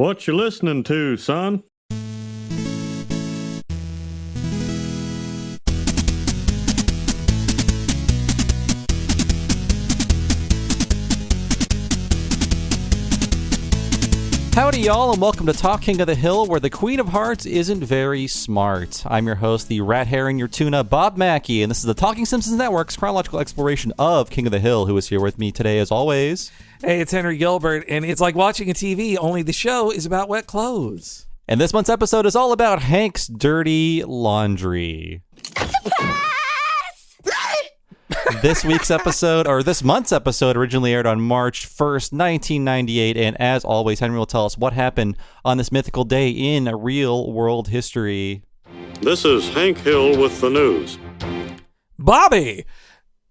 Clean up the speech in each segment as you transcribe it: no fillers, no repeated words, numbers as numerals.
What you listening to, son? Howdy, y'all, and welcome to TalKing of the Hill, where the Queen of Hearts isn't very smart. I'm your host, the rat hair in your tuna, Bob Mackey, and this is the Talking Simpsons Network's chronological exploration of King of the Hill, who is here with me today, as always. Hey, it's Henry Gilbert, and it's like watching a TV, only the show is about wet clothes. And this month's episode is all about Hank's dirty laundry. This month's episode originally aired on March 1st, 1998, and as always, Henry will tell us what happened on this mythical day in real world history. This is Hank Hill with the news. Bobby!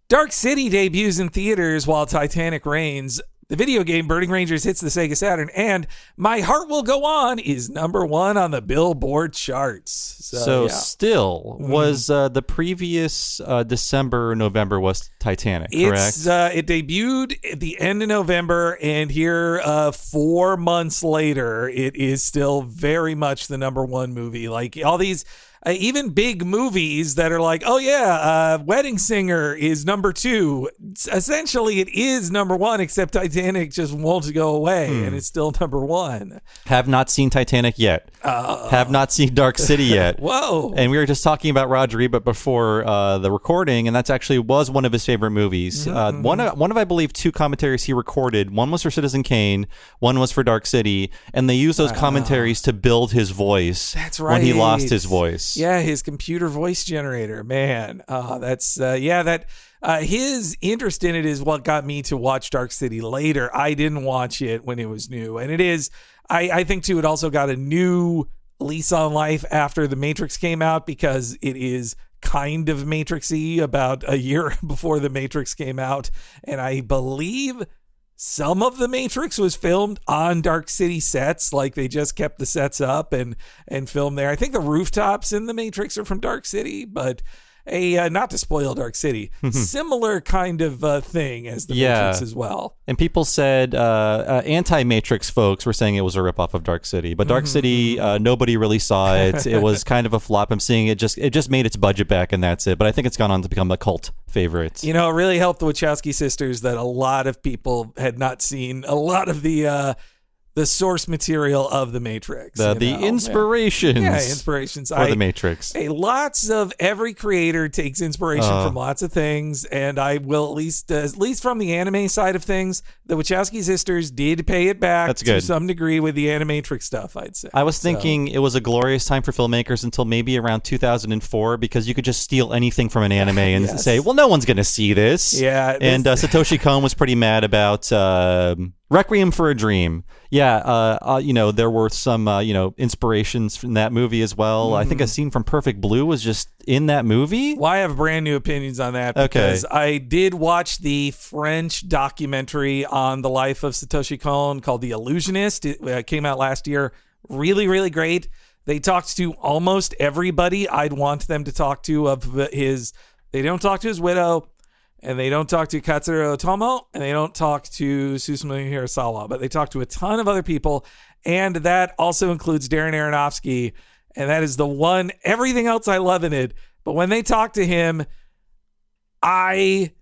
Dark City debuts in theaters while Titanic reigns. The video game Burning Rangers hits the Sega Saturn, and My Heart Will Go On is #1 on the Billboard charts. So yeah. Still, was the previous December or November was Titanic, correct? It debuted at the end of November, and here 4 months later, it is still very much the #1 movie. Like all these... even big movies that are like, oh yeah, Wedding Singer is #2. Essentially, it is #1, except Titanic just won't go away, and it's still #1. Have not seen Titanic yet. Have not seen Dark City yet. Whoa. And we were just talking about Roger Ebert before the recording, and that's actually was one of his favorite movies. One of, I believe, 2 commentaries he recorded. One was for Citizen Kane, one was for Dark City, and they used those commentaries to build his voice. That's right. When he lost his voice. Yeah, his computer voice generator, man. His interest in it is what got me to watch Dark City later. I didn't watch it when it was new. And it is, I think too, it also got a new lease on life after The Matrix came out, because it is kind of Matrix-y about a year before The Matrix came out. And I believe some of The Matrix was filmed on Dark City sets, like they just kept the sets up and filmed there. I think the rooftops in The Matrix are from Dark City, but not to spoil Dark City, similar kind of thing as The Matrix as well. And people said anti-Matrix folks were saying it was a ripoff of Dark City, but Dark City, nobody really saw it. It was kind of a flop. I'm seeing it just made its budget back, and that's it. But I think it's gone on to become a cult favorite. You know, it really helped the Wachowski sisters that a lot of people had not seen a lot of the source material of The Matrix. The inspirations. Yeah, inspirations. For The Matrix. Lots of every creator takes inspiration from lots of things, and I will at least from the anime side of things, the Wachowski sisters did pay it back to some degree with the Animatrix stuff, I'd say. I was thinking it was a glorious time for filmmakers until maybe around 2004, because you could just steal anything from an anime and say, well, no one's going to see this. Yeah. And Satoshi Kon was pretty mad about... Requiem for a Dream. Yeah, there were some, inspirations from that movie as well. I think a scene from Perfect Blue was just in that movie. Well, I have brand new opinions on that, because I did watch the French documentary on the life of Satoshi Kon called The Illusionist. It came out last year. Really, really great. They talked to almost everybody I'd want them to talk to they don't talk to his widow, and they don't talk to Katsuro Otomo, and they don't talk to Susumu Hirasawa, but they talk to a ton of other people, and that also includes Darren Aronofsky, and that is the one. Everything else I love in it, but when they talk to him, I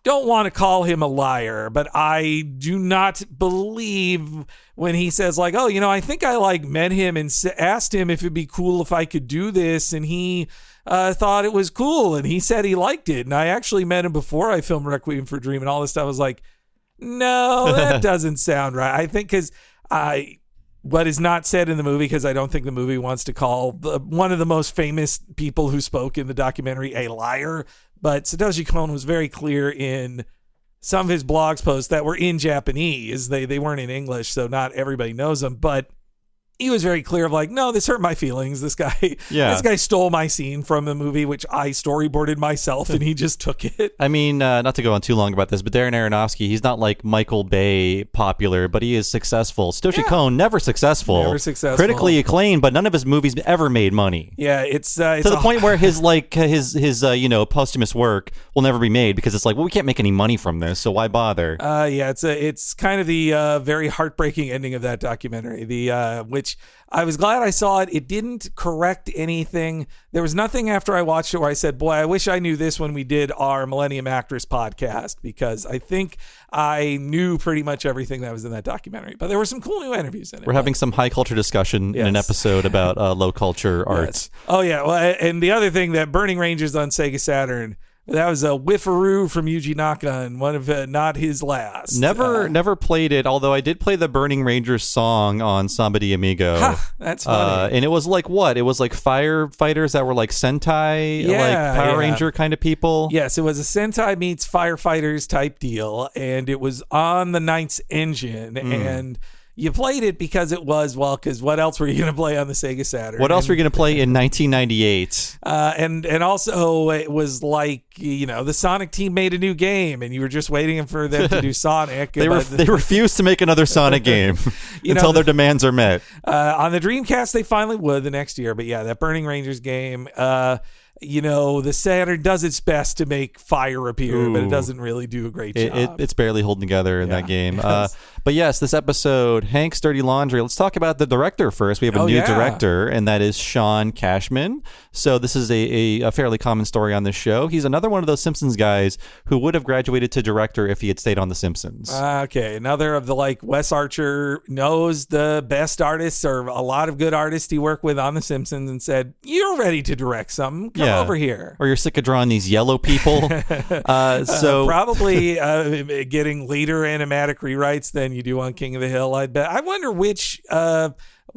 don't want to call him a liar, but I do not believe when he says, like, oh, I think I met him and asked him if it'd be cool if I could do this, and he thought it was cool, and he said he liked it, and I actually met him before I filmed Requiem for a Dream and all this stuff. I was like, no, that doesn't sound right. I think because what is not said in the movie, because I don't think the movie wants to call one of the most famous people who spoke in the documentary a liar, but Satoshi Kon was very clear in some of his blogs posts that were in Japanese. They weren't in English, so not everybody knows them, but he was very clear of like, no, this hurt my feelings. This guy stole my scene from the movie, which I storyboarded myself, and he just took it. I mean, not to go on too long about this, but Darren Aronofsky, he's not like Michael Bay popular, but he is successful. Satoshi Kon, never successful. Never successful. Critically acclaimed, but none of his movies ever made money. Yeah, it's to the point where his posthumous work will never be made because it's like, well, we can't make any money from this, so why bother? It's kind of the very heartbreaking ending of that documentary. Which I was glad I saw it. It didn't correct anything. There was nothing after I watched it where I said, boy, I wish I knew this when we did our Millennium Actress podcast, because I think I knew pretty much everything that was in that documentary. But there were some cool new interviews in it. We're having some high culture discussion in an episode about low culture arts. Oh, yeah. Well, and the other thing, that Burning Rangers on Sega Saturn, that was a whiffaroo from Yuji Naka, and one of not his last. Never played it, although I did play the Burning Rangers song on Samba de Amigo. That's funny. And it was like what? It was like firefighters that were like Sentai, like Power Ranger kind of people. Yes, it was a Sentai meets firefighters type deal, and it was on the Knight's engine, and you played it because it was, because what else were you going to play on the Sega Saturn? What else were you going to play in 1998? And also it was like, the Sonic team made a new game and you were just waiting for them to do Sonic. They refused to make another Sonic game until their demands are met. On the Dreamcast, they finally would the next year. But yeah, that Burning Rangers game, the Saturn does its best to make fire appear, but it doesn't really do a great job. It's barely holding together in that game. But yes, this episode, Hank's Dirty Laundry. Let's talk about the director first. We have a new director, and that is Sean Cashman. So this is a fairly common story on this show. He's another one of those Simpsons guys who would have graduated to director if he had stayed on The Simpsons. Okay, another of the Wes Archer knows the best artists or a lot of good artists he worked with on The Simpsons and said, you're ready to direct something. Come over here. Or you're sick of drawing these yellow people. Probably getting later animatic rewrites than you do on King of the Hill, I bet. I wonder which...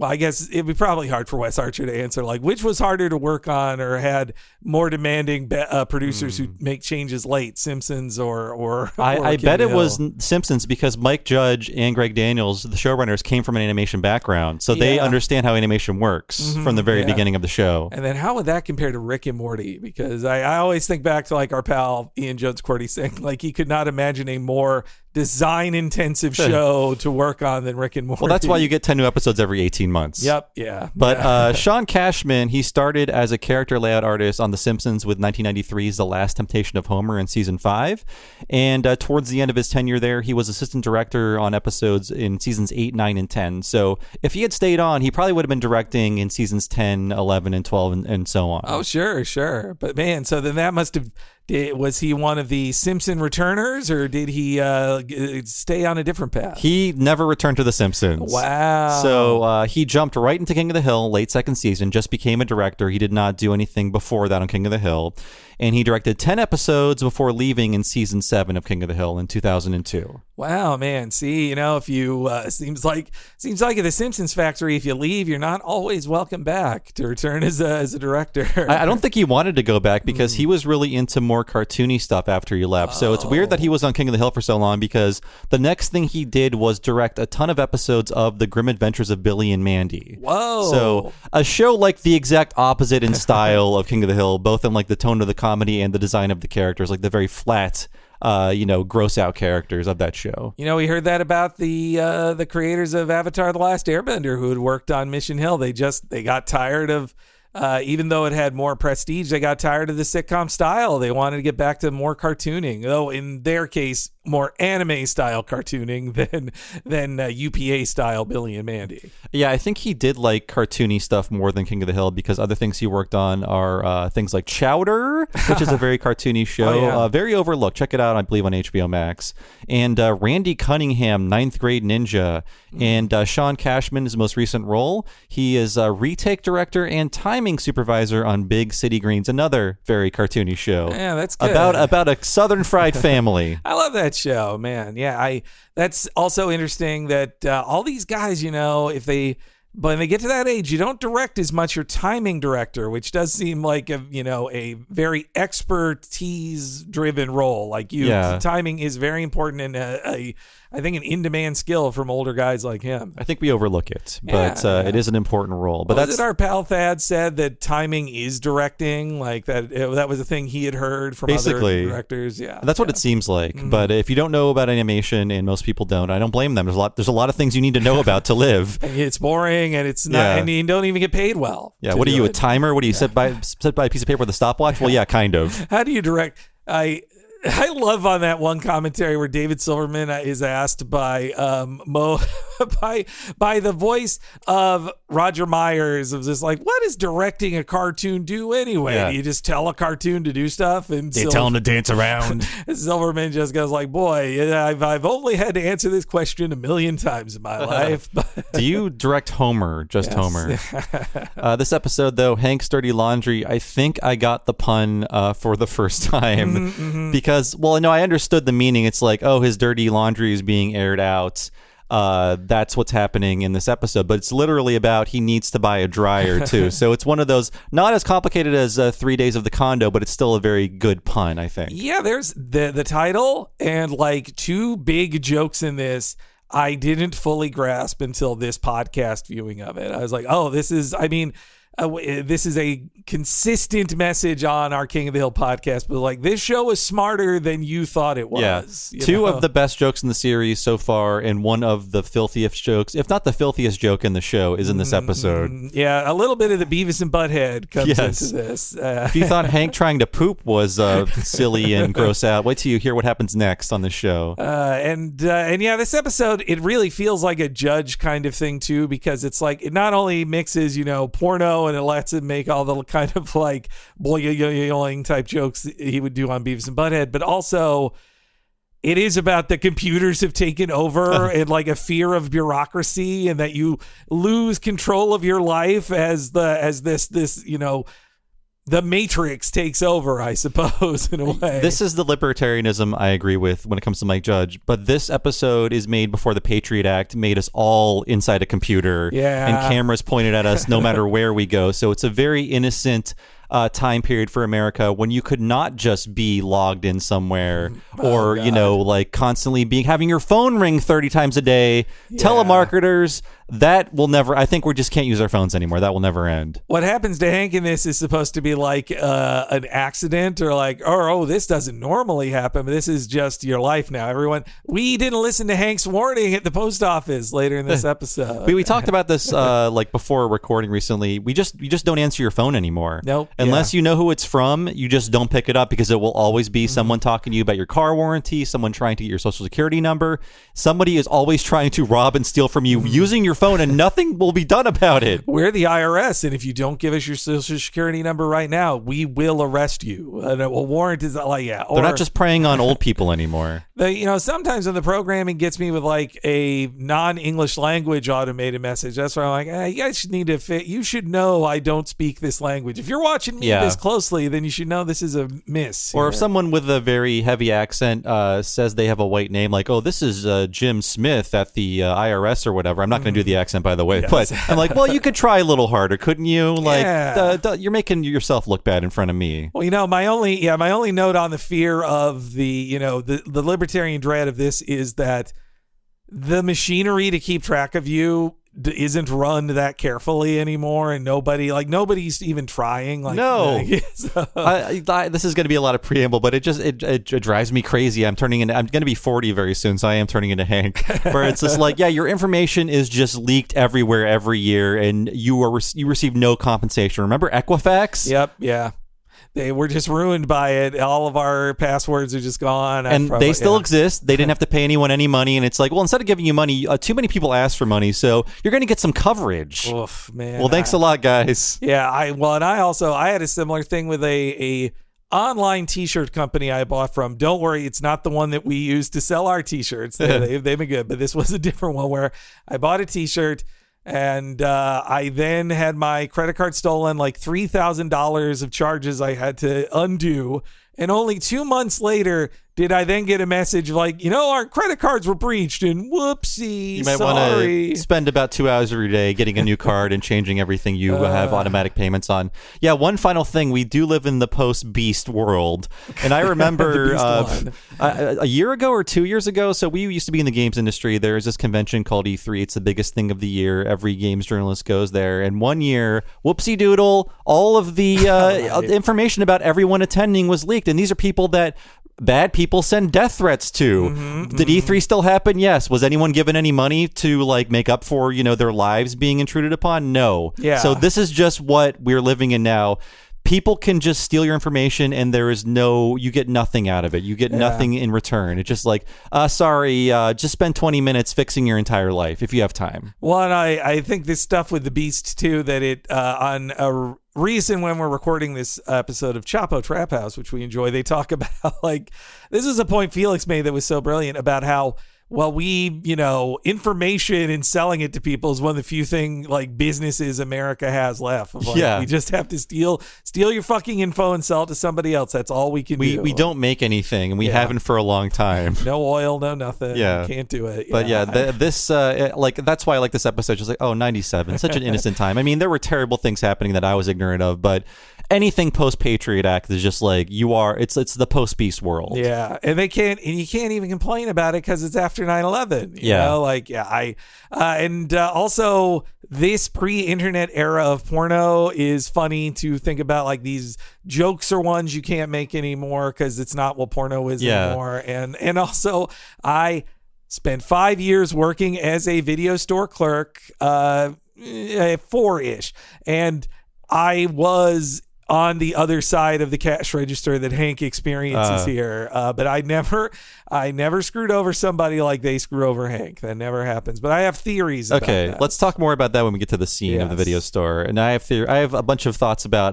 I guess it'd be probably hard for Wes Archer to answer, which was harder to work on or had more demanding producers who make changes late, Simpsons or I bet it was Simpsons, because Mike Judge and Greg Daniels, the showrunners, came from an animation background, so they understand how animation works from the very beginning of the show. And then how would that compare to Rick and Morty? Because I always think back to our pal Ian Jones-Cordy saying he could not imagine a more design intensive show to work on than Rick and Morty. Well, that's why you get 10 new episodes every 18 months. Yep, yeah. But Sean Cashman, he started as a character layout artist on The Simpsons with 1993's The Last Temptation of Homer in season 5. And towards the end of his tenure there, he was assistant director on episodes in seasons 8, 9, and 10. So if he had stayed on, he probably would have been directing in seasons 10, 11, and 12, and so on. Oh, sure. But man, so then that must have... Was he one of the Simpson returners, or did he stay on a different path? He never returned to The Simpsons. Wow. So he jumped right into King of the Hill, late second season, just became a director. He did not do anything before that on King of the Hill. And he directed 10 episodes before leaving in season 7 of King of the Hill in 2002. Wow, man. See, if you seems like at the Simpsons factory, if you leave, you're not always welcome back to return as a director. I don't think he wanted to go back because he was really into more cartoony stuff after he left. So it's weird that he was on King of the Hill for so long, because the next thing he did was direct a ton of episodes of The Grim Adventures of Billy and Mandy. Whoa. So a show the exact opposite in style of King of the Hill, both in the tone of the comedy and the design of the characters, the very flat gross out characters of that show. We heard that about the creators of Avatar: The Last Airbender, who had worked on Mission Hill. They got tired of, even though it had more prestige, they got tired of the sitcom style. They wanted to get back to more cartooning, though in their case, more anime style cartooning than UPA style Billy and Mandy. Yeah, I think he did like cartoony stuff more than King of the Hill, because other things he worked on are things like Chowder, which is a very cartoony show, very overlooked. Check it out, I believe, on HBO Max. And Randy Cunningham, Ninth Grade Ninja. And Sean Cashman, his most recent role, he is a retake director and timing supervisor on Big City Greens, another very cartoony show. Yeah, that's good. About a Southern fried family. I love that show, man. Yeah, that's also interesting that all these guys, when they get to that age, you don't direct as much. You're timing director, which does seem like a very expertise driven role. Timing is very important, and I think, an in-demand skill from older guys like him. I think we overlook it, but it is an important role. But that's our pal Thad said that timing is directing, like that was a thing he had heard from other directors. Yeah, that's what it seems like. Mm-hmm. But if you don't know about animation, and most people don't, I don't blame them. There's a lot of things you need to know about to live. And it's boring, and it's not, and you don't even get paid well. Yeah, what are you, a timer? What do you set by a piece of paper with a stopwatch? Well, yeah, kind of. How do you direct? I love on that one commentary where David Silverman is asked by by the voice of Roger Myers of just like, what does directing a cartoon do anyway? Yeah. You just tell a cartoon to do stuff, and they tell him to dance around. Silverman just goes like, boy, I've only had to answer this question 1,000,000 times in my life. Do you direct Homer? Just Homer. This episode, though, Hank's Dirty Laundry, I think I got the pun for the first time because, well, no, I understood the meaning. It's like, oh, his dirty laundry is being aired out. That's what's happening in this episode, but it's literally about he needs to buy a dryer too. So it's one of those, not as complicated as 3 Days of the Condo, but it's still a very good pun, I think. Yeah, there's the title and like 2 big jokes in this I didn't fully grasp until this podcast viewing of it. I was like, oh, this is a consistent message on our King of the Hill podcast, but like, this show is smarter than you thought it was. Yeah. 2 of the best jokes in the series so far, and one of the filthiest jokes, if not the filthiest joke in the show, is in this episode. Yeah, a little bit of the Beavis and Butthead comes into this. If you thought Hank trying to poop was silly and gross out, wait till you hear what happens next on the show. And yeah, this episode, it really feels like a Judge kind of thing too, because it's like, it not only mixes, porno, and it lets him make all the kind of like boing type jokes that he would do on Beavis and Butthead, but also it is about the computers have taken over and like a fear of bureaucracy, and that you lose control of your life as this the Matrix takes over, I suppose, in a way. This is the libertarianism I agree with when it comes to Mike Judge, but this episode is made before the Patriot Act made us all inside a computer, and cameras pointed at us no matter where we go. So it's a very innocent time period for America when you could not just be logged in somewhere or, like constantly having your phone ring 30 times a day. Yeah. Telemarketers, that will never, I think we just can't use our phones anymore. That will never end. What happens to Hank in this is supposed to be like an accident, or like, oh, this doesn't normally happen, but this is just your life now. Everyone, we didn't listen to Hank's warning at the post office later in this episode. we talked about this like before recording recently. You just don't answer your phone anymore. Nope. Unless you know who it's from, you just don't pick it up, because it will always be someone talking to you about your car warranty, someone trying to get your social security number. Somebody is always trying to rob and steal from you using your phone, and nothing will be done about it. We're the IRS, and if you don't give us your social security number right now, we will arrest you. And a warrant is like, They're not just preying on old people anymore. Sometimes when the programming gets me with like a non-English language automated message, that's where I'm like, you guys need to you should know I don't speak this language. If you're watching me this closely, then you should know this is a miss. Or if someone with a very heavy accent says they have a white name, like, oh, this is Jim Smith at the IRS or whatever. I'm not going to do the accent, by the way, but I'm like, well, you could try a little harder, couldn't you? Like, you're making yourself look bad in front of me. Well, my only note on the fear of the libertarian dread of this is that the machinery to keep track of you isn't run that carefully anymore, and nobody's even trying. Like, no, this is going to be a lot of preamble, but it drives me crazy. I'm going to be 40 very soon, so I am turning into Hank. Where it's just like, your information is just leaked everywhere every year, and you receive no compensation. Remember Equifax? Yep. Yeah. They were just ruined by it. All of our passwords are just gone. And they still exist. They didn't have to pay anyone any money. And it's like, well, instead of giving you money, too many people asked for money. So you're going to get some coverage. Oof, man. Well, thanks a lot, guys. Yeah. I had a similar thing with a online t-shirt company I bought from. Don't worry, it's not the one that we use to sell our t-shirts. They've been good. But this was a different one where I bought a t-shirt, and I then had my credit card stolen, like $3,000 of charges I had to undo. And only 2 months later, did I then get a message like, our credit cards were breached and whoopsie, you might want to spend about 2 hours every day getting a new card and changing everything you have automatic payments on. Yeah, one final thing. We do live in the post-Beast world. And I remember a year ago or 2 years ago, so we used to be in the games industry. There's this convention called E3. It's the biggest thing of the year. Every games journalist goes there. And one year, whoopsie doodle, all of the information about everyone attending was leaked. And these are people that bad people send death threats to. Did E3 still happen? Yes. Was anyone given any money to make up for, their lives being intruded upon? No. Yeah. So this is just what we're living in now. People can just steal your information and you get nothing out of it. You get nothing in return. It's just sorry, just spend 20 minutes fixing your entire life if you have time. Well, and I think this stuff with the Beast too, that it on a reason when we're recording this episode of Chapo Trap House, which we enjoy, they talk about this is a point Felix made that was so brilliant about how, well, information and selling it to people is one of the few things businesses America has left. We just have to steal your fucking info and sell it to somebody else. That's all we can do. We don't make anything, and we haven't for a long time. No oil, no nothing. Yeah, can't do it. But this that's why I like this episode. Just 97, such an innocent time. I mean, there were terrible things happening that I was ignorant of, but anything post Patriot Act is just it's the post Beast world. Yeah, and you can't even complain about it because it's after 9/11. Also this pre-internet era of porno is funny to think about. These jokes are ones you can't make anymore because it's not what porno is anymore. And also I spent 5 years working as a video store clerk, 4-ish, and I was on the other side of the cash register that Hank experiences here. But I never screwed over somebody like they screw over Hank. That never happens. But I have theories about that. Let's talk more about that when we get to the scene of the video store. And I have a bunch of thoughts about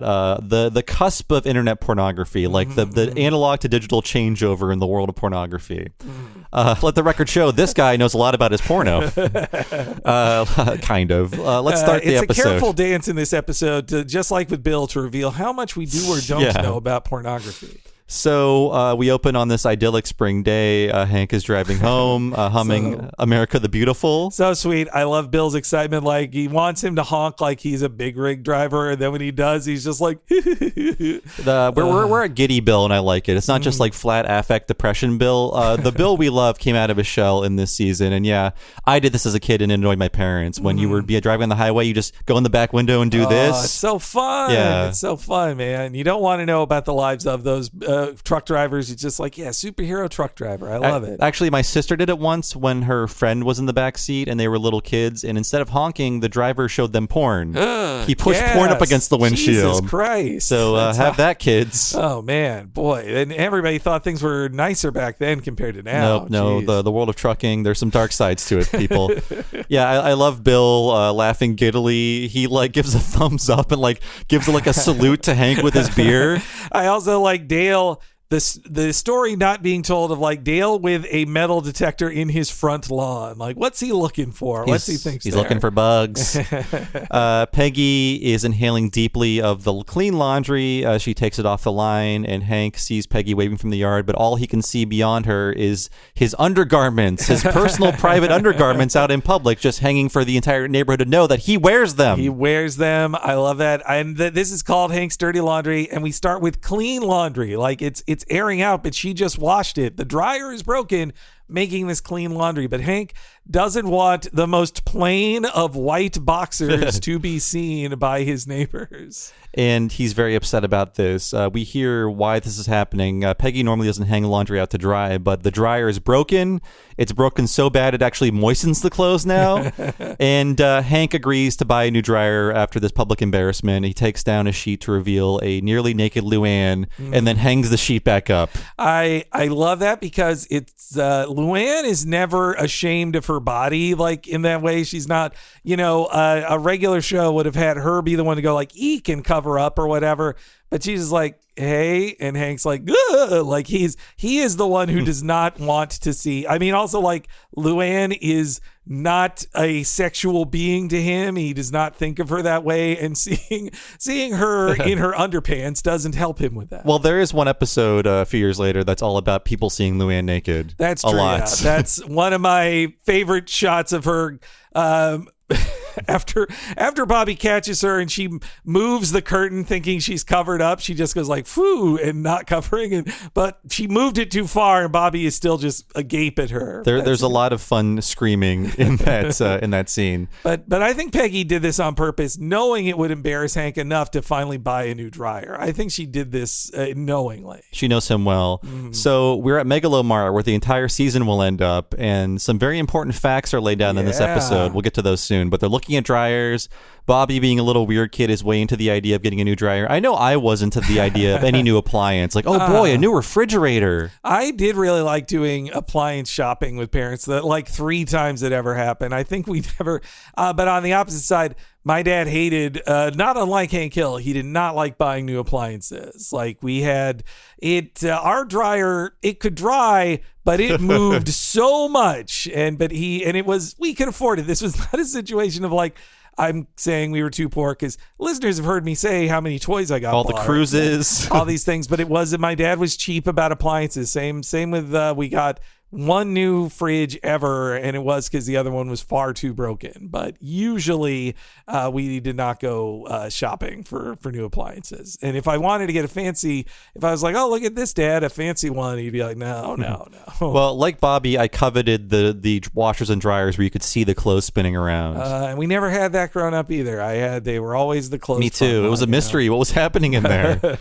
the cusp of internet pornography, the analog to digital changeover in the world of pornography. Let the record show this guy knows a lot about his porno. Kind of. Let's start the episode. It's a careful dance in this episode, just like with Bill, to reveal how much we do or don't know about pornography. So we open on this idyllic spring day. Hank is driving home, humming America the Beautiful. So sweet. I love Bill's excitement. He wants him to honk like he's a big rig driver. And then when he does, he's just like... we're at Giddy Bill, and I like it. It's not just flat affect depression Bill. The Bill we love came out of his shell in this season. And I did this as a kid and annoyed my parents. When you would be driving on the highway, you just go in the back window and do this. It's so fun. Yeah. It's so fun, man. You don't want to know about the lives of those truck drivers. It's just superhero truck driver. I love it. Actually, my sister did it once when her friend was in the back seat and they were little kids, and instead of honking, the driver showed them porn. He pushed porn up against the windshield. Jesus Christ. So have that, kids. Oh man, boy. And everybody thought things were nicer back then compared to now. No, the world of trucking, there's some dark sides to it, people. I love Bill laughing giddily. He gives a thumbs up and gives a salute to Hank with his beer. I also like Dale. The story not being told of Dale with a metal detector in his front lawn. What's he looking for? What's he thinks he's looking for bugs. Peggy is inhaling deeply of the clean laundry. She takes it off the line, and Hank sees Peggy waving from the yard, but all he can see beyond her is his undergarments, his personal private undergarments out in public, just hanging for the entire neighborhood to know that he wears them. He wears them. I love that. And this is called Hank's Dirty Laundry, and we start with clean laundry. It's airing out, but she just washed it. The dryer is broken, making this clean laundry. But Hank doesn't want the most plain of white boxers to be seen by his neighbors. And he's very upset about this. We hear why this is happening. Peggy normally doesn't hang laundry out to dry, but the dryer is broken. It's broken so bad it actually moistens the clothes now. And Hank agrees to buy a new dryer after this public embarrassment. He takes down a sheet to reveal a nearly naked Luann and then hangs the sheet back up. I love that because it's Luann is never ashamed of her body in that way. She's not, a regular show would have had her be the one to go eek and cover up or whatever. but she's just like, hey, and Hank's like, ugh! Like he is the one who does not want to see. I mean, also like Luann is not a sexual being to him. He does not think of her that way, and seeing her in her underpants doesn't help him with that. Well, there is one episode a few years later that's all about people seeing Luann naked. That's true. A lot. Yeah. That's one of my favorite shots of her. After Bobby catches her and she moves the curtain thinking she's covered up, she just goes like, "Phew," and not covering. But she moved it too far, and Bobby is still just agape at her. There's a lot of fun screaming in that scene. But I think Peggy did this on purpose, knowing it would embarrass Hank enough to finally buy a new dryer. I think she did this knowingly. She knows him well. So we're at Megalomart, where the entire season will end up, and some very important facts are laid down in this episode. We'll get to those soon. But they're looking at dryers. Bobby, being a little weird kid, is way into the idea of getting a new dryer. I know I was into the idea of any new appliance. Like, oh boy, a new refrigerator. I did really like doing appliance shopping with parents. That like 3 times it ever happened. I think we never. But on the opposite side, my dad hated, not unlike Hank Hill, he did not like buying new appliances. Like we had it, our dryer, it could dry, but it moved so much. We could afford it. This was not a situation of like, I'm saying we were too poor, because listeners have heard me say how many toys I got. All the cruises. All these things. But it wasn't, my dad was cheap about appliances. Same with, we got one new fridge ever, and it was because the other one was far too broken. But usually we did not go shopping for new appliances. And if I wanted to get if I was like, oh, look at this, Dad, a fancy one, he'd be like, no. Well, like Bobby, I coveted the washers and dryers where you could see the clothes spinning around. And we never had that growing up either. They were always the clothes. Me too. It was a mystery. What was happening in there?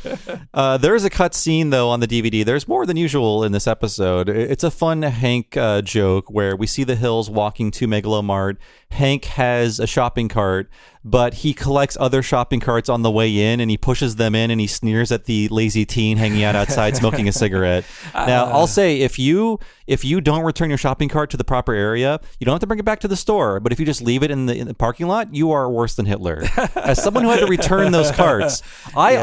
There is a cut scene, though, on the DVD. There's more than usual in this episode. It's a fun Hank joke where we see the Hills walking to Megalomart. Hank has a shopping cart, but he collects other shopping carts on the way in, and he pushes them in, and he sneers at the lazy teen hanging out outside smoking a cigarette. Now, I'll say, if you don't return your shopping cart to the proper area, you don't have to bring it back to the store. But if you just leave it in the parking lot, you are worse than Hitler. As someone who had to return those carts, I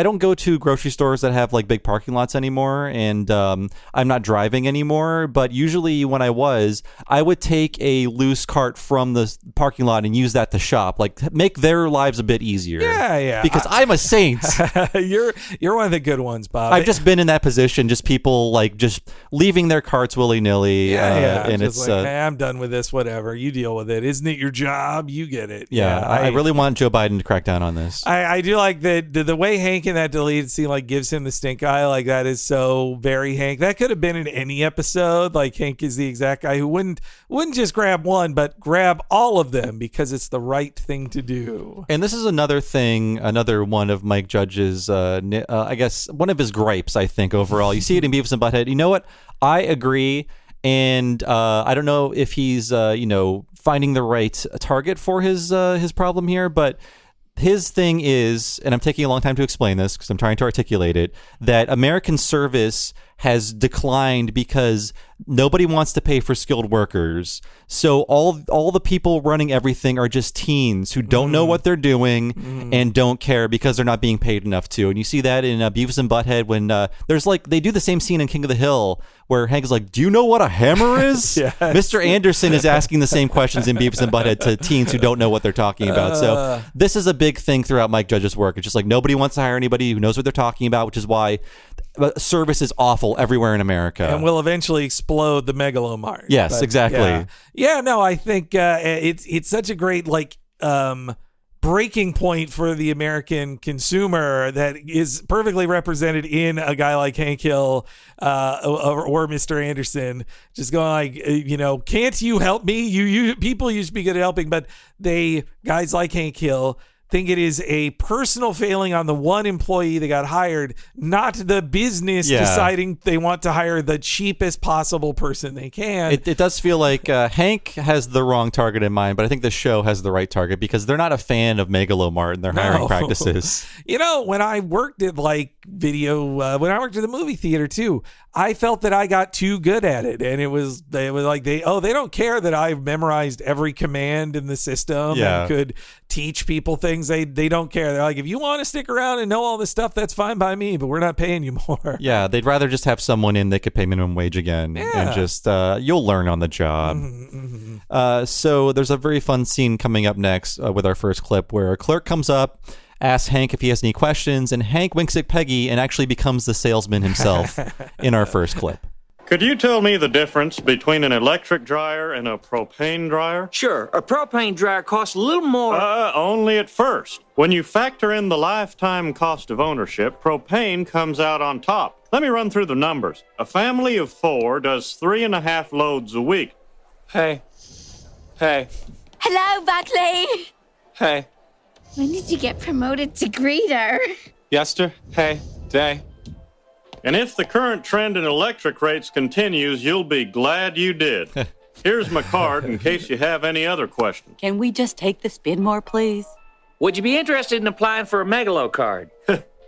don't go to grocery stores that have like big parking lots anymore, and I'm not driving anymore. But usually when I would take a loose cart from the parking lot and use that to shop, like make their lives a bit easier. Yeah. Because I'm a saint. You're one of the good ones, Bob. I've just been in that position, just people like just leaving their carts willy-nilly. And just it's like, I'm done with this, whatever. You deal with it. Isn't it your job? You get it. Yeah, I really want Joe Biden to crack down on this. I do like the way Hank in that deleted scene like gives him the stink eye. Like that is so very Hank. That could have been in any episode. Like Hank is the exact guy who wouldn't just grab one, but grab all of them because it's the right thing to do. And this is another one of Mike Judge's, I guess, one of his gripes, I think, overall. You see it in Beavis and Butthead. You know what? I agree. And I don't know if he's, finding the right target for his problem here, but his thing is, and I'm taking a long time to explain this because I'm trying to articulate it, that American service has declined because nobody wants to pay for skilled workers. So all the people running everything are just teens who don't know what they're doing and don't care because they're not being paid enough to. And you see that in Beavis and Butthead when there's like, they do the same scene in King of the Hill where Hank is like, do you know what a hammer is? Yes. Mr. Anderson is asking the same questions in Beavis and Butthead to teens who don't know what they're talking about. So this is a big thing throughout Mike Judge's work. It's just like nobody wants to hire anybody who knows what they're talking about, which is why service is awful everywhere in America. And will eventually explode the Megalomart. Yes, exactly. Yeah, no, I think it's such a great breaking point for the American consumer that is perfectly represented in a guy like Hank Hill or Mr. Anderson, just going like, can't you help me? You people used to be good at helping, but guys like Hank Hill think it is a personal failing on the one employee that got hired, not the business deciding they want to hire the cheapest possible person they can. It does feel like Hank has the wrong target in mind, but I think the show has the right target because they're not a fan of Megalomart and their hiring practices. When I worked at when I worked at the movie theater too, I felt that I got too good at it, and it was like they don't care that I've memorized every command in the system and could teach people things, they don't care. They're like, if you want to stick around and know all this stuff, that's fine by me, but we're not paying you more. Yeah, they'd rather just have someone in that could pay minimum wage again, and just you'll learn on the job. So there's a very fun scene coming up next with our first clip where a clerk comes up, asks Hank if he has any questions, and Hank winks at Peggy and actually becomes the salesman himself in our first clip. Could you tell me the difference between an electric dryer and a propane dryer? Sure, a propane dryer costs a little more. Only at first. When you factor in the lifetime cost of ownership, propane comes out on top. Let me run through the numbers. A family of 4 does 3.5 loads a week. Hey. Hello, Buckley. Hey. When did you get promoted to greeter? Day. And if the current trend in electric rates continues, you'll be glad you did. Here's my card in case you have any other questions. Can we just take the spin more, please? Would you be interested in applying for a Megalo card?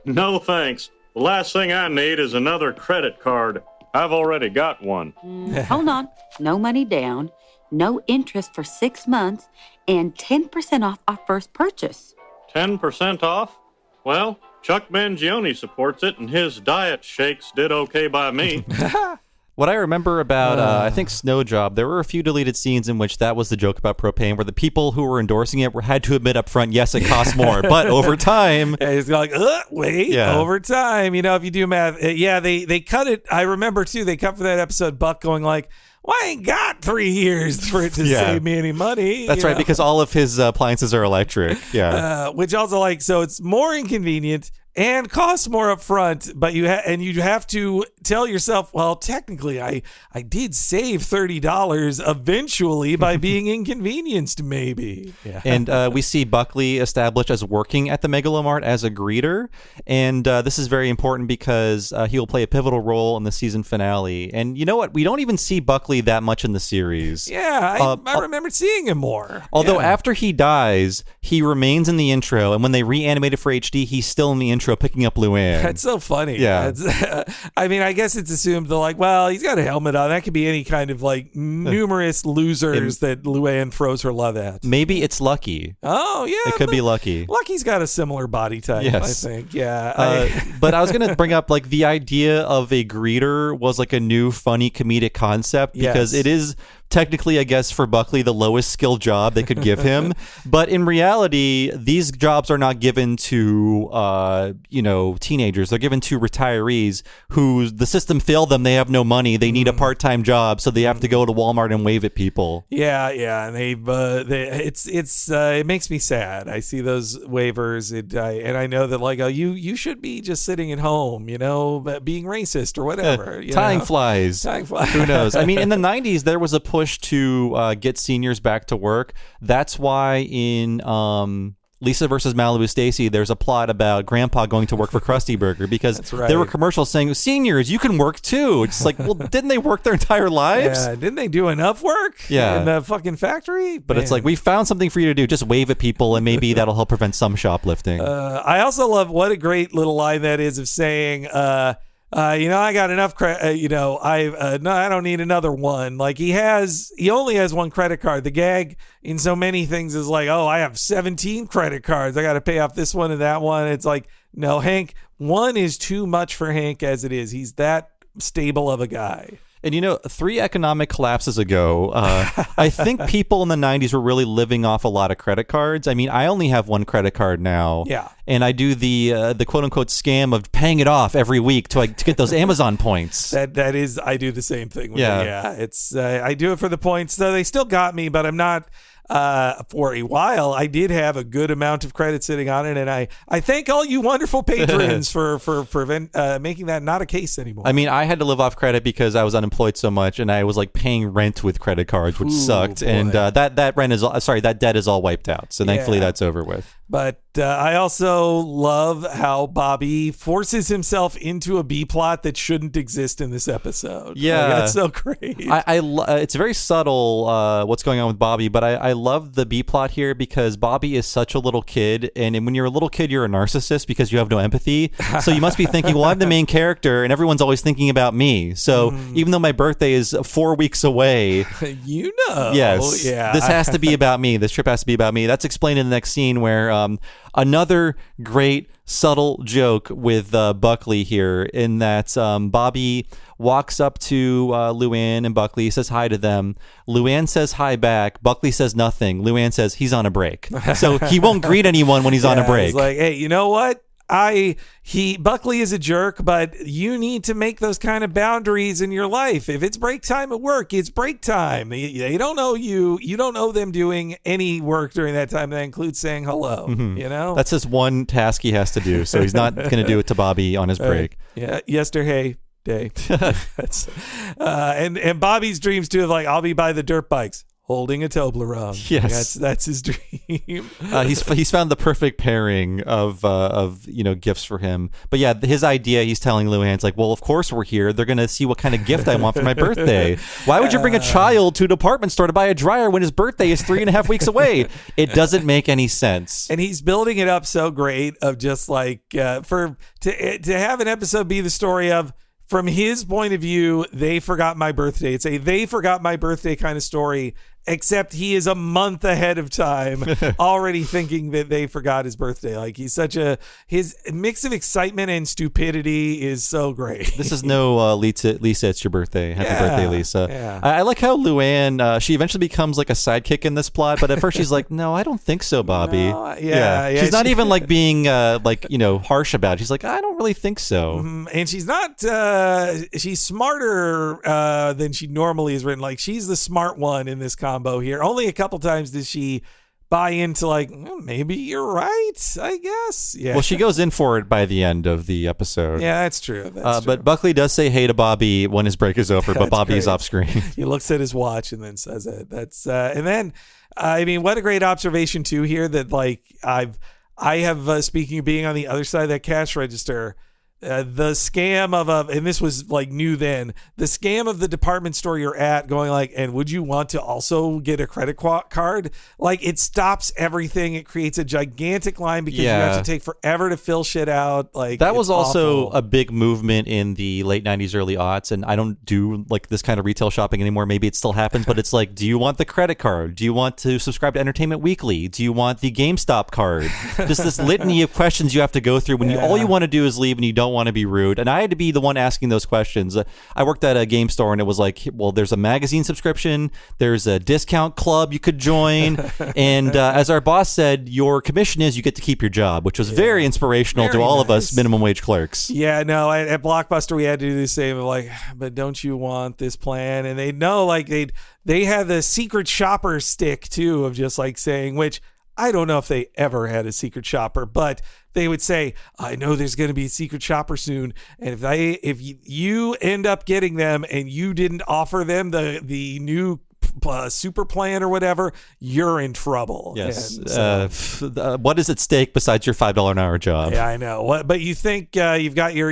No thanks. The last thing I need is another credit card. I've already got one. Hold on. No money down, no interest for 6 months, and 10% off our first purchase. 10% off? Well, Chuck Mangione supports it, and his diet shakes did okay by me. What I remember about, I think, Snow Job, there were a few deleted scenes in which that was the joke about propane, where the people who were endorsing it had to admit up front, yes, it costs more, but over time... And he's like, wait, over time, if you do math, they cut it. I remember, too, they cut for that episode, Buck going like, well, I ain't got 3 years for it to save me any money. That's right, because all of his appliances are electric. Yeah. Which also so it's more inconvenient and costs more up front, but you have to tell yourself, well, technically I did save $30 eventually by being inconvenienced, maybe. Yeah. And we see Buckley established as working at the Megalomart as a greeter, and this is very important because he will play a pivotal role in the season finale. And you know what? We don't even see Buckley that much in the series. Yeah, I remember seeing him more. Although after he dies, he remains in the intro, and when they reanimate it for HD, he's still in the intro picking up Luann. That's so funny. Yeah. I guess it's assumed they're like, well, he's got a helmet on. That could be any kind of numerous losers that Luann throws her love at. Maybe it's Lucky. Oh, yeah. It could be Lucky. Lucky's got a similar body type, yes. I think. Yeah. But I was going to bring up the idea of a greeter was a new funny comedic concept because it is technically, I guess, for Buckley, the lowest skill job they could give him. But in reality, these jobs are not given to, teenagers. They're given to retirees who the system failed them. They have no money. They need a part-time job, so they have to go to Walmart and wave at people. Yeah. And it makes me sad. I see those waivers, and I know that you should be just sitting at home, being racist or whatever. Tying flies. Who knows? I mean, in the 90s, there was a push to get seniors back to work. That's why in Lisa versus Malibu Stacy, there's a plot about Grandpa going to work for Krusty Burger because there were commercials saying, seniors, you can work too. It's like, well, didn't they work their entire lives? Yeah, didn't they do enough work in the fucking factory? But it's like, we found something for you to do. Just wave at people and maybe that'll help prevent some shoplifting. I also love what a great little line that is of saying, I got enough credit. No, I don't need another one. He only has one credit card. The gag in so many things is I have 17 credit cards. I got to pay off this one and that one. It's like, no, Hank, one is too much for Hank as it is. He's that stable of a guy. And 3 economic collapses ago, I think people in the 90s were really living off a lot of credit cards. I mean, I only have one credit card now. Yeah. And I do the quote unquote scam of paying it off every week to get those Amazon points. That is, I do the same thing. It's I do it for the points. Though they still got me, but I'm not. For a while, I did have a good amount of credit sitting on it, and I thank all you wonderful patrons for making that not a case anymore. I mean, I had to live off credit because I was unemployed so much, and I was paying rent with credit cards, which sucked. Boy. And that debt is all wiped out. So thankfully, that's over with. But I also love how Bobby forces himself into a B plot that shouldn't exist in this episode. Yeah, that's so great. It's very subtle what's going on with Bobby, but I love the B plot here because Bobby is such a little kid, and when you're a little kid, you're a narcissist because you have no empathy. So you must be thinking, well, I'm the main character, and everyone's always thinking about me. So even though my birthday is 4 weeks away, yes, this has to be about me. This trip has to be about me. That's explained in the next scene where another great subtle joke with Buckley here in that Bobby walks up to Luann and Buckley, says hi to them. Luann says hi back. Buckley says nothing. Luann says he's on a break. So he won't greet anyone when he's on a break. He's like, hey, you know what? Buckley is a jerk, but you need to make those kind of boundaries in your life. If it's break time at work, it's break time. They don't know you. You don't owe them doing any work during that time. That includes saying hello. You know, that's just one task he has to do. So he's not going to do it to Bobby on his break. Yesterday day. That's and Bobby's dreams too of like, I'll be by the dirt bikes holding a Toblerone. Yes, that's his dream. He's found the perfect pairing of gifts for him. But yeah, his idea, he's telling Luann, it's like, well, of course we're here. They're gonna see what kind of gift I want for my birthday. Why would you bring a child to a department store to buy a dryer when his birthday is 3.5 weeks away? It doesn't make any sense. And he's building it up so great of just like to have an episode be the story of, from his point of view, they forgot my birthday. It's a they forgot my birthday kind of story, except he is a month ahead of time already thinking that they forgot his birthday. Like his mix of excitement and stupidity is so great. This is no Lisa, it's your birthday. Happy birthday, Lisa. Yeah. I like how Luann, she eventually becomes like a sidekick in this plot, but at first she's like, no, I don't think so, Bobby. No, She's not even like being harsh about it. She's like, I don't really think so. And she's not, she's smarter than she normally is written. Like, she's the smart one in this combo here. Only a couple times did she buy into like, maybe you're right, I guess. Yeah. Well, she goes in for it by the end of the episode. Yeah, that's true. But Buckley does say hey to Bobby when his break is over, but Bobby's off screen. He looks at his watch and then says it. That's and then I mean, what a great observation too here that like I have speaking of being on the other side of that cash register. The scam of and this was like new then, the scam of the department store you're at going like, and would you want to also get a credit card? Like, it stops everything. It creates a gigantic line because you have to take forever to fill shit out. Like, that was also awful. A big movement in the late 90s, early aughts. And I don't do like this kind of retail shopping anymore. Maybe it still happens, but it's like, do you want the credit card? Do you want to subscribe to Entertainment Weekly? Do you want the GameStop card? Just this litany of questions you have to go through when all you want to do is leave and you don't want to be rude. And I had to be the one asking those questions. I worked at a game store and it was like, well, there's a magazine subscription, there's a discount club you could join, and as our boss said, your commission is you get to keep your job, which was very inspirational to all of us minimum wage clerks. Yeah, no, at Blockbuster we had to do the same. Like, but don't you want this plan? And they know, like they had the secret shopper stick too of just like saying, which I don't know if they ever had a secret shopper, but they would say, I know there's going to be a secret shopper soon. And if you end up getting them and you didn't offer them the new super plan or whatever, you're in trouble. Yes. What is at stake besides your $5 an hour job? Yeah, I know. But you think you've got you're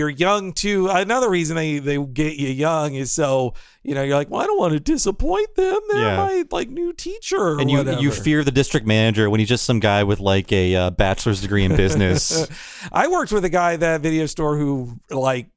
young too. Another reason they get you young is so, you're like, well, I don't want to disappoint them. They're my like new teacher. And you fear the district manager when he's just some guy with like a bachelor's degree in business. I worked with a guy at that video store who like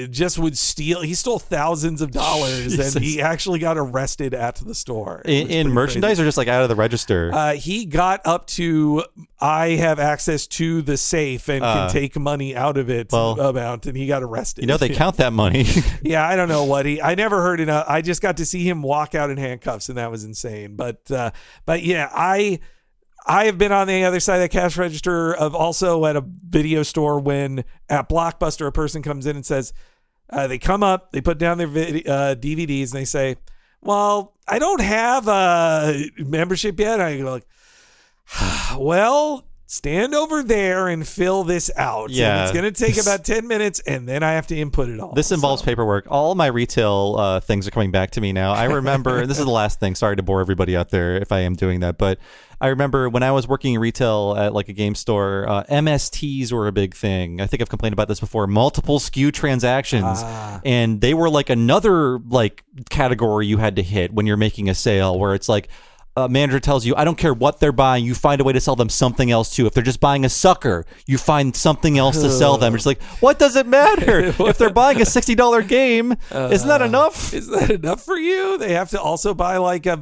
just would steal. He stole thousands of dollars and he actually got arrested at the store. In merchandise crazy. Or just like out of the register? He got up to, I have access to the safe and can take money out of it amount, and he got arrested. They count that money. Yeah, I don't know what I never heard enough. I just got to see him walk out in handcuffs and that was insane. But yeah, I have been on the other side of the cash register of also at a video store when at Blockbuster a person comes in and says, they come up, they put down their DVDs and they say, well, I don't have a membership yet. I go like, well, stand over there and fill this out. Yeah. And it's going to take about 10 minutes and then I have to input it all. This involves paperwork. All my retail things are coming back to me now. I remember, this is the last thing, sorry to bore everybody out there if I am doing that, but I remember when I was working in retail at like a game store, MSTs were a big thing. I think I've complained about this before. Multiple SKU transactions. And they were like another like category you had to hit when you're making a sale where it's like, manager tells you, I don't care what they're buying, you find a way to sell them something else too. If they're just buying a sucker, you find something else to sell them. It's like, what does it matter? If they're buying a $60 game, isn't that enough? Is that enough for you? They have to also buy like a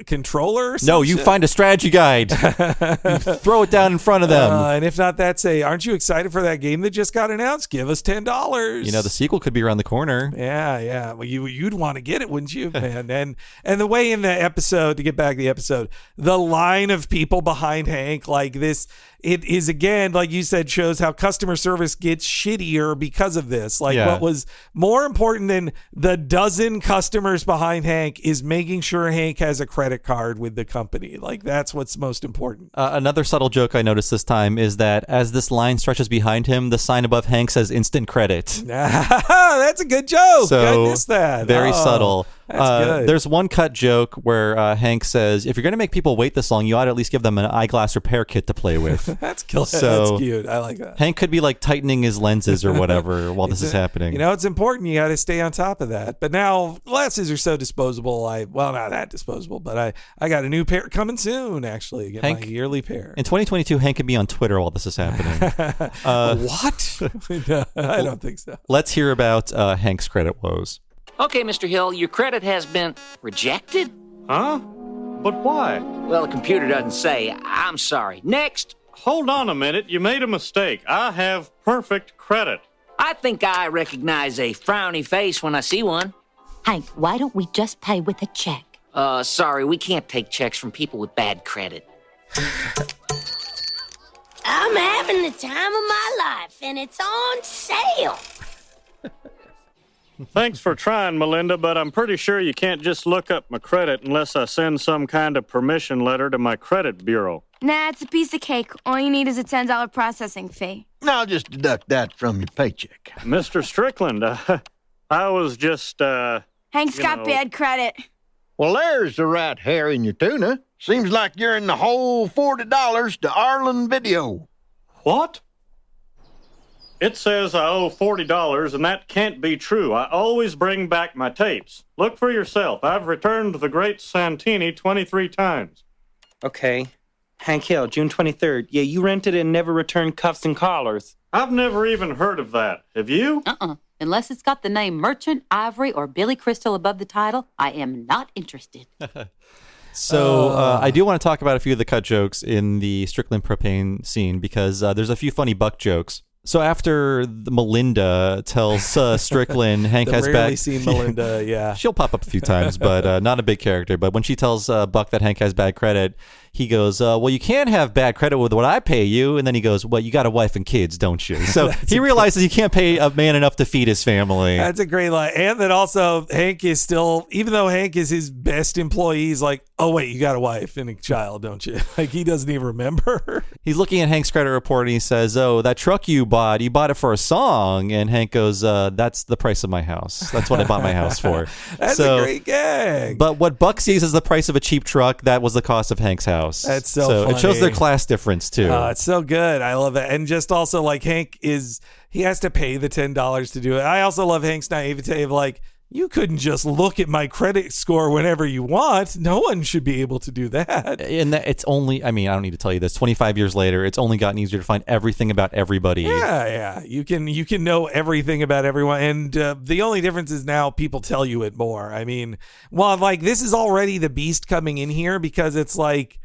controller or something? No, you find a strategy guide. You throw it down in front of them. And if not that, say, aren't you excited for that game that just got announced? Give us $10. You know, the sequel could be around the corner. Yeah. Well, you'd want to get it, wouldn't you, man? And the way in the episode, to get back to the episode, the line of people behind Hank, like this, it is, again, like you said, shows how customer service gets shittier because of this. Like, what was more important than the dozen customers behind Hank is making sure Hank has a credit card with the company. Like, that's what's most important. Another subtle joke I noticed this time is that as this line stretches behind him, the sign above Hank says instant credit. That's a good joke. So, I missed that. Very subtle. That's good. There's one cut joke where Hank says, if you're going to make people wait this long, you ought to at least give them an eyeglass repair kit to play with. That's cool. So, that's cute. I like that. Hank could be like tightening his lenses or whatever while this is happening. You know, it's important. You got to stay on top of that. But now glasses are so disposable. Well, not that disposable, but I got a new pair coming soon, actually. Get my yearly pair. In 2022, Hank could be on Twitter while this is happening. What? No, I don't think so. Let's hear about Hank's credit woes. Okay, Mr. Hill, your credit has been rejected? Huh? But why? Well, the computer doesn't say. I'm sorry. Next. Hold on a minute. You made a mistake. I have perfect credit. I think I recognize a frowny face when I see one. Hank, why don't we just pay with a check? Sorry, we can't take checks from people with bad credit. I'm having the time of my life, and it's on sale. Thanks for trying, Melinda, but I'm pretty sure you can't just look up my credit unless I send some kind of permission letter to my credit bureau. Nah, it's a piece of cake. All you need is a $10 processing fee. I'll just deduct that from your paycheck. Mr. Strickland, I was just, Hank's got bad credit. Well, there's the right hair in your tuna. Seems like you're in the whole $40 to Arlen Video. What? It says I owe $40, and that can't be true. I always bring back my tapes. Look for yourself. I've returned the Great Santini 23 times. Okay. Hank Hill, June 23rd. Yeah, you rented and never returned cuffs and collars. I've never even heard of that. Have you? Unless it's got the name Merchant, Ivory, or Billy Crystal above the title, I am not interested. So I do want to talk about a few of the cut jokes in the Strickland propane scene because there's a few funny buck jokes. So after Melinda tells Strickland Hank has rarely bad... seen Melinda, yeah. She'll pop up a few times, but not a big character. But when she tells Buck that Hank has bad credit, he goes, well, you can't have bad credit with what I pay you. And then he goes, well, you got a wife and kids, don't you? So he realizes he can't pay a man enough to feed his family. That's a great line. And that also Hank is still, even though Hank is his best employee, he's like, oh, wait, you got a wife and a child, don't you? Like, he doesn't even remember. He's looking at Hank's credit report and he says, oh, that truck you bought it for a song. And Hank goes, that's the price of my house. That's what I bought my house for. That's a great gag. But what Buck sees as the price of a cheap truck, that was the cost of Hank's house. That's so funny. It shows their class difference, too. It's so good. I love it. And just also, like, Hank he has to pay the $10 to do it. I also love Hank's naivete of, like, you couldn't just look at my credit score whenever you want. No one should be able to do that. And that it's only, I mean, I don't need to tell you this, 25 years later, it's only gotten easier to find everything about everybody. Yeah. You can know everything about everyone. And the only difference is now people tell you it more. I mean, well, like, this is already the beast coming in here because it's like,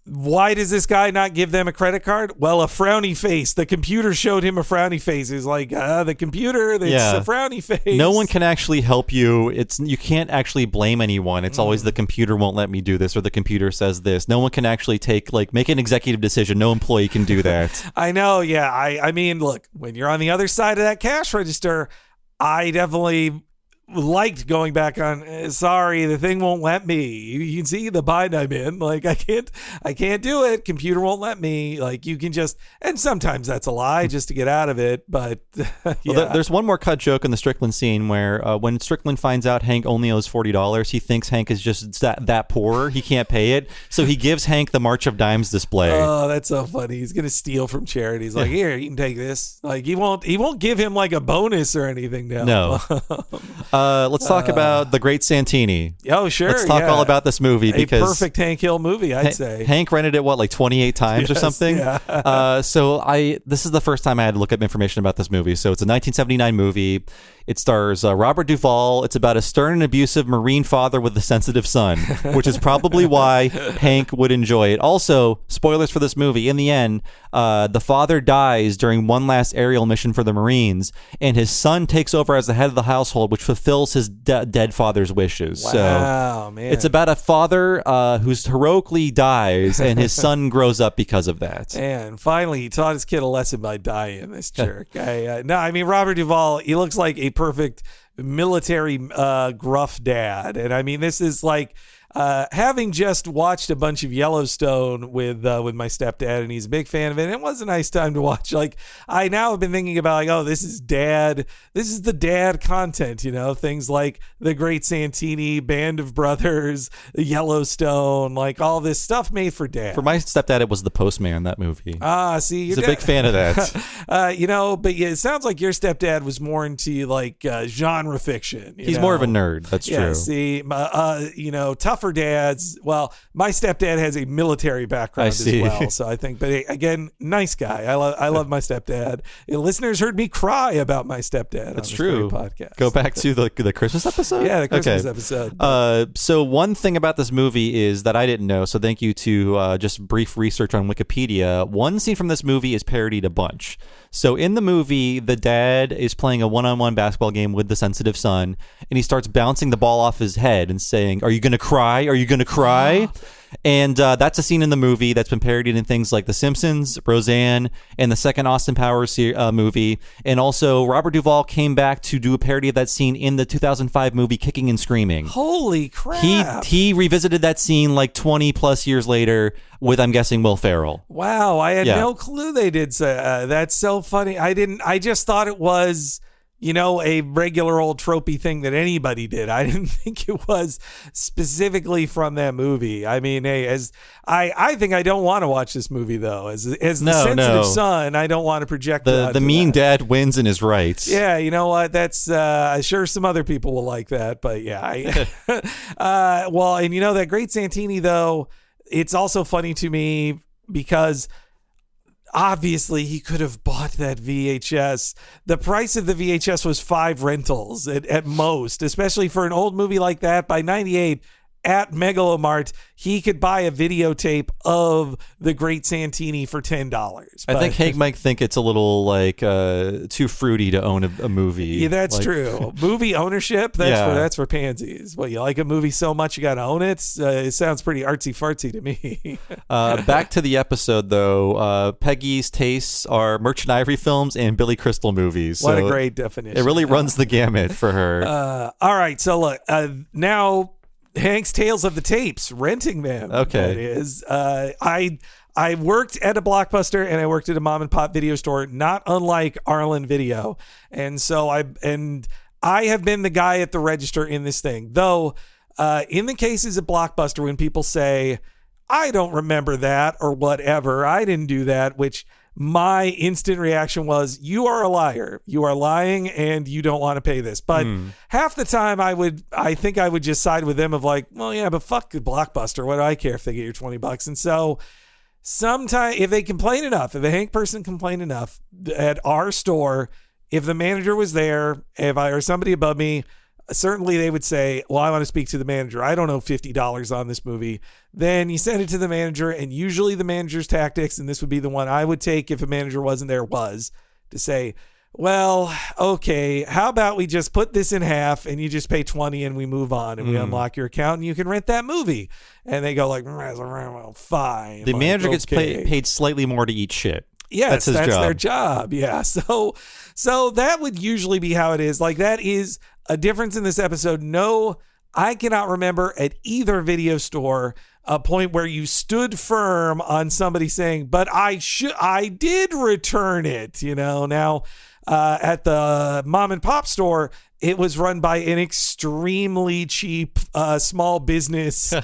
why does this guy not give them a credit card? Well, a frowny face. The computer showed him a frowny face. He's like, the computer, it's a frowny face. No one can actually help you. You can't actually blame anyone. It's always the computer won't let me do this or the computer says this. No one can actually make an executive decision. No employee can do that. I know, yeah. I mean, look, when you're on the other side of that cash register, I definitely liked going back on, sorry, the thing won't let me. You can see the bind I'm in. Like, I can't do it. Computer won't let me. Like, you can just, and sometimes that's a lie just to get out of it. But yeah. Well, there's one more cut joke in the Strickland scene where when Strickland finds out Hank only owes $40, he thinks Hank is just that poor. He can't pay it. So he gives Hank the March of Dimes display. Oh, that's so funny. He's going to steal from charity. He's like, here, you can take this. Like, he won't give him like a bonus or anything now. No. Let's talk about The Great Santini. Oh, sure. Let's talk all about this movie because a perfect Hank Hill movie, I'd say. Hank rented it, like 28 times or something? Yeah. This is the first time I had to look up information about this movie. So it's a 1979 movie. It stars Robert Duvall. It's about a stern and abusive Marine father with a sensitive son, which is probably why Hank would enjoy it. Also, spoilers for this movie. In the end, the father dies during one last aerial mission for the Marines, and his son takes over as the head of the household, which fulfills his dead father's wishes. Wow, so man. It's about a father who's heroically dies, and his son grows up because of that. And finally, he taught his kid a lesson by dying, this jerk. Robert Duvall, he looks like a perfect military gruff dad. And I mean, this is like having just watched a bunch of Yellowstone with my stepdad, and he's a big fan of it. And it was a nice time to watch. Like, I now have been thinking about this is the dad content, things like The Great Santini, Band of Brothers, Yellowstone, like all this stuff made for dad. For my stepdad, it was The Postman, that movie. See, he's a big fan of that. But yeah, it sounds like your stepdad was more into like genre fiction. He's more of a nerd. That's true. See, tougher dads. Well, my stepdad has a military background as well, so I think. But again, nice guy. I love my stepdad. Listeners heard me cry about my stepdad. That's on true. This podcast. Go back to the Christmas episode. Yeah, the Christmas episode. So one thing about this movie is that I didn't know. So thank you to just brief research on Wikipedia. One scene from this movie is parodied a bunch. So in the movie, the dad is playing a one-on-one basketball game with the sensitive son, and he starts bouncing the ball off his head and saying, "Are you going to cry? Are you going to cry?" And that's a scene in the movie that's been parodied in things like The Simpsons, Roseanne, and the second Austin Powers movie. And also, Robert Duvall came back to do a parody of that scene in the 2005 movie Kicking and Screaming. Holy crap. He revisited that scene like 20 plus years later with, I'm guessing, Will Ferrell. Wow, I had no clue they did so. That's so funny. I just thought it was a regular old tropey thing that anybody did. I didn't think it was specifically from that movie. I mean, hey, I think I don't want to watch this movie though. As the sensitive son, I don't want to project the mean dad wins and is right. Yeah, you know what? That's sure some other people will like that, but yeah. Well, and that Great Santini though, it's also funny to me because obviously he could have bought that VHS. The price of the VHS was 5 rentals at most, especially for an old movie like that. By 98 at Megalomart, he could buy a videotape of The Great Santini for $10. I think Hank might think it's a little like too fruity to own a movie. Yeah, that's true. Movie ownership, that's for pansies. Well, you like a movie so much you got to own it? It sounds pretty artsy-fartsy to me. Back to the episode, though. Peggy's tastes are Merchant Ivory films and Billy Crystal movies. What a great definition. It really runs the gamut for her. All right, so look, now Hank's Tales of the Tapes, renting them. Okay. That is. I worked at a Blockbuster and I worked at a mom and pop video store, not unlike Arlen Video. And so I have been the guy at the register in this thing. Though, in the cases of Blockbuster, when people say, I don't remember that or whatever, I didn't do that, which my instant reaction was, you are a liar. You are lying and you don't want to pay this. But half the time I think I would just side with them of like, well, yeah, but fuck the Blockbuster. What do I care if they get your $20? And so sometimes if they complain enough, if a Hank person complained enough at our store, if the manager was there, or somebody above me, certainly they would say, well, I want to speak to the manager. I don't know $50 on this movie. Then you send it to the manager, and usually the manager's tactics, and this would be the one I would take if a manager wasn't there, was to say, well, okay, how about we just put this in half and you just pay $20 and we move on and we unlock your account and you can rent that movie. And they go like, well, fine. The manager gets paid slightly more to eat shit. Yes, that's their job. Yeah. So that would usually be how it is. Like, that is a difference in this episode. No, I cannot remember at either video store a point where you stood firm on somebody saying, but I did return it, Now, at the mom and pop store, it was run by an extremely cheap small business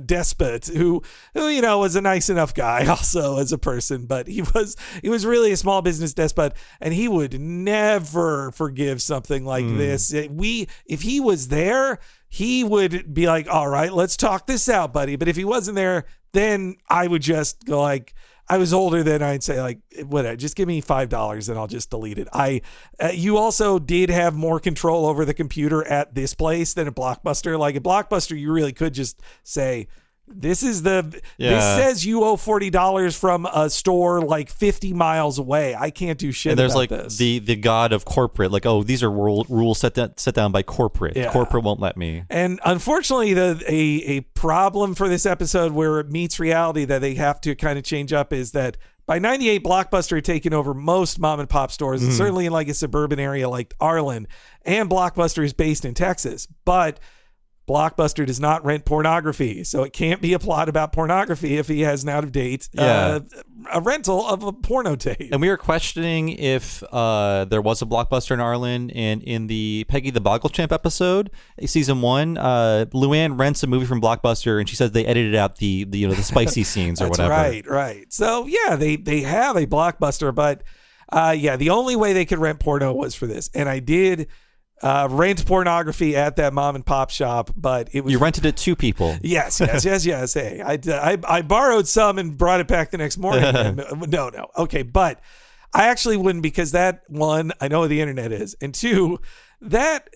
despot who was a nice enough guy also as a person, but he was really a small business despot, and he would never forgive something like this. If he was there, he would be like, all right, let's talk this out, buddy. But if he wasn't there, then I would just go like, I was older then, I'd say like, whatever, just give me $5 and I'll just delete it. You also did have more control over the computer at this place than at Blockbuster. Like at Blockbuster, you really could just say, this says you owe $40 from a store like 50 miles away. I can't do shit. And there's about like this. the god of corporate, like, oh, these are rules set down by corporate. Yeah. Corporate won't let me. And unfortunately, a problem for this episode where it meets reality that they have to kind of change up is that by 98, Blockbuster had taken over most mom and pop stores, and certainly in like a suburban area like Arlen, and Blockbuster is based in Texas, but Blockbuster does not rent pornography, so it can't be a plot about pornography if he has an out-of-date a rental of a porno tape. And we were questioning if there was a Blockbuster in Arlen, and in the Peggy the Boggle-Champ episode, season 1, Luann rents a movie from Blockbuster, and she says they edited out the spicy scenes or whatever. Right. So yeah, they have a Blockbuster, but the only way they could rent porno was for this, and I did rent pornography at that mom and pop shop, but it was... You rented it to people. Yes. Hey, I borrowed some and brought it back the next morning. No. Okay, but I actually wouldn't, because that, one, I know what the internet is, and two, that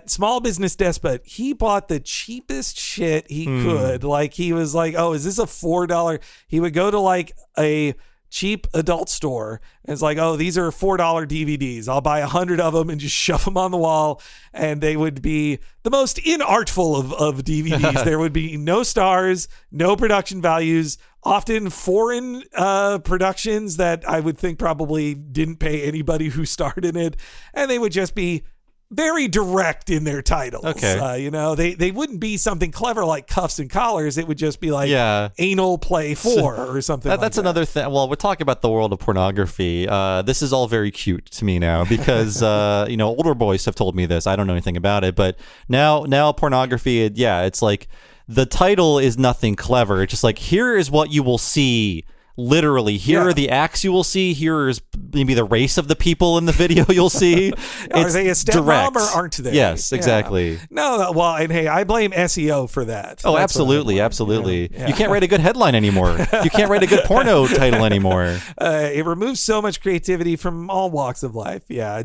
small business despot, he bought the cheapest shit he could. Like, he was like, oh, is this a $4? He would go to like a cheap adult store, and it's like, oh, these are $4 DVDs. I'll buy 100 of them and just shove them on the wall, and they would be the most inartful of DVDs. There would be no stars, no production values, often foreign productions that I would think probably didn't pay anybody who starred in it, and they would just be very direct in their titles. Okay. They wouldn't be something clever like Cuffs and Collars. It would just be like Anal Play 4 or something like that. That's another thing. Well, we're talking about the world of pornography. This is all very cute to me now because, older boys have told me this. I don't know anything about it, but now pornography, it's like the title is nothing clever. It's just like, here is what you will see. Literally, here are the acts you will see. Here is maybe the race of the people in the video you'll see. Are they a stepmom or aren't they? Yes, exactly. No, well, and hey, I blame SEO for that. Oh, absolutely. You can't write a good headline anymore. You can't write a good porno title anymore. It removes so much creativity from all walks of life. Yeah,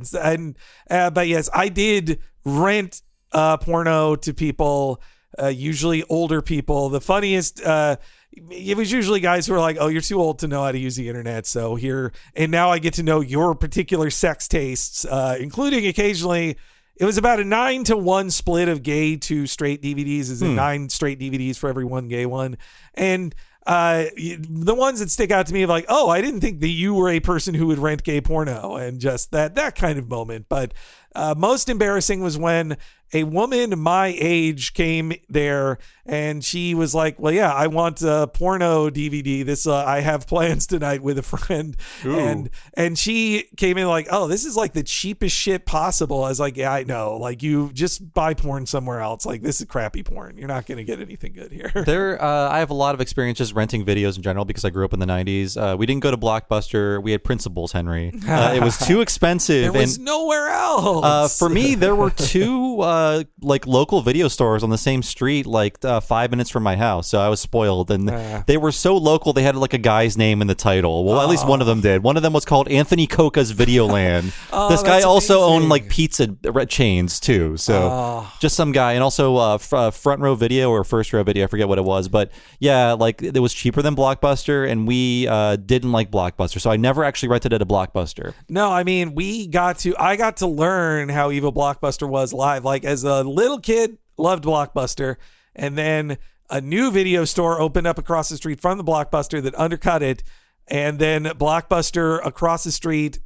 but yes, I did rent porno to people, usually older people. The funniest. It was usually guys who were like, oh, you're too old to know how to use the internet. So here, and now I get to know your particular sex tastes, including occasionally, it was about a 9-to-1 split of gay to straight DVDs, is in 9 straight DVDs for every one gay one. And the ones that stick out to me are like, oh, I didn't think that you were a person who would rent gay porno, and just that kind of moment. But most embarrassing was when a woman my age came there and she was like, well, yeah, I want a porno DVD. This, I have plans tonight with a friend. Ooh. And she came in like, oh, this is like the cheapest shit possible. I was like, yeah, I know. Like, you just buy porn somewhere else. Like, this is crappy porn. You're not going to get anything good here. I have a lot of experience just renting videos in general because I grew up in the 90s. We didn't go to Blockbuster. We had Principals, Henry. It was too expensive. There was nowhere else. For me, there were two like local video stores on the same street, like 5 minutes from my house. So I was spoiled, and they were so local. They had like a guy's name in the title. Well, at least one of them did. One of them was called Anthony Coca's Videoland. This guy also owned like pizza chains too. So just some guy, and also Front Row Video or First Row Video. I forget what it was, but yeah, like it was cheaper than Blockbuster, and we didn't like Blockbuster, so I never actually rented at a Blockbuster. No, I mean, I got to learn how evil Blockbuster was live. Like, as a little kid, loved Blockbuster, and then a new video store opened up across the street from the Blockbuster that undercut it, and then Blockbuster across the street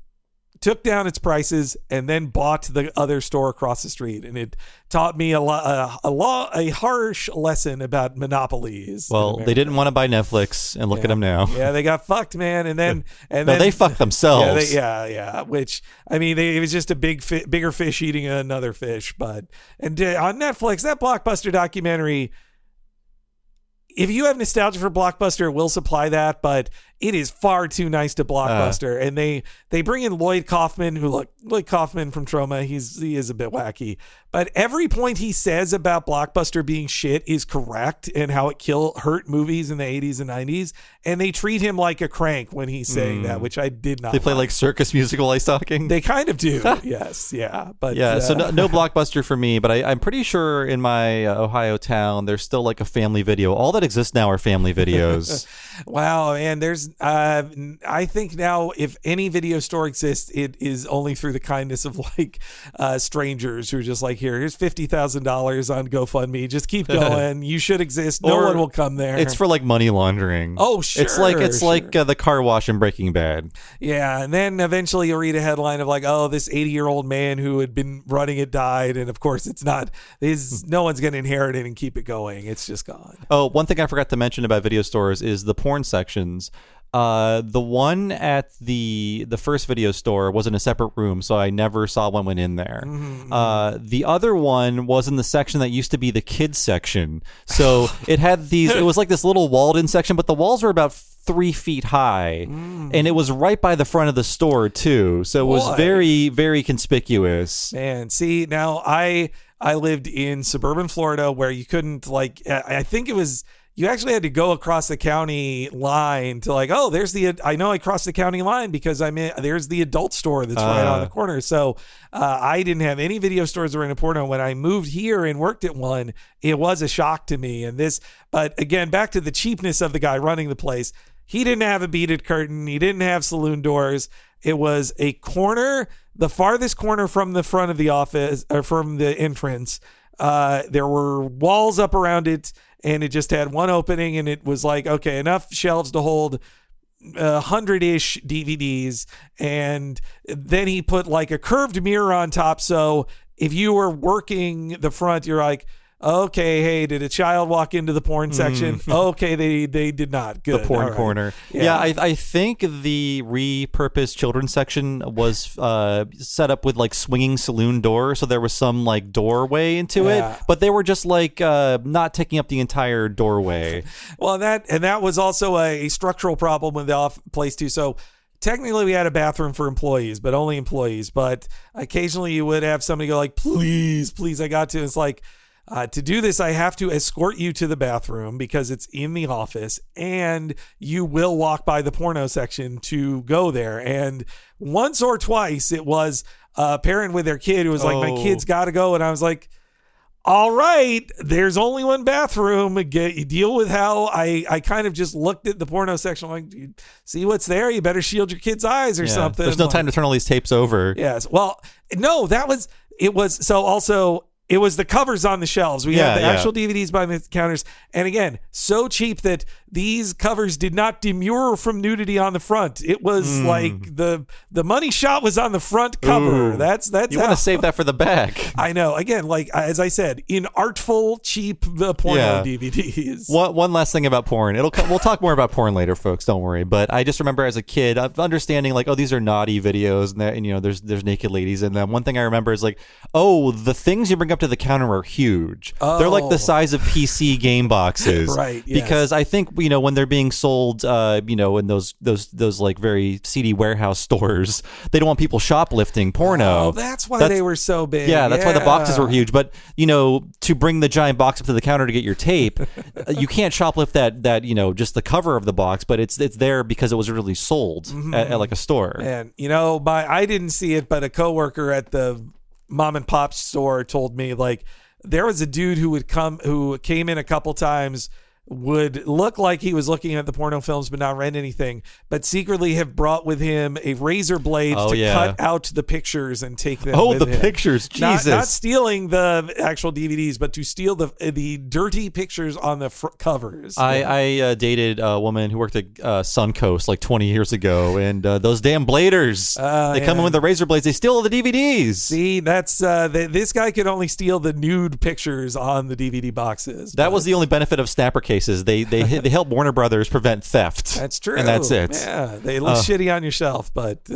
took down its prices, and then bought the other store across the street. And it taught me a harsh lesson about monopolies. Well, they didn't want to buy Netflix, and look at them now. Yeah, they got fucked, man. And then they fucked themselves. Yeah. Which, I mean, it was just a bigger fish eating another fish. But on Netflix, that Blockbuster documentary, if you have nostalgia for Blockbuster, it will supply that, but it is far too nice to Blockbuster. And they bring in Lloyd Kaufman, Lloyd Kaufman from Troma. He is a bit wacky, but every point he says about Blockbuster being shit is correct, and how it hurt movies in the 80s and 90s. And they treat him like a crank when he's saying that, which I did not. They play like circus musical ice talking. They kind of do. Yes. Yeah. But so no Blockbuster for me, but I'm pretty sure in my Ohio town, there's still like a family video. All that exists now are family videos. Wow. And there's, I think now if any video store exists, it is only through the kindness of like strangers who are just like, here's $50,000 on GoFundMe. Just keep going. You should exist. No one will come there. It's for like money laundering. Oh, sure. It's like the car wash in Breaking Bad. Yeah. And then eventually you'll read a headline of like, oh, this 80-year-old man who had been running it died. And of course it's not, no one's going to inherit it and keep it going. It's just gone. Oh, one thing I forgot to mention about video stores is the porn sections. The one at the first video store was in a separate room, so I never saw one went in there. The other one was in the section that used to be the kids section. So it had it was like this little walled-in section, but the walls were about 3 feet high, and it was right by the front of the store too. So it was very, very conspicuous. Man, see, now I lived in suburban Florida where you couldn't I think it was. You actually had to go across the county line to like, oh, I know I crossed the county line because there's the adult store that's right on the corner. So I didn't have any video stores that were in a porno. When I moved here and worked at one, it was a shock to me. But again, back to the cheapness of the guy running the place. He didn't have a beaded curtain. He didn't have saloon doors. It was a corner, the farthest corner from the front of the office or from the entrance. There were walls up around it, and it just had one opening, and it was like, okay, enough shelves to hold 100-ish DVDs. And then he put like a curved mirror on top. So if you were working the front, you're like, okay, hey, did a child walk into the porn section? Okay, they did not. Good. The porn corner. Yeah, I think the repurposed children's section was set up with like swinging saloon doors, so there was some like doorway into it, but they were just like not taking up the entire doorway. Well, that was also a structural problem with the place too. So technically we had a bathroom for employees, but only employees. But occasionally you would have somebody go like, please, I got to. It's like, to do this, I have to escort you to the bathroom because it's in the office, and you will walk by the porno section to go there. And once or twice, it was a parent with their kid who was like, my kid's got to go. And I was like, all right, there's only one bathroom. You deal with how I kind of just looked at the porno section like, you see what's there? You better shield your kid's eyes or something. There's no time to turn all these tapes over. Yes. Well, no, it was the covers on the shelves. We had the actual DVDs by the counters. And again, so cheap that these covers did not demur from nudity on the front. It was like the money shot was on the front cover. Ooh. That's you want to save that for the back. I know. Again, like as I said, inartful, cheap porno DVDs. One last thing about porn. We'll talk more about porn later, folks. Don't worry. But I just remember as a kid understanding like, oh, these are naughty videos, and there's naked ladies in them. One thing I remember is like, oh, the things you bring up to the counter are huge. They're like the size of PC game boxes. Right. Yes. Because I think when they're being sold in those like very seedy warehouse stores, they don't want people shoplifting porno. Oh, that's why they were so big. Yeah, that's why the boxes were huge. But to bring the giant box up to the counter to get your tape, you can't shoplift that just the cover of the box, but it's there because it was really sold at like a store. And I didn't see it, but a coworker at the mom and pop store told me like there was a dude who came in a couple times would look like he was looking at the porno films but not rent anything, but secretly have brought with him a razor blade to cut out the pictures and take them with him. Pictures. Jesus. Not stealing the actual DVDs, but to steal the dirty pictures on the covers. I dated a woman who worked at Suncoast like 20 years ago, and those damn bladers, they come in with the razor blades. They steal all the DVDs. See, that's this guy could only steal the nude pictures on the DVD boxes. That was the only benefit of snapper cases. They help Warner Brothers prevent theft. That's true. And that's it. Yeah, they look shitty on your shelf. But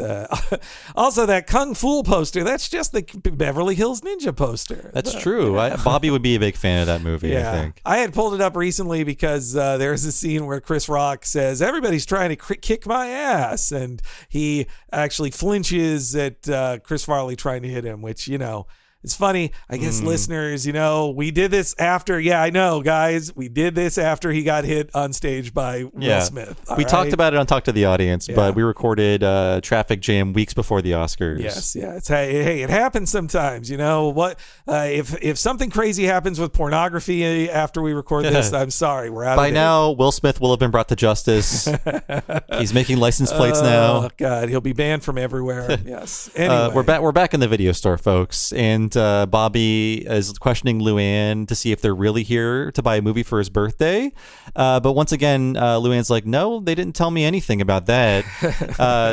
also that Kung Fu poster, that's just the Beverly Hills Ninja poster. That's true. Bobby would be a big fan of that movie, I think. I had pulled it up recently because there's a scene where Chris Rock says, everybody's trying to kick my ass. And he actually flinches at Chris Farley trying to hit him, which, it's funny. I guess listeners, we did this after. Yeah, I know, guys. We did this after he got hit on stage by Will Smith. We talked about it on Talk to the Audience, but we recorded Traffic Jam weeks before the Oscars. Yes, yeah. Hey, it happens sometimes. What? If something crazy happens with pornography after we record this, I'm sorry. We're out. By now, Will Smith will have been brought to justice. He's making license plates now. Oh God, he'll be banned from everywhere. Yes. Anyway. We're back in the video store, folks, and Bobby is questioning Luann to see if they're really here to buy a movie for his birthday. But once again, Luann's like, no, they didn't tell me anything about that.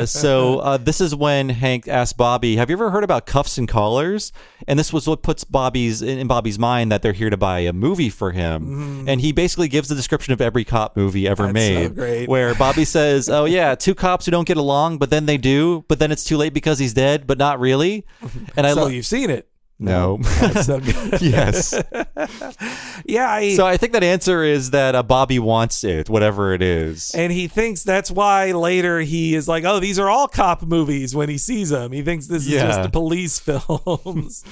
So this is when Hank asked Bobby, have you ever heard about cuffs and collars? And this was what puts in Bobby's mind that they're here to buy a movie for him. And he basically gives the description of every cop movie ever made. So great. Where Bobby says, oh yeah, two cops who don't get along, but then they do, but then it's too late because he's dead, but not really. And you've seen it. No. That's so good. Yes. Yeah. So I think that answer is that Bobby wants it, whatever it is. And he thinks that's why later he is like, oh, these are all cop movies when he sees them. He thinks this is just the police films.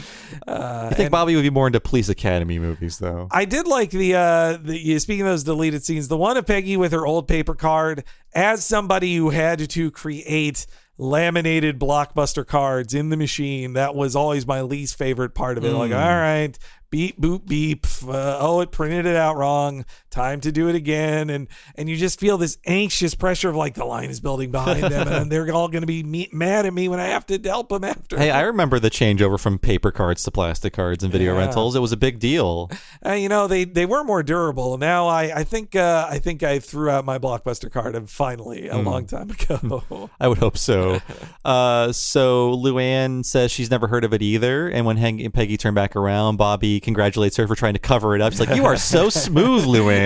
I think Bobby would be more into Police Academy movies, though. I did like the speaking of those deleted scenes, the one of Peggy with her old paper card, as somebody who had to create laminated Blockbuster cards in the machine. That was always my least favorite part of it. Like, all right, beep, boop, beep. It printed it out wrong. Time to do it again. And you just feel this anxious pressure of like the line is building behind them and they're all going to be mad at me when I have to help them after. Hey, I remember the changeover from paper cards to plastic cards and video rentals. It was a big deal. They were more durable. Now I think I threw out my Blockbuster card finally a long time ago. I would hope so. So Luann says she's never heard of it either. And when Hank and Peggy turn back around, Bobby congratulates her for trying to cover it up. She's like, you are so smooth, Luann.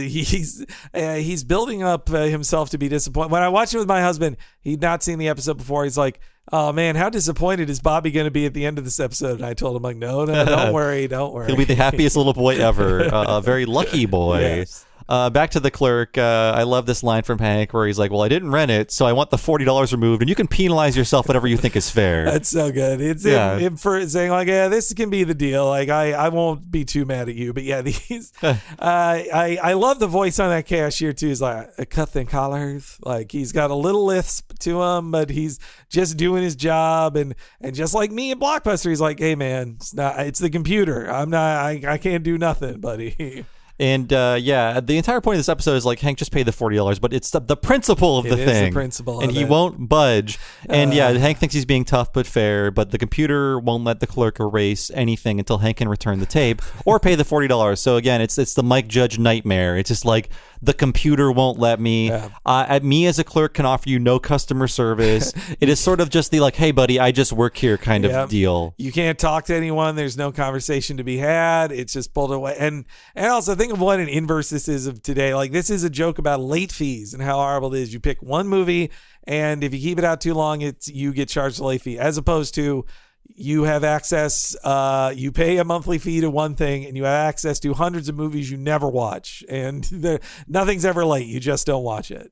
He's building up himself to be disappointed. When I watched it with my husband, he'd not seen the episode before. He's like, oh man, how disappointed is Bobby going to be at the end of this episode? And I told him, like, no, don't worry. He'll be the happiest little boy ever. A very lucky boy. Yes. Back to the clerk. I love this line from Hank where he's like, well, I didn't rent it, so I want the $40 removed, and you can penalize yourself whatever you think is fair. That's so good. It's him for saying like, yeah, this can be the deal. Like, I won't be too mad at you. But yeah, these I love the voice on that cashier too. He's like, cuff and collars. Like, he's got a little lisp to him, but he's just doing his job. And just like me in Blockbuster, he's like, hey man, it's the computer. I can't do nothing, buddy. And the entire point of this episode is like, Hank just paid the $40, but it's the principle of the thing. It is the principle and of he it. won't budge. And Hank thinks he's being tough but fair, but the computer won't let the clerk erase anything until Hank can return the tape or pay the $40. So again, it's the Mike Judge nightmare. It's just like, the computer won't let me. Me as a clerk can offer you no customer service. It is sort of just the like, hey buddy, I just work here kind of deal. You can't talk to anyone. There's no conversation to be had. It's just pulled away. And also think of what an inverse this is of today. Like, this is a joke about late fees and how horrible it is. You pick one movie, and if you keep it out too long, you get charged a late fee, as opposed to you have access, you pay a monthly fee to one thing, and you have access to hundreds of movies you never watch, and nothing's ever late. You just don't watch it.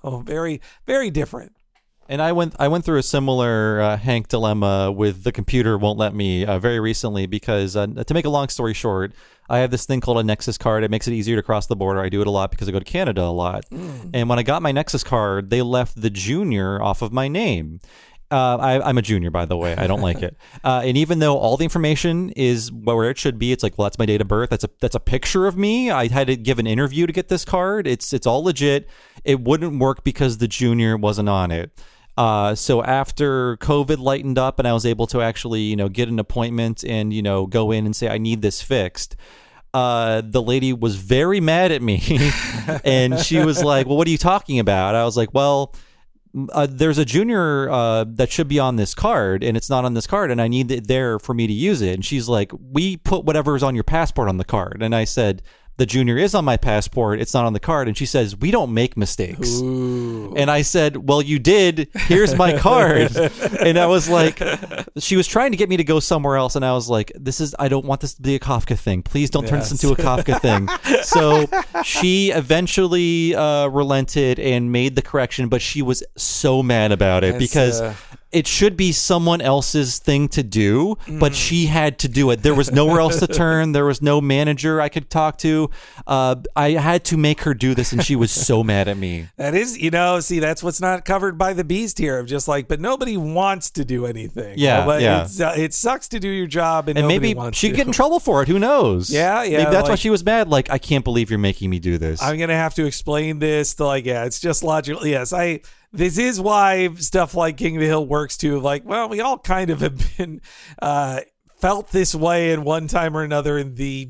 Very, very different. And I went through a similar Hank dilemma with the computer won't let me very recently because to make a long story short, I have this thing called a Nexus card. It makes it easier to cross the border. I do it a lot because I go to Canada a lot. And when I got my Nexus card, they left the junior off of my name. I'm a junior, by the way. I don't like it. And even though all the information is where it should be, it's like, well, that's my date of birth. That's a picture of me. I had to give an interview to get this card. It's all legit. It wouldn't work because the junior wasn't on it. So after COVID lightened up and I was able to actually, get an appointment and, go in and say, I need this fixed. The lady was very mad at me and she was like, well, what are you talking about? I was like, well, there's a junior that should be on this card and it's not on this card and I need it there for me to use it. And she's like, we put whatever's on your passport on the card. And I said, the junior is on my passport. It's not on the card. And she says, we don't make mistakes. Ooh. And I said, well, you did. Here's my card. And I was like, she was trying to get me to go somewhere else. And I was like, I don't want this to be a Kafka thing. Please don't turn this into a Kafka thing. So she eventually relented and made the correction, but she was so mad about it because it should be someone else's thing to do, but she had to do it. There was nowhere else to turn. There was no manager I could talk to. I had to make her do this, and she was so mad at me. That is, that's what's not covered by the beast here. Of just like, but nobody wants to do anything. Yeah, but yeah. It sucks to do your job, and maybe she'd get in trouble for it. Who knows? Yeah. Maybe that's why she was mad. Like, I can't believe you're making me do this. I'm gonna have to explain this. It's just logical. Yes, This is why stuff like King of the Hill works too. Like, well, we all kind of have been felt this way in one time or another in the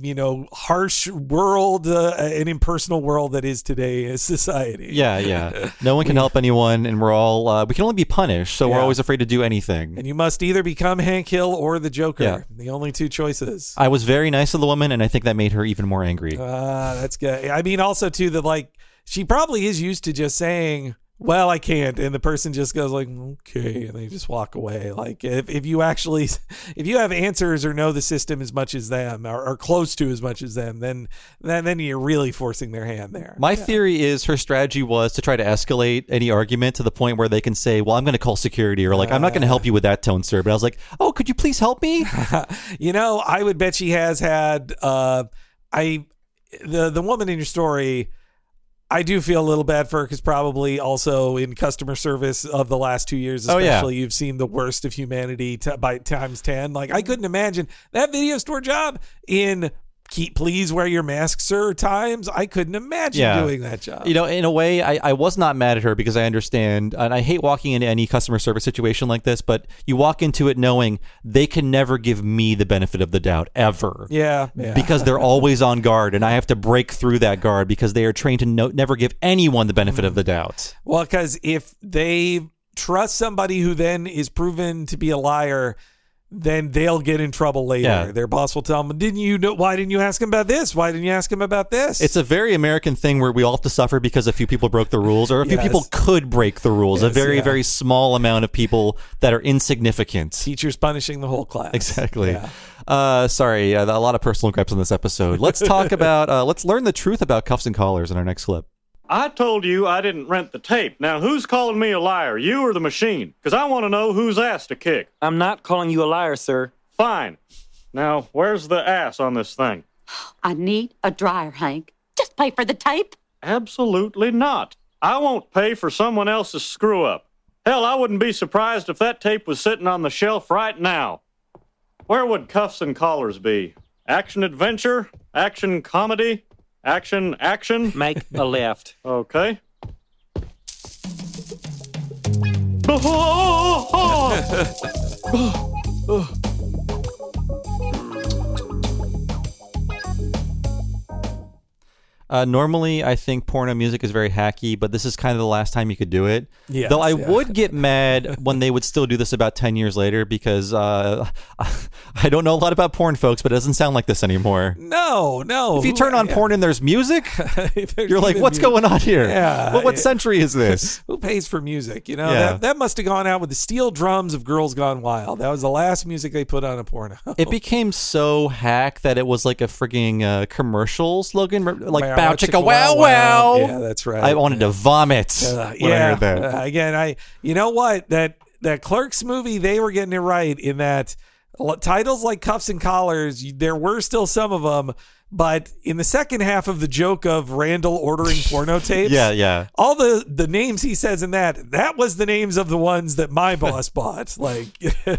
harsh world and impersonal world that is today as society. Yeah. No one can help anyone, and we're all we can only be punished. So we're always afraid to do anything. And you must either become Hank Hill or the Joker. Yeah. The only two choices. I was very nice to the woman, and I think that made her even more angry. That's good. I mean, also too that she probably is used to just saying, well, I can't. And the person just goes like, okay. And they just walk away. Like if you have answers or know the system as much as them or close to as much as them, then you're really forcing their hand there. My theory is her strategy was to try to escalate any argument to the point where they can say, well, I'm going to call security or like, I'm not going to help you with that tone, sir. But I was like, oh, could you please help me? I would bet she has had, the woman in your story, I do feel a little bad for her because probably also in customer service of the last 2 years, especially, you've seen the worst of humanity by times 10. Like, I couldn't imagine that video store job in please wear your mask, sir times. I couldn't imagine doing that job. In a way, I was not mad at her because I understand, and I hate walking into any customer service situation like this, but you walk into it knowing they can never give me the benefit of the doubt, ever. Yeah. Because they're always on guard, and I have to break through that guard because they are trained to never give anyone the benefit of the doubt. Well, because if they trust somebody who then is proven to be a liar, then they'll get in trouble later. Yeah. Their boss will tell them, why didn't you ask him about this? Why didn't you ask him about this? It's a very American thing where we all have to suffer because a few people broke the rules, or a few people could break the rules. Yes, a very, very small amount of people that are insignificant. Teachers punishing the whole class. Exactly. Yeah. Sorry, a lot of personal gripes on this episode. Let's talk about, let's learn the truth about cuffs and collars in our next clip. I told you I didn't rent the tape. Now, who's calling me a liar, you or the machine? Because I want to know whose ass to kick. I'm not calling you a liar, sir. Fine. Now, where's the ass on this thing? I need a dryer, Hank. Just pay for the tape. Absolutely not. I won't pay for someone else's screw-up. Hell, I wouldn't be surprised if that tape was sitting on the shelf right now. Where would cuffs and collars be? Action-adventure? Action-comedy? Action. Make a left. Okay. Normally, I think porno music is very hacky, but this is kind of the last time you could do it. Yes, Though I would get mad when they would still do this about 10 years later because I don't know a lot about porn, folks, but it doesn't sound like this anymore. No. If you turn on porn and there's music, you're like, what's going on here? Yeah. What century is this? Who pays for music? That must have gone out with the steel drums of Girls Gone Wild. That was the last music they put on a porno. It became so hack that it was like a frigging commercial slogan, like bow chicka wow wow. Yeah, that's right. I wanted to vomit when I heard that. Again, you know what? That Clerks movie, they were getting it right in that titles like Cuffs and Collars, there were still some of them, But in the second half of the joke of Randall ordering porno tapes, yeah, all the names he says in that was the names of the ones that my boss bought. Like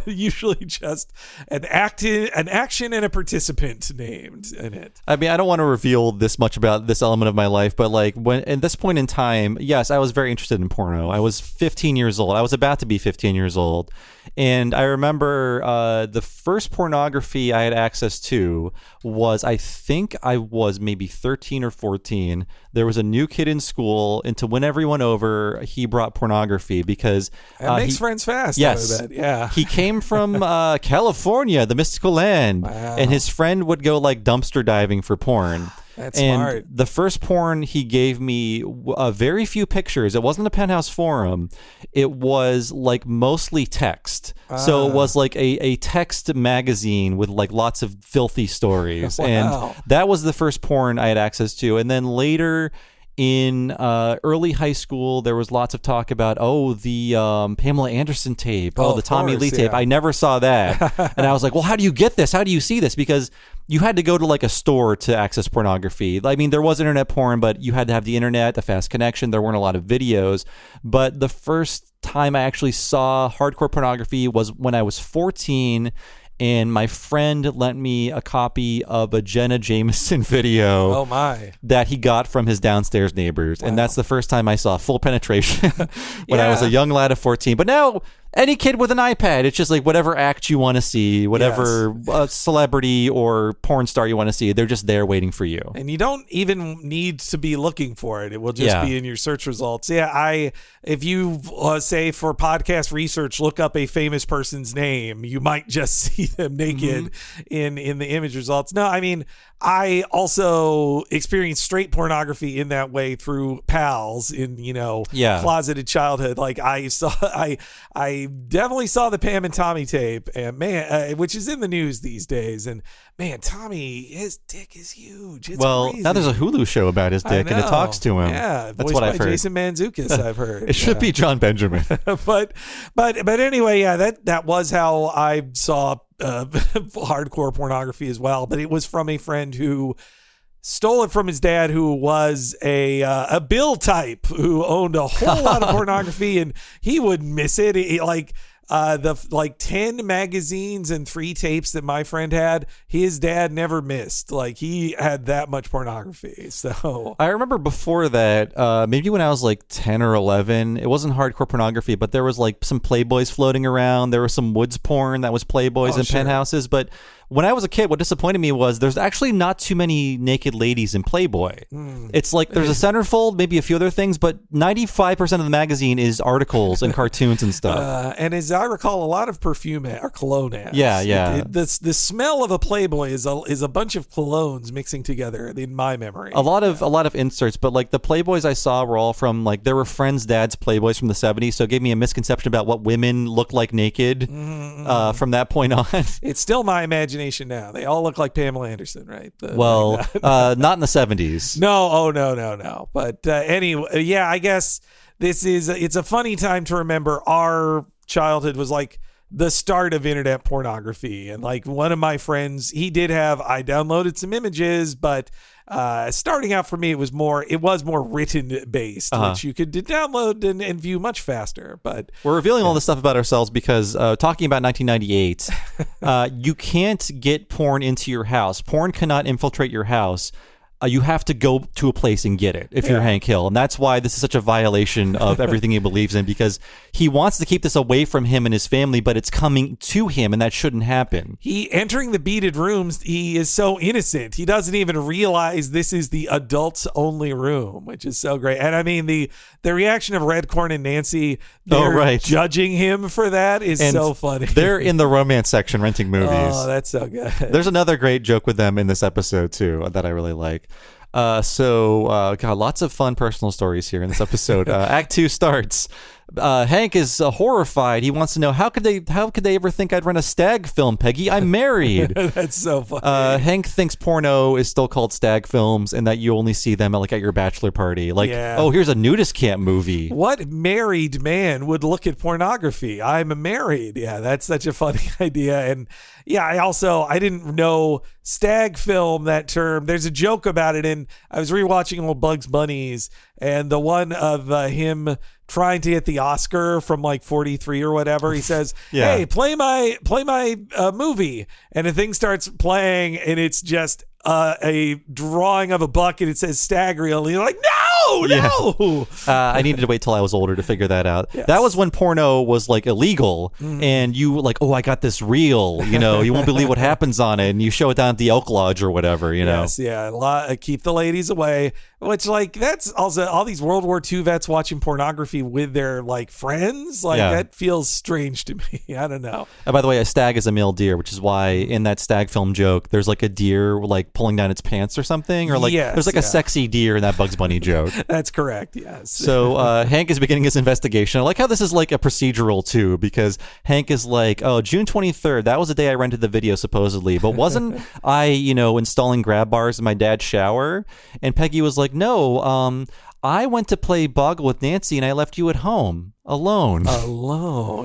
usually just an action and a participant named in it. I mean, I don't want to reveal this much about this element of my life, but like when at this point in time, yes, I was very interested in porno. I was 15 years old. I was about to be 15 years old. And I remember the first pornography I had access to was, I think I was maybe 13 or 14. There was a new kid in school, and to win everyone over, he brought pornography because it makes friends fast. Yes, I bet. Yeah. He came from California, the mystical land, and his friend would go like dumpster diving for porn. That's and smart. The first porn he gave me, very few pictures. It wasn't a Penthouse forum. It was like mostly text. So it was like a text magazine with like lots of filthy stories. Wow. And that was the first porn I had access to. And then later in early high school, there was lots of talk about, the Pamela Anderson tape, the Tommy Lee tape. I never saw that. And I was like, well, how do you get this? How do you see this? Because you had to go to like a store to access pornography. I mean, there was internet porn, but you had to have the internet, the fast connection. There weren't a lot of videos. But the first time I actually saw hardcore pornography was when I was 14. And my friend lent me a copy of a Jenna Jameson video. Oh my! That he got from his downstairs neighbors, and that's the first time I saw full penetration when I was a young lad of 14. But now, any kid with an iPad, it's just like whatever act you want to see, whatever celebrity or porn star you want to see, they're just there waiting for you. And you don't even need to be looking for it. It will just be in your search results. Yeah, if you say for podcast research, look up a famous person's name, you might just see them naked in the image results. No, I mean, I also experienced straight pornography in that way through pals in, closeted childhood. Like I definitely saw the Pam and Tommy tape, and man, which is in the news these days. And man, Tommy, his dick is huge. It's crazy. Now there's a Hulu show about his dick, and it talks to him. Yeah, that's what I've heard. Jason Mantzoukas, I've heard. It should be John Benjamin. but anyway, that was how I saw hardcore pornography as well. But it was from a friend who stole it from his dad, who was a Bill type who owned a whole lot of pornography, and he would miss it. The 10 magazines and 3 tapes that my friend had, his dad never missed. Like, he had that much pornography. So I remember before that, maybe when I was like 10 or 11, it wasn't hardcore pornography, but there was like some Playboys floating around. There was some Woods porn that was Playboys and penthouses. But when I was a kid, what disappointed me was there's actually not too many naked ladies in Playboy. It's like there's a centerfold, maybe a few other things, but 95% of the magazine is articles and cartoons and stuff. And as I recall, a lot of perfume or cologne ads. Yeah. The smell of a Playboy is a bunch of colognes mixing together in my memory. A lot of inserts, but like the Playboys I saw were all from like there were friends' dads' Playboys from the 70s, so it gave me a misconception about what women look like naked from that point on. It's still my imagination now. They all look like Pamela Anderson, right? Not in the 70s. No. But anyway, yeah, I guess it's a funny time to remember. Our childhood was like the start of internet pornography, and like one of my friends, I downloaded some images, but starting out for me, it was more written based, which you could download and view much faster. But we're revealing all this stuff about ourselves because talking about 1998, you can't get porn into your house. Porn cannot infiltrate your house. You have to go to a place and get it if you're Hank Hill. And that's why this is such a violation of everything he believes in, because he wants to keep this away from him and his family, but it's coming to him, and that shouldn't happen. He entering the beaded rooms, he is so innocent. He doesn't even realize this is the adults only room, which is so great. And I mean, the reaction of Redcorn and Nancy, judging him for that is so funny. They're in the romance section renting movies. Oh, that's so good. There's another great joke with them in this episode too that I really like. Lots of fun personal stories here in this episode. Act 2 starts. Hank is horrified. He wants to know how could they ever think I'd rent a stag film, Peggy? I'm married. That's so funny. Hank thinks porno is still called stag films and that you only see them at your bachelor party. Oh, here's a nudist camp movie. What married man would look at pornography? I'm married. Yeah, that's such a funny idea. And yeah, I didn't know stag film, that term. There's a joke about it, and I was rewatching old Bugs Bunnies, and the one of him trying to get the Oscar from 43 or whatever. He says, "Hey, play my movie," and the thing starts playing, and it's just a drawing of a buck, and it says stag reel, and you're like, no. I needed to wait till I was older to figure that out. Yes. That was when porno was illegal, and you oh, I got this reel. You won't believe what happens on it, and you show it down at the Elk Lodge or whatever. Yes, yeah, keep the ladies away. Which that's also all these World War II vets watching pornography with their friends. That feels strange to me. I don't know. By the way, a stag is a male deer, which is why in that stag film joke, there's a deer pulling down its pants or something, or there's a sexy deer in that Bugs Bunny joke. That's correct. Yes. So Hank is beginning his investigation. I like how this is a procedural too, because Hank is oh, June 23rd. That was the day I rented the video supposedly, but wasn't I installing grab bars in my dad's shower? And Peggy was no, I went to play Boggle with Nancy and I left you at home alone.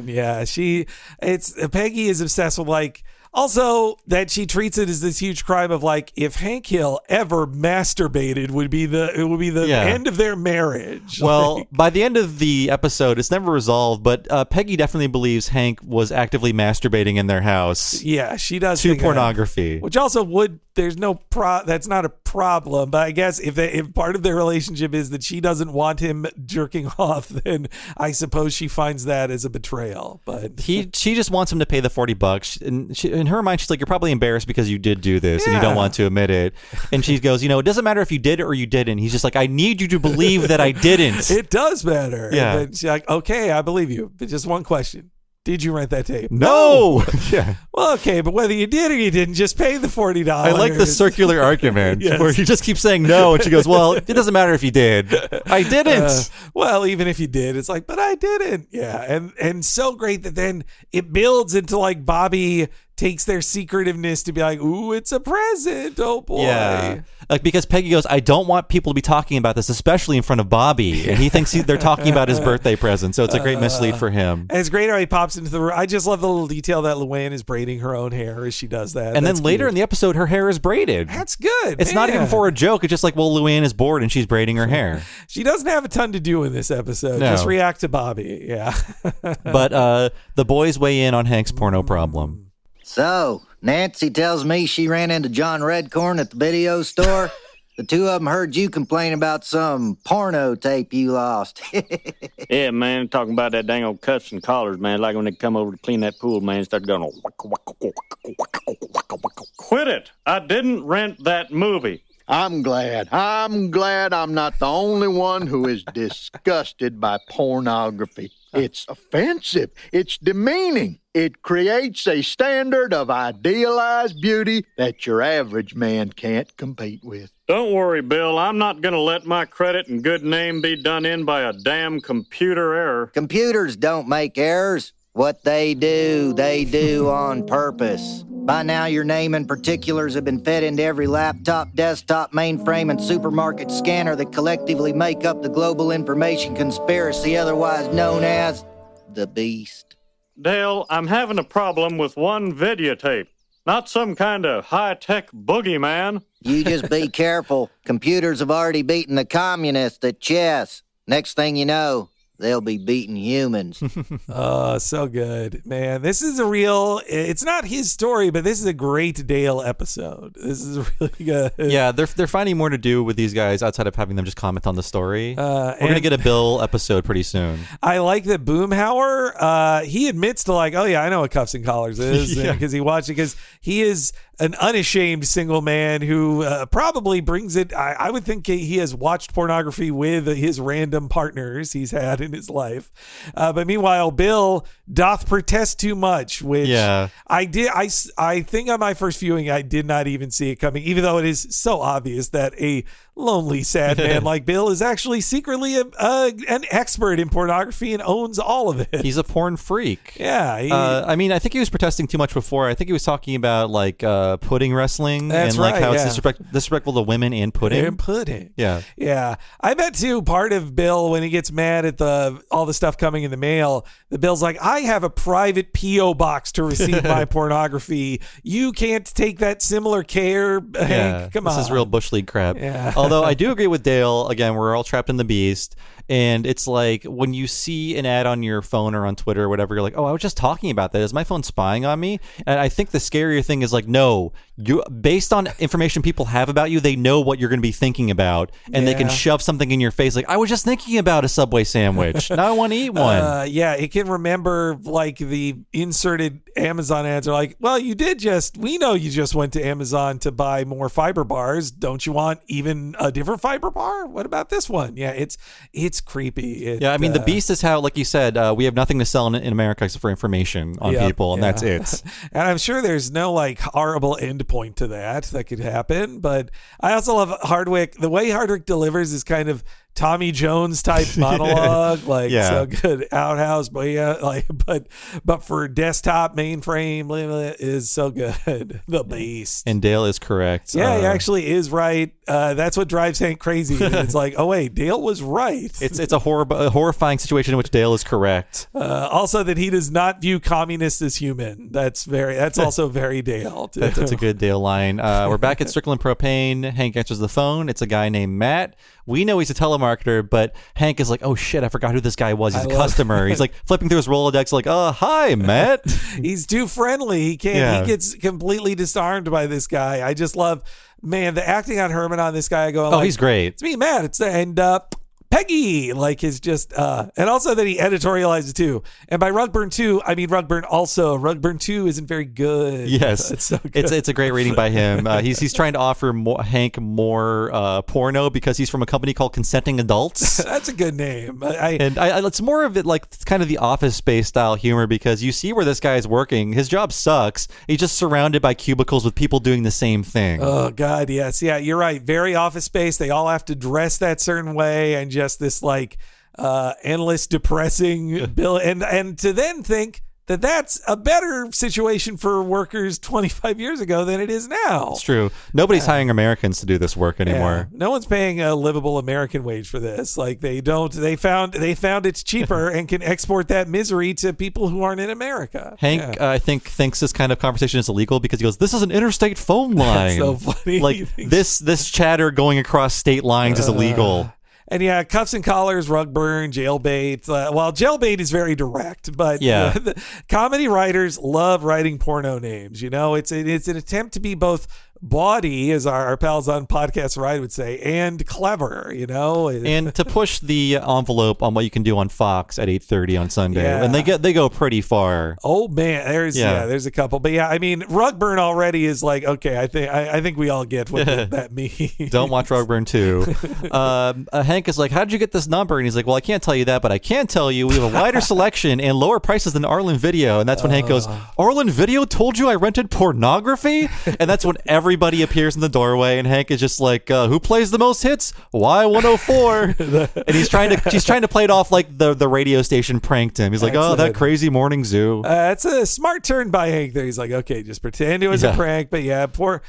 Yeah. Peggy is obsessed with also that she treats it as this huge crime of if Hank Hill ever masturbated it would be the end of their marriage. Well, by the end of the episode, it's never resolved, but Peggy definitely believes Hank was actively masturbating in their house. Yeah, she does. To pornography. Which also there's no that's not a problem, but I guess if part of their relationship is that she doesn't want him jerking off, then I suppose she finds that as a betrayal. But she just wants him to pay the $40, and in her mind she's you're probably embarrassed because you did do this and you don't want to admit it. And she goes, it doesn't matter if you did it or you didn't. He's just I need you to believe that I didn't. It does matter. Yeah. But she's okay, I believe you, but just one question. Did you rent that tape? No. Yeah. Well, okay, but whether you did or you didn't, just pay the $40. I like the circular argument where you just keep saying no, and she goes, well, it doesn't matter if you did. I didn't. Well, even if you did, it's but I didn't. Yeah, and so great that then it builds into Bobby takes their secretiveness to be ooh, it's a present. Oh boy. Yeah. Because Peggy goes, I don't want people to be talking about this, especially in front of Bobby. And he thinks they're talking about his birthday present. So it's a great mislead for him. And it's great how he pops into the room. I just love the little detail that Luann is braiding her own hair as she does that. And then later in the episode, her hair is braided. That's good. It's not even for a joke. It's just Luann is bored and she's braiding her hair. She doesn't have a ton to do in this episode. No. Just react to Bobby. Yeah. But the boys weigh in on Hank's porno problem. So, Nancy tells me she ran into John Redcorn at the video store. The two of them heard you complain about some porno tape you lost. Yeah, man, talking about that dang old cuffs and collars, man. When they come over to clean that pool, man, start going, quit it. I didn't rent that movie. I'm glad I'm not the only one who is disgusted by pornography. It's offensive. It's demeaning. It creates a standard of idealized beauty that your average man can't compete with. Don't worry, Bill. I'm not going to let my credit and good name be done in by a damn computer error. Computers don't make errors. What they do on purpose. By now, your name and particulars have been fed into every laptop, desktop, mainframe, and supermarket scanner that collectively make up the global information conspiracy, otherwise known as the Beast. Dale, I'm having a problem with one videotape. Not some kind of high-tech boogeyman. You just be careful. Computers have already beaten the communists at chess. Next thing you know, they'll be beating humans. Oh, so good, man. This is it's not his story, but this is a great Dale episode. This is really good. Yeah, they're finding more to do with these guys outside of having them just comment on the story. We're going to get a Bill episode pretty soon. I like that Boomhauer, he admits to oh yeah, I know what cuffs and collars is because he watched it, because he is an unashamed single man who probably brings it. I would think he has watched pornography with his random partners he's had in his life. But meanwhile, Bill doth protest too much, which I did. I think on my first viewing, I did not even see it coming, even though it is so obvious that a lonely, sad man like Bill is actually secretly an expert in pornography and owns all of it. He's a porn freak. Yeah. I mean, I think he was protesting too much before. I think he was talking about like pudding wrestling That's and like right, how yeah. it's disrespectful to women and pudding. And pudding. Yeah. Yeah. I bet too part of Bill when he gets mad at all the stuff coming in the mail, the Bill's like, I have a private P.O. box to receive my pornography. You can't take that similar care, Hank. Come on. This is real Bush League crap. Yeah. Although I do agree with Dale. Again, we're all trapped in the beast. And it's like when you see an ad on your phone or on Twitter or whatever, you're like, oh, I was just talking about that. Is my phone spying on me? And I think the scarier thing is like, no, you based on information people have about you, they know what you're going to be thinking about, and they can shove something in your face like, I was just thinking about a Subway sandwich. Now I want to eat one. Yeah, it can remember like the inserted Amazon ads are like, well, we know you just went to Amazon to buy more fiber bars. Don't you want even a different fiber bar? What about this one? Yeah, it's creepy. I mean, the beast is how, like you said, we have nothing to sell in America except for information on people, and that's it. And I'm sure there's no like horrible end point to that could happen. But I also love Hardwick. The way Hardwick delivers is kind of Tommy Jones type monologue, so good. Outhouse, but for desktop mainframe is so good. The beast. And Dale is correct. Yeah, he actually is right. That's what drives Hank crazy. It's like, oh wait, Dale was right. It's a horrifying situation in which Dale is correct. Also, that he does not view communists as human. That's also very Dale. Too. That's a good Dale line. We're back at Strickland Propane. Hank answers the phone. It's a guy named Matt. We know he's a telemarketer, but Hank is like, oh shit, I forgot who this guy was. He's a customer. He's like flipping through his Rolodex like, oh, hi, Matt. He's too friendly. He can't. He gets completely disarmed by this guy. I just love, man, the acting on Herman on this guy going, he's great. It's me, Matt. Peggy, like his just, and also that he editorializes too. And by Rugburn 2, I mean Rugburn also. Rugburn 2 isn't very good. Yes, it's so good. It's a great reading by him. He's trying to offer Hank more porno because he's from a company called Consenting Adults. That's a good name. It's more of it like kind of the Office Space style humor because you see where this guy is working. His job sucks. He's just surrounded by cubicles with people doing the same thing. Oh God, yes, yeah, you're right. Very Office Space. They all have to dress that certain way and just this like endless depressing bill and to then think that that's a better situation for workers 25 years ago than it is now. It's true. Nobody's hiring Americans to do this work anymore. No one's paying a livable American wage for this. Like they found it's cheaper and can export that misery to people who aren't in America. Hank, I think, thinks this kind of conversation is illegal because he goes, this is an interstate phone line. That's so funny. Like this chatter going across state lines is illegal. And yeah, cuffs and collars, Rugburn, jailbait. Jailbait is very direct, but the comedy writers love writing porno names. You know, it's an attempt to be both bawdy, as our pals on Podcast Ride would say, and clever, you know, and to push the envelope on what you can do on Fox at 8:30 on Sunday, and they go pretty far. Oh man, there's a couple, but yeah, I mean, Rugburn already is like, okay, I think we all get what that means. Don't watch Rugburn 2. Hank is like, how did you get this number? And he's like, well, I can't tell you that, but I can tell you we have a wider selection and lower prices than Arlen Video. And that's when Hank goes, Arlen Video told you I rented pornography? And that's when everybody appears in the doorway, and Hank is just like, who plays the most hits? Y104. And she's trying to play it off like the radio station pranked him. He's like, that crazy morning zoo. It's a smart turn by Hank there. He's like, okay, just pretend it was a prank. But yeah, poor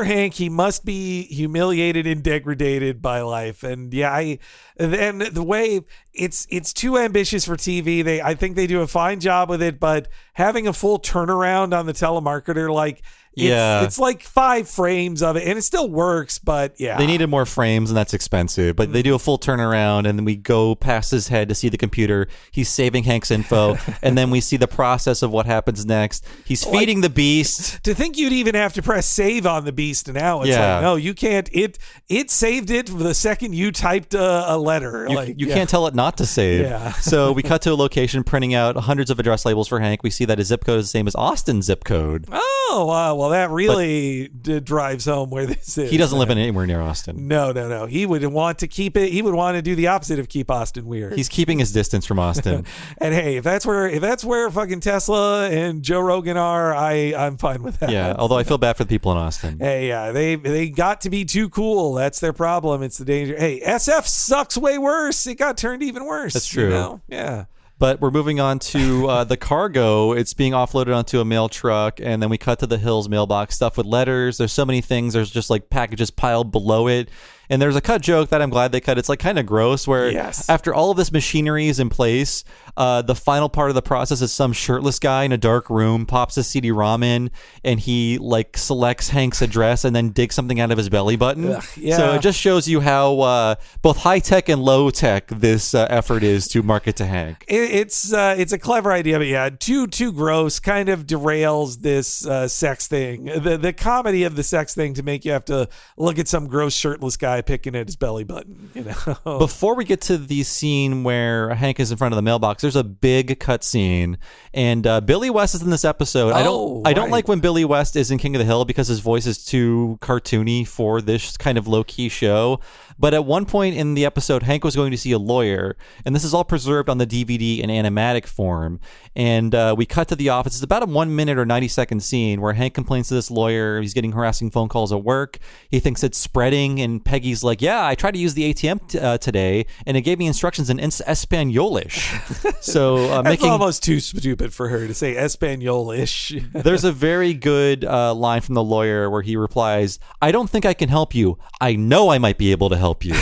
Hank, he must be humiliated and degraded by life. And then the way it's too ambitious for TV. I think they do a fine job with it, but having a full turnaround on the telemarketer, like, it's like 5 frames of it, and it still works, but they needed more frames, and that's expensive. But they do a full turnaround, and then we go past his head to see the computer. He's saving Hank's info, and then we see the process of what happens next. He's feeding the beast. To think you'd even have to press save on the beast now. It's like, no, you can't. It saved it the second you typed a letter. You can't tell it not to save. Yeah. So we cut to a location printing out hundreds of address labels for Hank. We see that his zip code is the same as Austin's zip code. Oh, wow. well, that really drives home where this is. He doesn't live anywhere near Austin. No. He would want to keep it. He would want to do the opposite of keep Austin weird. He's keeping his distance from Austin. And hey, if that's where fucking Tesla and Joe Rogan are, I'm fine with that. Yeah, although I feel bad for the people in Austin. Hey, yeah, they got to be too cool. That's their problem. It's the danger. Hey, SF sucks way worse. It got turned even worse. That's true. You know? Yeah. But we're moving on to the cargo. It's being offloaded onto a mail truck, and then we cut to the Hills mailbox, stuff with letters. There's so many things. There's just like packages piled below it. And there's a cut joke that I'm glad they cut. It's like kind of gross where after all of this machinery is in place, the final part of the process is some shirtless guy in a dark room pops a CD-ROM in and he like selects Hank's address and then digs something out of his belly button. Ugh, yeah. So it just shows you how both high tech and low tech this effort is to market to Hank. It's a clever idea, but yeah, too gross. Kind of derails this sex thing. The comedy of the sex thing to make you have to look at some gross shirtless guy picking at his belly button. You know. Before we get to the scene where Hank is in front of the mailbox, there's a big cut scene, and Billy West is in this episode. I don't like when Billy West is in King of the Hill because his voice is too cartoony for this kind of low key show. But at one point in the episode, Hank was going to see a lawyer, and this is all preserved on the DVD in animatic form. And we cut to the office. It's about a 1 minute or 90-second scene where Hank complains to this lawyer. He's getting harassing phone calls at work. He thinks it's spreading, and Peggy's like, yeah, I tried to use the ATM today, and it gave me instructions in Espanolish. So that's almost too stupid for her to say Espanolish. There's a very good line from the lawyer where he replies, I don't think I can help you. I know I might be able to help you.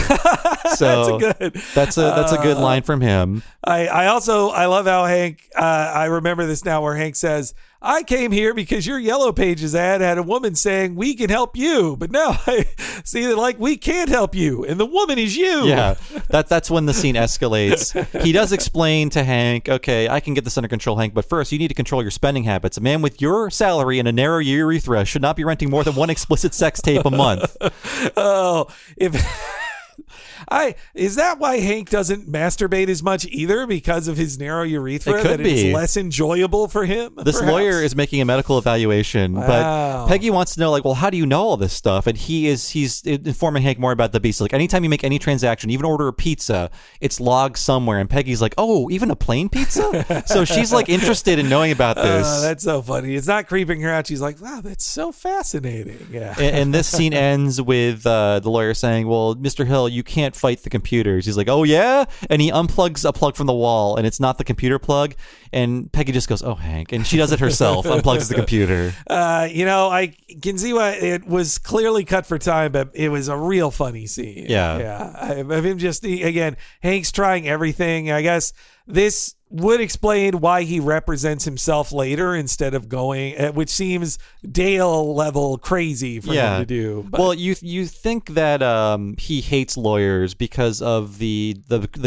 So that's a good line from him. I love how Hank, I remember this now where Hank says, I came here because your Yellow Pages ad had a woman saying we can help you, but now I see that like we can't help you, and the woman is you. Yeah, that's when the scene escalates. He does explain to Hank, okay, I can get this under control, Hank, but first you need to control your spending habits. A man with your salary and a narrow urethra should not be renting more than one explicit sex tape a month. Oh, is that why Hank doesn't masturbate as much either, because of his narrow urethra? It could be. It's less enjoyable for him. This lawyer is making a medical evaluation, but Peggy wants to know, like, well, how do you know all this stuff? And he's informing Hank more about the beast. Like, anytime you make any transaction, even order a pizza, it's logged somewhere. And Peggy's like, oh, even a plain pizza? So she's like interested in knowing about this. That's so funny. It's not creeping her out. She's like, wow, that's so fascinating. Yeah. And this scene ends with the lawyer saying, well, Mr. Hill, you can't fight the computers. He's like, oh yeah? And he unplugs a plug from the wall, and it's not the computer plug. And Peggy just goes, oh, Hank. And she does it herself, unplugs the computer. I can see why it was clearly cut for time, but it was a real funny scene. Yeah. Of him just, again, Hank's trying everything. I guess this would explain why he represents himself later instead of going, which seems Dale level crazy for him to do. But. Well, you think that he hates lawyers because of the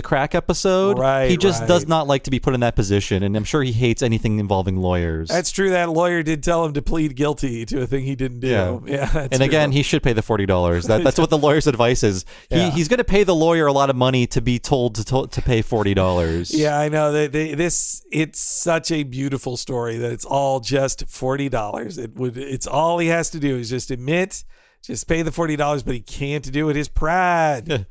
crack episode. Right. He just does not like to be put in that position, and I'm sure he hates anything involving lawyers. That's true. That lawyer did tell him to plead guilty to a thing he didn't do. Yeah. And again, he should pay the $40. That's what the lawyer's advice is. He's going to pay the lawyer a lot of money to be told to pay $40. Yeah, I know. It's such a beautiful story that it's all just $40. It's all he has to do is just pay the $40, but he can't do it. His pride.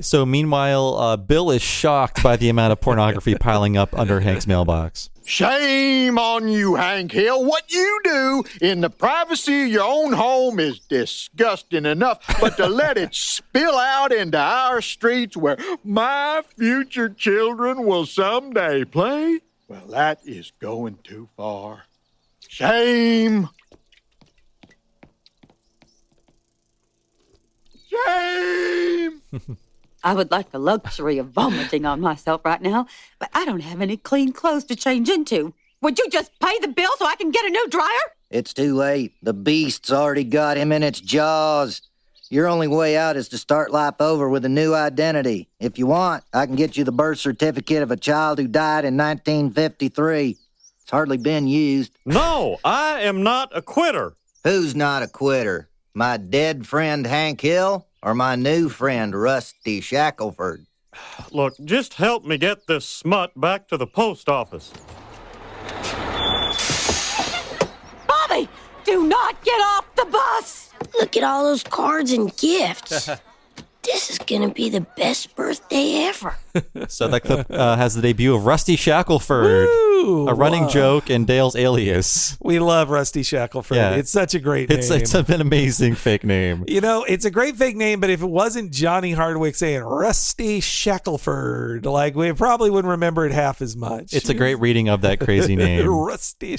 So meanwhile, Bill is shocked by the amount of pornography piling up under Hank's mailbox. Shame on you, Hank Hill. What you do in the privacy of your own home is disgusting enough, but to let it spill out into our streets where my future children will someday play, well, that is going too far. Shame. Shame. I would like the luxury of vomiting on myself right now, but I don't have any clean clothes to change into. Would you just pay the bill so I can get a new dryer? It's too late. The beast's already got him in its jaws. Your only way out is to start life over with a new identity. If you want, I can get you the birth certificate of a child who died in 1953. It's hardly been used. No, I am not a quitter. Who's not a quitter? My dead friend Hank Hill? Or my new friend, Rusty Shackelford? Look, just help me get this smut back to the post office. Bobby! Do not get off the bus! Look at all those cards and gifts. This is gonna be the best birthday ever. So that clip has the debut of Rusty Shackelford, a running joke and Dale's alias. We love Rusty Shackelford. Yeah. It's such a great name. It's an amazing fake name. You know, it's a great fake name, but if it wasn't Johnny Hardwick saying Rusty Shackelford, like, we probably wouldn't remember it half as much. It's a great reading of that crazy name. Rusty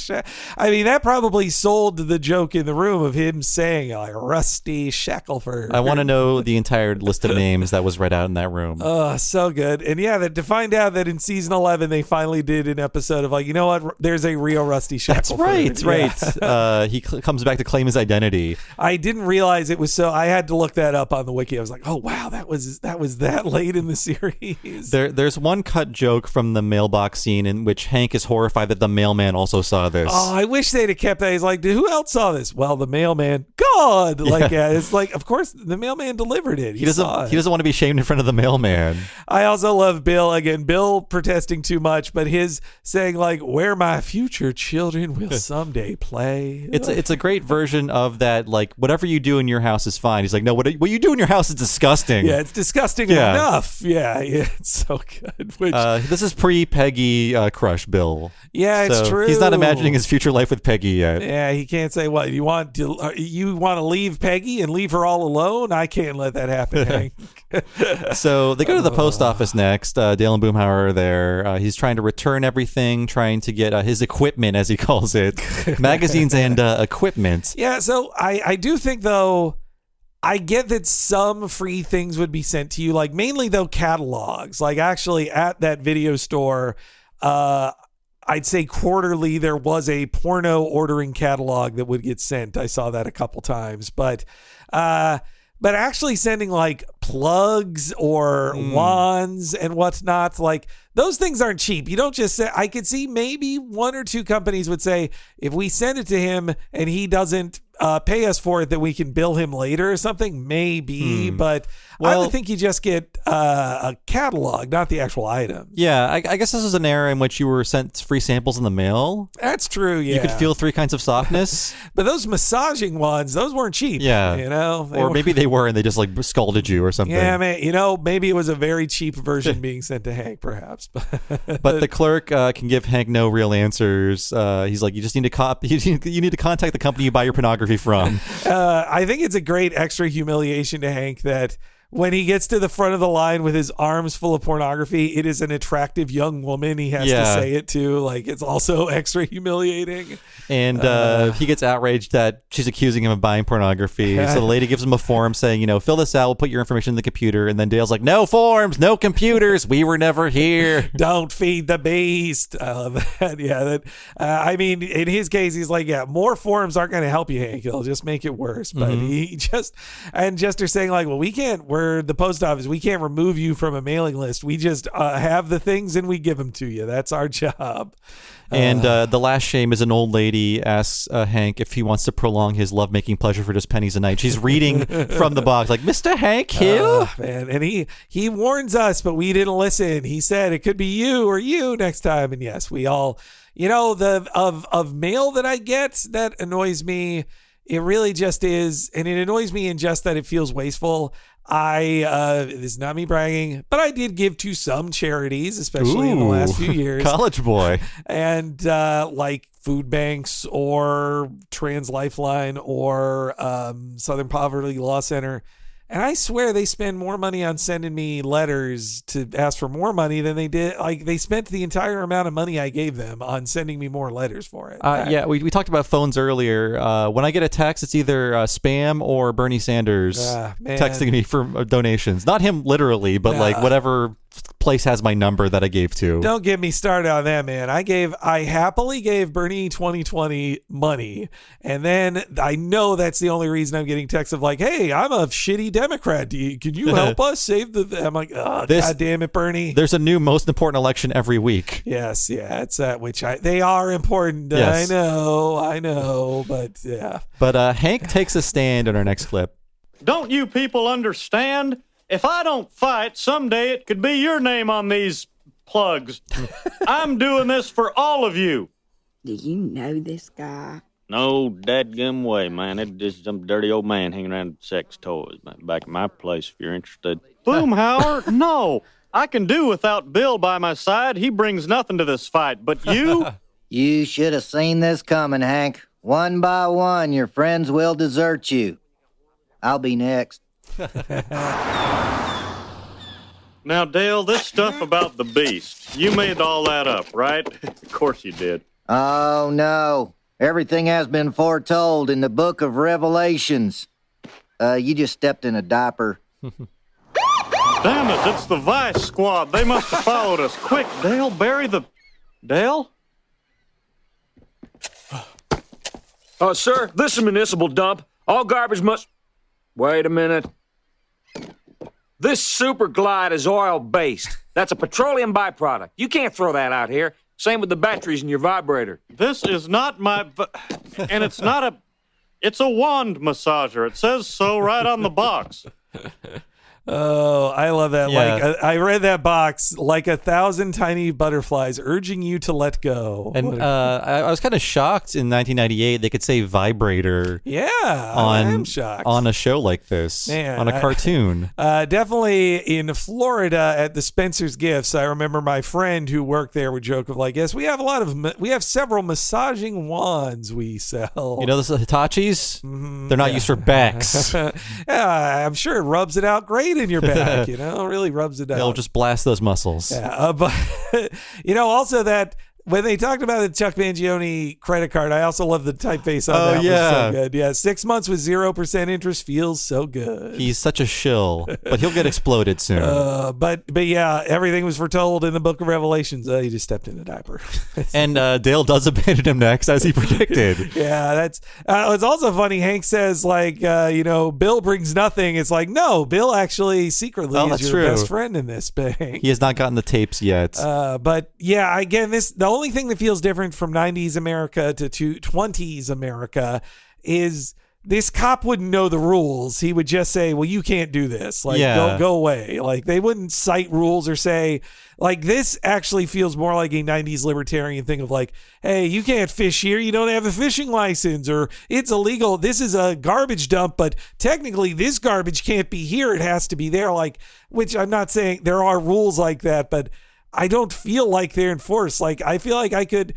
I mean, that probably sold the joke in the room of him saying, like, Rusty Shackelford. I want to know the entire list of names that was read out in that room. Oh, so good. And yeah, to find out that in season 11 they finally did an episode of, like, you know what, there's a real Rusty Shackelford. That's right. He comes back to claim his identity. I didn't realize it was so. I had to look that up on the wiki. I was like, oh wow, that was that late in the series. There's one cut joke from the mailbox scene in which Hank is horrified that the mailman also saw this. Oh, I wish they'd have kept that. He's like, who else saw this? Well, the mailman. God, like, it's like, of course, the mailman delivered it. He doesn't want to be shamed in front of the mailman. I also love Bill. Again, Bill protesting too much, but his saying, like, where my future children will someday play. It's a great version of that, like, whatever you do in your house is fine. He's like, no, what you do in your house is disgusting. Yeah, it's disgusting enough. Yeah, it's so good. This is pre-Peggy crush Bill. Yeah, it's true. He's not imagining his future life with Peggy yet. Yeah, he can't say, what, you want to leave Peggy and leave her all alone? I can't let that happen, Hank. So they go to the post office next. Dale and Boomhauer are there. He's trying to return everything, trying to get his equipment, as he calls it, magazines and equipment. Yeah, so I do think, though, I get that some free things would be sent to you, like mainly, though, catalogs. Like, actually, at that video store, I'd say quarterly there was a porno ordering catalog that would get sent. I saw that a couple times, but actually sending, like, plugs or wands and whatnot, like, those things aren't cheap. You don't just say. I could see maybe one or two companies would say, if we send it to him and he doesn't pay us for it, that we can bill him later or something, maybe. But I would think you just get a catalog, not the actual item. Yeah, I guess this was an era in which you were sent free samples in the mail. That's true, yeah. You could feel 3 kinds of softness. But those massaging ones, those weren't cheap. Yeah. You know? Or maybe they were and they just, like, scolded you or something. Yeah, man. You know, maybe it was a very cheap version being sent to Hank, perhaps. But the clerk can give Hank no real answers. He's like, you just need to you need to contact the company you buy your pornography from. I think it's a great extra humiliation to Hank that when he gets to the front of the line with his arms full of pornography, it is an attractive young woman he has to say it to. Like, it's also extra humiliating. And he gets outraged that she's accusing him of buying pornography. So the lady gives him a form saying, fill this out, we'll put your information in the computer. And then Dale's like, no forms, no computers, we were never here. Don't feed the beast. I love that. Yeah. I mean, in his case, he's like, yeah, more forms aren't going to help you, Hank. It'll just make it worse. But Jester saying, like, well, we're the post office. We can't remove you from a mailing list. We just have the things and we give them to you. That's our job. And the last shame is an old lady asks Hank if he wants to prolong his lovemaking pleasure for just pennies a night. She's reading from the box like, Mr. Hank Hill? Man. And he warns us, but we didn't listen. He said it could be you or you next time. And yes, we all, of mail that I get that annoys me. It really just is. And it annoys me in just that it feels wasteful. This is not me bragging, but I did give to some charities, especially in the last few years. College boy. And like food banks or Trans Lifeline or Southern Poverty Law Center. And I swear they spend more money on sending me letters to ask for more money than they did. Like, they spent the entire amount of money I gave them on sending me more letters for it. Yeah, we talked about phones earlier. When I get a text, it's either spam or Bernie Sanders texting me for donations. Not him literally, but like whatever place has my number that I gave to. Don't get me started on that, man. I happily gave Bernie 2020 money, and then I know that's the only reason I'm getting texts of like, hey, I'm a shitty Democrat. Can you help us save the... I'm like, oh, God damn it, Bernie. There's a new most important election every week. Yes, yeah, it's which they are important. Yes. I know, but yeah. But Hank takes a stand in our next clip. Don't you people understand? If I don't fight, someday it could be your name on these plugs. I'm doing this for all of you. Do you know this guy? No dadgum way, man. It's just some dirty old man hanging around with sex toys. Back at my place, if you're interested. Boomhauer? No. I can do without Bill by my side. He brings nothing to this fight. But you? You should have seen this coming, Hank. One by one, your friends will desert you. I'll be next. Now, Dale, this stuff about the beast, you made all that up, right? Of course you did. Oh, no. Everything has been foretold in the book of Revelations. You just stepped in a diaper. Damn it, it's the Vice Squad. They must have followed us. Quick, Dale, bury the... Dale? Sir, this is a municipal dump. All garbage must... Wait a minute. This Super Glide is oil-based. That's a petroleum byproduct. You can't throw that out here. Same with the batteries in your vibrator. This is not my... And it's not a... It's a wand massager. It says so right on the box. Oh, I love that. Yeah. Like I read that box like 1,000 tiny butterflies urging you to let go. And I was kind of shocked in 1998 they could say vibrator. Yeah, I am shocked. On a show like this, Man, on a cartoon. Definitely in Florida at the Spencer's Gifts, I remember my friend who worked there would joke of like, yes, we have several massaging wands we sell. You know, the Hitachis? They're not used for backs. Yeah, I'm sure it rubs it out great in your back, you know, really rubs it out. They'll just blast those muscles. Yeah, but you know, also that when they talked about the Chuck Mangione credit card, I also love the typeface on that. Yeah. Was so good. Yeah, 6 months with 0% interest feels so good. He's such a shill, but he'll get exploded soon. But yeah, everything was foretold in the Book of Revelations. He just stepped in a diaper. And Dale does abandon him next, as he predicted. Yeah, that's it's also funny. Hank says like, you know, Bill brings nothing. It's like, no, Bill actually secretly is your best friend in this thing. He has not gotten the tapes yet. But yeah, again, the only thing that feels different from 90s America to 20s America is this cop wouldn't know the rules. He would just say, well, you can't do this. Like, go away. Like, they wouldn't cite rules or say, like, this actually feels more like a 90s libertarian thing of like, hey, you can't fish here. You don't have a fishing license, or it's illegal. This is a garbage dump, but technically this garbage can't be here. It has to be there. Like, which I'm not saying there are rules like that, but I don't feel like they're enforced. Like, I feel like I could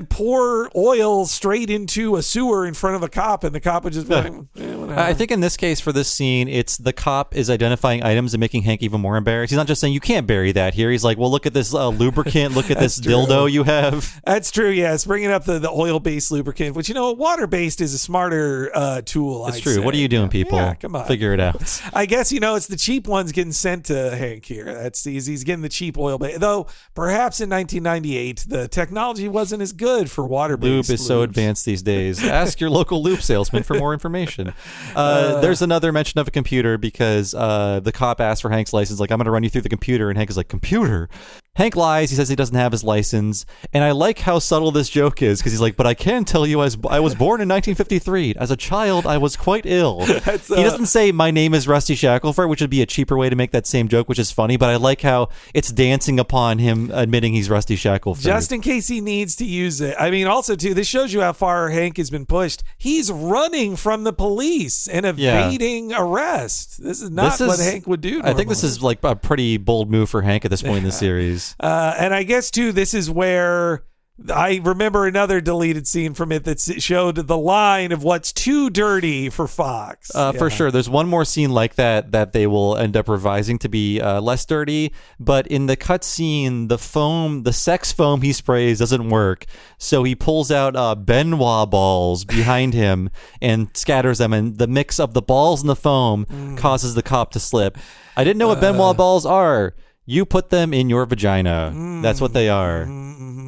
pour oil straight into a sewer in front of a cop, and the cop would just be like, whatever. I think in this case, for this scene, it's the cop is identifying items and making Hank even more embarrassed. He's not just saying, you can't bury that here. He's like, well, look at this lubricant. Look at this dildo you have. That's true, yes. Bringing up the oil-based lubricant, which, you know, water-based is a smarter tool, That's true. What are you doing, people? Yeah, come on. Figure it out. I guess, you know, it's the cheap ones getting sent to Hank here. He's getting the cheap oil-based. Though, perhaps in 1998, the technology wasn't as good for water-based Lube is so advanced these days. Ask your local lube salesman for more information. There's another mention of a computer because the cop asks for Hank's license. Like, I'm going to run you through the computer. And Hank is like, computer? Hank lies. He says he doesn't have his license. And I like how subtle this joke is because he's like, but I can tell you I was born in 1953. As a child, I was quite ill. He doesn't say my name is Rusty Shackelford, which would be a cheaper way to make that same joke, which is funny. But I like how it's dancing upon him admitting he's Rusty Shackelford. Just in case he needs to use it. I mean, also, too, this shows you how far Hank has been pushed. He's running from the police and evading arrest. This is not what Hank would do normally. I think this is like a pretty bold move for Hank at this point in the series. And I guess, too, this is where I remember another deleted scene from it that showed the line of what's too dirty for Fox. For sure. There's one more scene like that they will end up revising to be less dirty. But in the cut scene, the sex foam he sprays doesn't work. So he pulls out Benoit balls behind him and scatters them. And the mix of the balls and the foam causes the cop to slip. I didn't know what Benoit balls are. You put them in your vagina. That's what they are.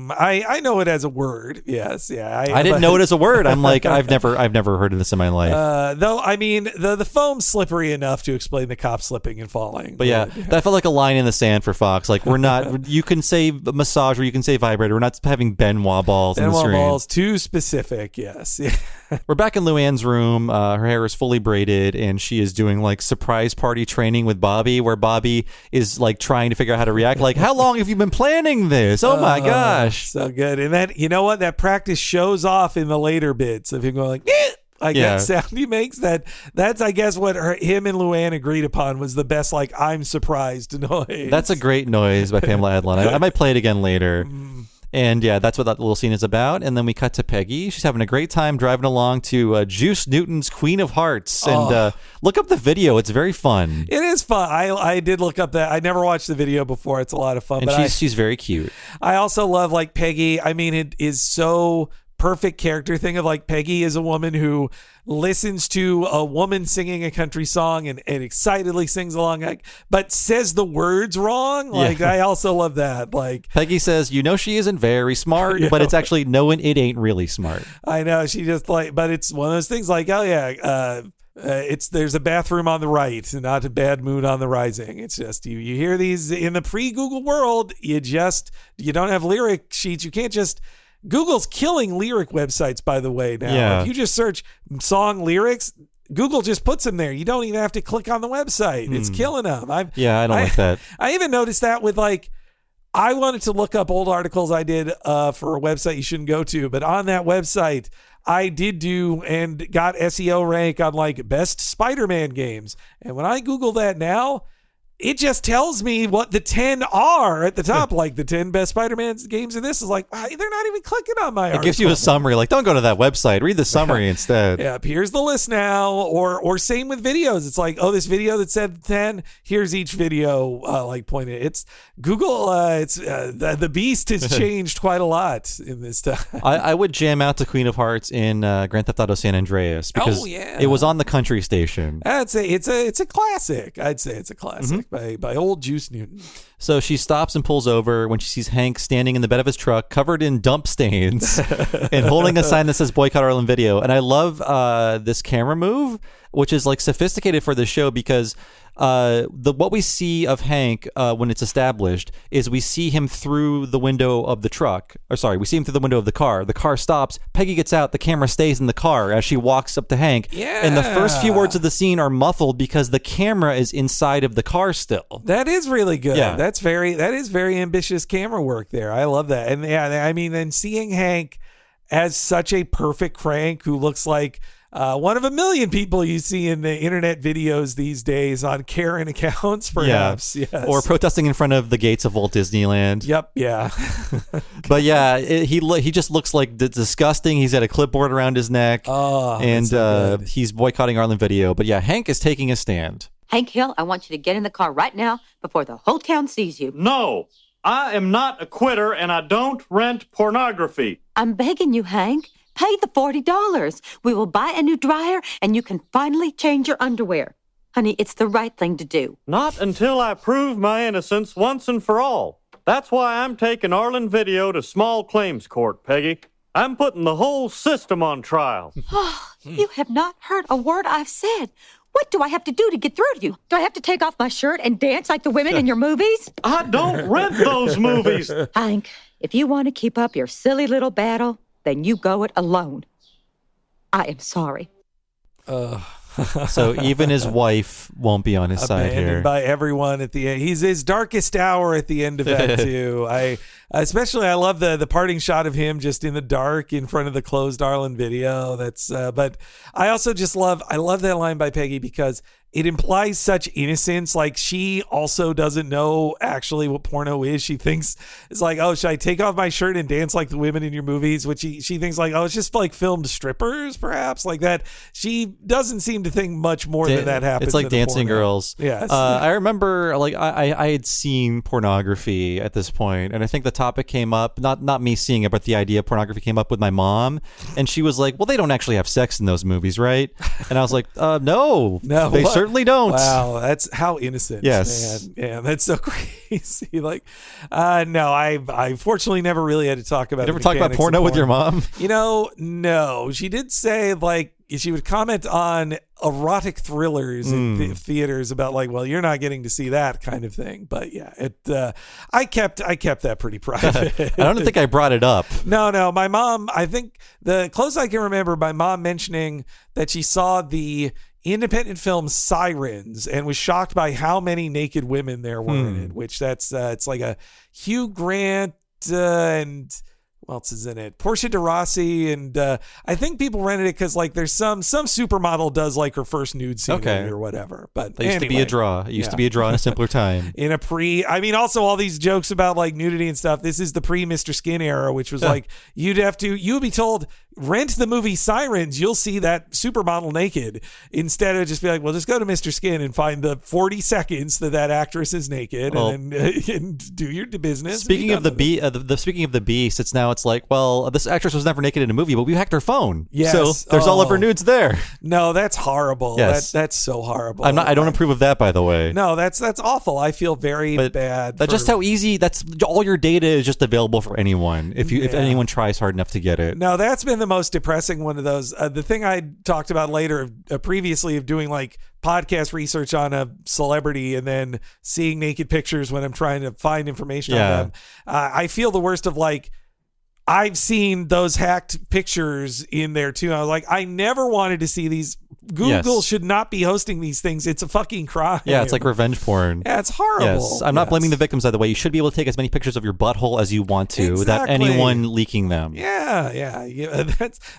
I know it as a word. Yes, yeah. I didn't know it as a word. I'm like, I've never heard of this in my life. Though, I mean, the foam's slippery enough to explain the cop slipping and falling. But yeah, that felt like a line in the sand for Fox. Like, we're not. You can say massage or you can say vibrator. We're not having Benoit balls. Benoit in the screen. Balls, too specific. Yes. We're back in Luann's room. Her hair is fully braided, and she is doing like surprise party training with Bobby, where Bobby is like trying trying to figure out how to react. Like, how long have you been planning this? Oh my gosh. So good. And that, you know what? That practice shows off in the later bits of him going like, eh! Like that sound he makes. That's I guess what him and Luann agreed upon was the best. Like, I'm surprised noise. That's a great noise by Pamela Adlon. I might play it again later. And yeah, that's what that little scene is about. And then we cut to Peggy. She's having a great time driving along to Juice Newton's Queen of Hearts. And look up the video. It's very fun. It is fun. I did look up that. I never watched the video before. It's a lot of fun. And but she's very cute. I also love like Peggy. I mean, it is so perfect character thing of like Peggy is a woman who listens to a woman singing a country song and excitedly sings along, like, but says the words wrong. Like, I also love that. Like, Peggy says, you know, she isn't very smart, but it's actually knowing it ain't really smart. I know. She just like, but it's one of those things like, oh yeah, there's a bathroom on the right, not a bad mood on the rising. It's just you hear these in the pre-Google world. You don't have lyric sheets. You can't just. Google's killing lyric websites, by the way, now. Yeah. If you just search song lyrics, Google just puts them there. You don't even have to click on the website. It's killing them. I don't like that. I even noticed that with like, I wanted to look up old articles I did for a website you shouldn't go to, but on that website, I did do and got SEO rank on like best Spider-Man games. And when I Google that now, it just tells me what the 10 are at the top, like the 10 best Spider-Man games in this is like, they're not even clicking on my article. It gives you a summary, like, don't go to that website, read the summary instead. Yeah, here's the list now, or same with videos. It's like, oh, this video that said 10, here's each video, like pointed. It's Google, the beast has changed quite a lot in this time. I would jam out to Queen of Hearts in Grand Theft Auto San Andreas because it was on the country station. It's a classic. I'd say it's a classic. By old Juice Newton. So she stops and pulls over when she sees Hank standing in the bed of his truck covered in dump stains and holding a sign that says Boycott Arlen Video. And I love this camera move, which is like sophisticated for the show because what we see of Hank when it's established is we see him through the window of the truck. Or sorry, we see him through the window of the car. The car stops. Peggy gets out. The camera stays in the car as she walks up to Hank. Yeah. And the first few words of the scene are muffled because the camera is inside of the car still. That is really good. Yeah. That is very ambitious camera work there. I love that. And yeah, I mean, then seeing Hank as such a perfect crank who looks like one of a million people you see in the internet videos these days on Karen accounts, perhaps. Yeah. Yes. Or protesting in front of the gates of Walt Disneyland. Yep. Yeah. But yeah, he just looks like disgusting. He's got a clipboard around his neck. Oh, and so he's boycotting Arlen Video. But yeah, Hank is taking a stand. Hank Hill, I want you to get in the car right now before the whole town sees you. No, I am not a quitter and I don't rent pornography. I'm begging you, Hank. Pay the $40. We will buy a new dryer and you can finally change your underwear. Honey, it's the right thing to do. Not until I prove my innocence once and for all. That's why I'm taking Arlen Video to small claims court, Peggy. I'm putting the whole system on trial. Oh, you have not heard a word I've said. What do I have to do to get through to you? Do I have to take off my shirt and dance like the women in your movies? I don't rent those movies. Hank, if you want to keep up your silly little battle, then you go it alone. I am sorry. So even his wife won't be on his side here. Abandoned by everyone at the end. He's his darkest hour at the end of that too. I love the parting shot of him just in the dark in front of the closed Arlen Video. That's but I also just love that line by Peggy because it implies such innocence. Like she also doesn't know actually what porno is. She thinks it's like, oh, should I take off my shirt and dance like the women in your movies? Which she thinks like, oh, it's just like filmed strippers, perhaps like that. She doesn't seem to think much more than that happens. It's like Dancing Girls. Yes. I remember like I had seen pornography at this point, and I think the topic came up, not me seeing it, but the idea of pornography came up with my mom, and she was like, well, they don't actually have sex in those movies, right? And I was like, no, they certainly don't. Wow, that's how innocent. Yes. Man, that's so crazy. Like, no, I fortunately never really had to talk about. You never talk about porno with your mom? You know, no. She did say like she would comment on erotic thrillers in theaters about like, well, you're not getting to see that kind of thing. But yeah, I kept that pretty private. I don't think I brought it up. No, my mom, I think the closest I can remember my mom mentioning that she saw the independent film Sirens and was shocked by how many naked women there were in it, which it's like a Hugh Grant and who else is in it? Portia de Rossi, and I think people rented it because like there's some supermodel does like her first nude scene in it or whatever. But that used to be a draw. It used to be a draw in a simpler time. Also all these jokes about like nudity and stuff. This is the pre Mr. Skin era, which was like you would be told, rent the movie Sirens, you'll see that supermodel naked, instead of just be like, well, just go to Mr. Skin and find the 40 seconds that actress is naked and do your business. Speaking of the beast, it's like, well, this actress was never naked in a movie, but we hacked her phone. Yes. So there's all of her nudes there. No, that's horrible. Yes. That's so horrible. I don't approve of that, by the way. No, that's awful. I feel very bad. That's just how easy. That's all your data is just available for anyone if anyone tries hard enough to get it. No, that's been the most depressing one of those. The thing I talked about later previously of doing like podcast research on a celebrity and then seeing naked pictures when I'm trying to find information on them. I feel the worst of like, I've seen those hacked pictures in there too. I was like, I never wanted to see these. Google should not be hosting these things. It's a fucking crime. Yeah, it's like revenge porn. Yeah, it's horrible. Yes. I'm not blaming the victims either way. You should be able to take as many pictures of your butthole as you want to without anyone leaking them. Yeah.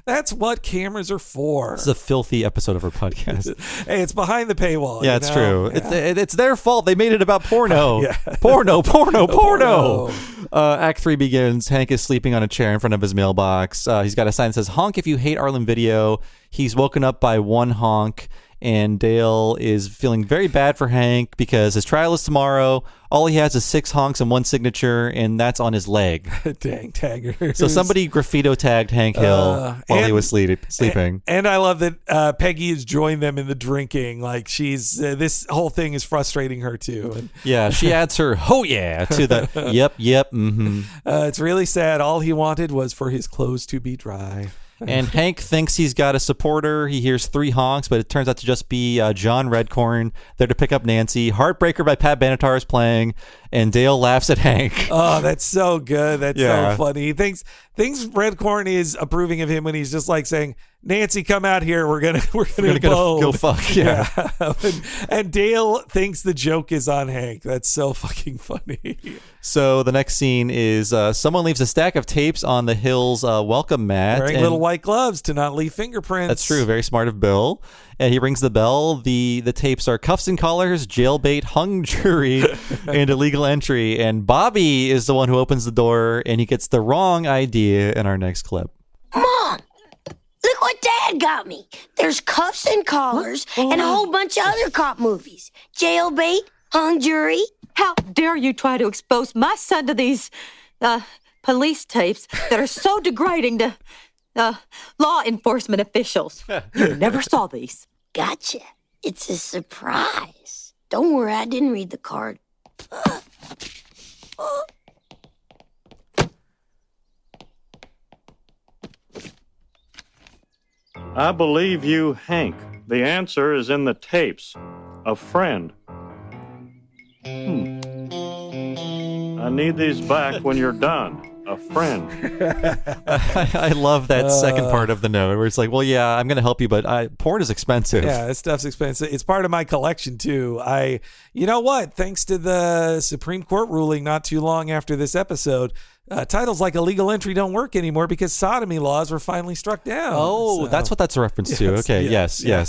That's what cameras are for. This is a filthy episode of our podcast. Hey, it's behind the paywall. Yeah, it's true. Yeah. It's their fault. They made it about porno. Porno. Act 3 begins. Hank is sleeping on a chair in front of his mailbox. He's got a sign that says, honk if you hate Arlen Video. He's woken up by one honk, and Dale is feeling very bad for Hank because his trial is tomorrow. All he has is 6 honks and 1 signature, and that's on his leg. Dang taggers. So somebody graffito tagged Hank Hill while he was sleeping. And I love that Peggy has joined them in the drinking. Like she's this whole thing is frustrating her too. And yeah, she adds her "oh yeah" to the yep, mm-hmm. It's really sad. All he wanted was for his clothes to be dry. And Hank thinks he's got a supporter. He hears 3 honks, but it turns out to just be John Redcorn there to pick up Nancy. Heartbreaker by Pat Benatar is playing, and Dale laughs at Hank. Oh, that's so good. That's so funny. He thinks Redcorn is approving of him when he's just like saying, Nancy, come out here. We're gonna go fuck. Yeah. And Dale thinks the joke is on Hank. That's so fucking funny. So the next scene is someone leaves a stack of tapes on the Hill's welcome mat. Wearing little white gloves to not leave fingerprints. That's true. Very smart of Bill. And he rings the bell. The tapes are Cuffs and Collars, Jailbait, Hung Jury, and Illegal Entry. And Bobby is the one who opens the door, and he gets the wrong idea in our next clip. Mom! Look what Dad got me. There's Cuffs and Collars and a whole bunch of other cop movies. Jailbait, Hung Jury. How dare you try to expose my son to these police tapes that are so degrading to law enforcement officials. You never saw these. Gotcha. It's a surprise. Don't worry, I didn't read the card. I believe you, Hank. The answer is in the tapes. A friend. I need these back when you're done. A friend. I love that second part of the note where it's like, well, yeah, I'm going to help you, but porn is expensive. Yeah, this stuff's expensive. It's part of my collection, too. You know what? Thanks to the Supreme Court ruling not too long after this episode, titles like Illegal Entry don't work anymore because sodomy laws were finally struck down. Oh, so, that's what that's a reference to. Okay, yes. Yeah,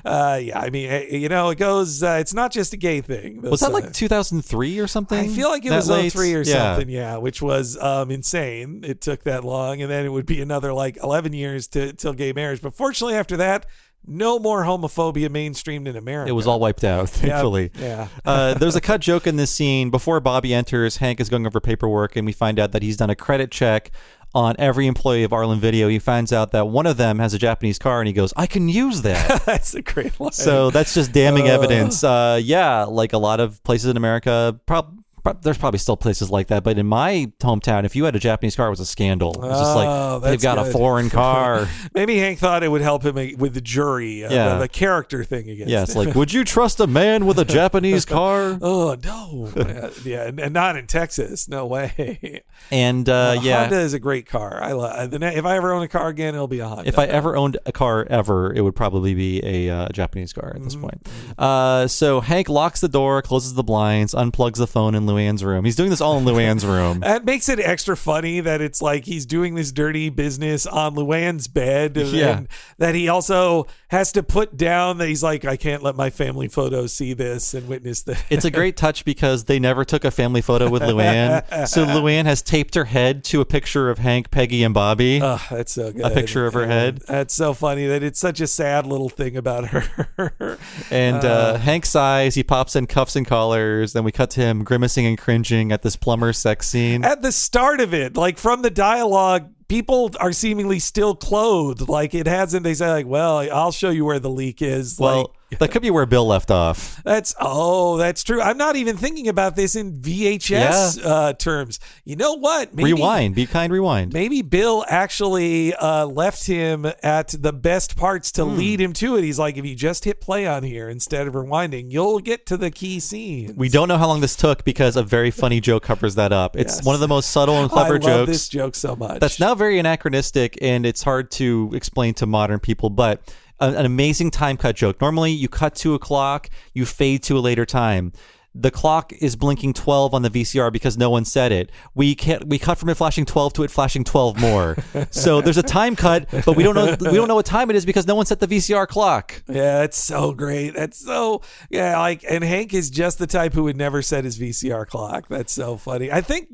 I mean, it goes, it's not just a gay thing. Was that like 2003 or something? I feel like it was 03 or something, which was insane. It took that long, and then it would be another like 11 years till gay marriage. But fortunately, after that, no more homophobia mainstreamed in America. It was all wiped out, thankfully. Yeah. There's a cut joke in this scene. Before Bobby enters, Hank is going over paperwork, and we find out that he's done a credit check on every employee of Arlen Video. He finds out that one of them has a Japanese car, and he goes, I can use that. That's a great line. So that's just damning evidence. Like a lot of places in America, there's probably still places like that, but in my hometown, if you had a Japanese car, it was a scandal. It was just like, they've got a foreign car. Maybe Hank thought it would help him with the jury, the character thing against Yeah, it's him. like, would you trust a man with a Japanese car? Oh, no. Yeah, and not in Texas. No way. And Honda is a great car. If I ever own a car again, it'll be a Honda. If I ever owned a car ever, it would probably be a Japanese car at this point. So Hank locks the door, closes the blinds, unplugs the phone in Luann's room. He's doing this all in Luann's room. That makes it extra funny that it's like he's doing this dirty business on Luann's bed. And that he also has to put down that he's like, I can't let my family photos see this and witness this. It's a great touch because they never took a family photo with Luann. So Luann has taped her head to a picture of Hank, Peggy, and Bobby. Oh, that's so good. A picture of her head. That's so funny that it's such a sad little thing about her. And Hank sighs. He pops in cuffs and collars. Then we cut to him grimacing and cringing at this plumber sex scene. At the start of it, like from the dialogue, people are seemingly still clothed. Like it hasn't. They say like, well, I'll show you where the leak is. Well, that could be where Bill left off. That's true. I'm not even thinking about this in VHS terms. You know what? Maybe, rewind. Be kind. Rewind. Maybe Bill actually left him at the best parts to lead him to it. He's like, if you just hit play on here instead of rewinding, you'll get to the key scenes. We don't know how long this took because a very funny joke covers that up. It's one of the most subtle and clever jokes. I love this joke so much. That's now very anachronistic and it's hard to explain to modern people, but an amazing time cut joke. Normally you cut to a clock, you fade to a later time. The clock is blinking 12 on the VCR because no one said it. We cut from it flashing 12 to it flashing 12 more. So there's a time cut, but we don't know what time it is because no one set the VCR clock. Yeah, that's so great. That's so and Hank is just the type who would never set his VCR clock. That's so funny. I think,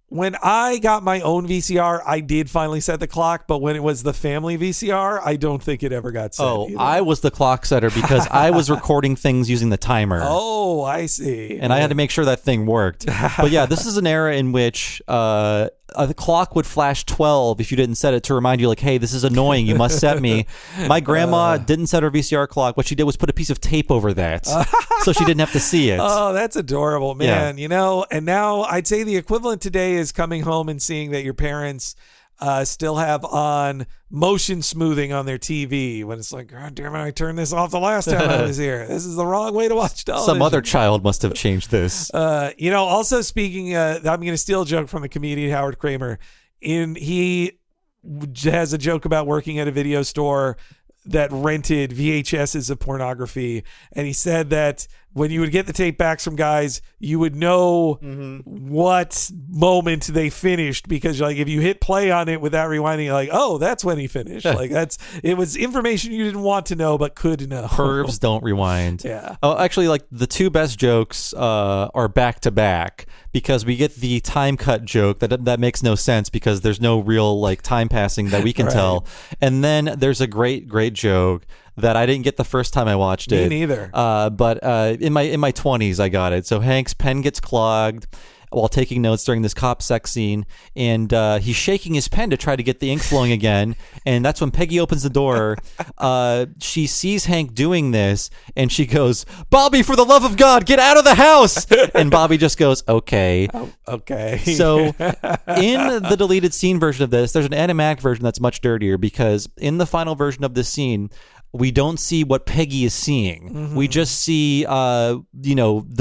when I got my own VCR, I did finally set the clock, but when it was the family VCR, I don't think it ever got set. Oh, either. I was the clock setter because I was recording things using the timer. Oh, I see. And I had to make sure that thing worked. But yeah, this is an era in which the clock would flash 12 if you didn't set it to remind you like, hey, this is annoying. You must set me. My grandma didn't set her VCR clock. What she did was put a piece of tape over that so she didn't have to see it. Oh, that's adorable, man. Yeah. And now I'd say the equivalent today is coming home and seeing that your parents still have on motion smoothing on their TV when it's like, God damn it, I turned this off the last time I was here. This is the wrong way to watch television. Some other child must have changed this. Also speaking, I'm going to steal a joke from the comedian Howard Kramer. He has a joke about working at a video store that rented VHSs of pornography. And he said that when you would get the tape backs from guys, you would know what moment they finished because like if you hit play on it without rewinding, you're like, oh, that's when he finished. Like it was information you didn't want to know but could know. Pervs don't rewind. Yeah. Oh, actually, like the two best jokes are back to back because we get the time cut joke that makes no sense because there's no real like time passing that we can tell, and then there's a great joke that I didn't get the first time I watched it. Me neither. But in my 20s, I got it. So Hank's pen gets clogged while taking notes during this cop sex scene, and he's shaking his pen to try to get the ink flowing again. And that's when Peggy opens the door. She sees Hank doing this, and she goes, "Bobby, for the love of God, get out of the house!" And Bobby just goes, "Okay." Okay. So in the deleted scene version of this, there's an animatic version that's much dirtier because in the final version of this scene, we don't see what Peggy is seeing. We just see, the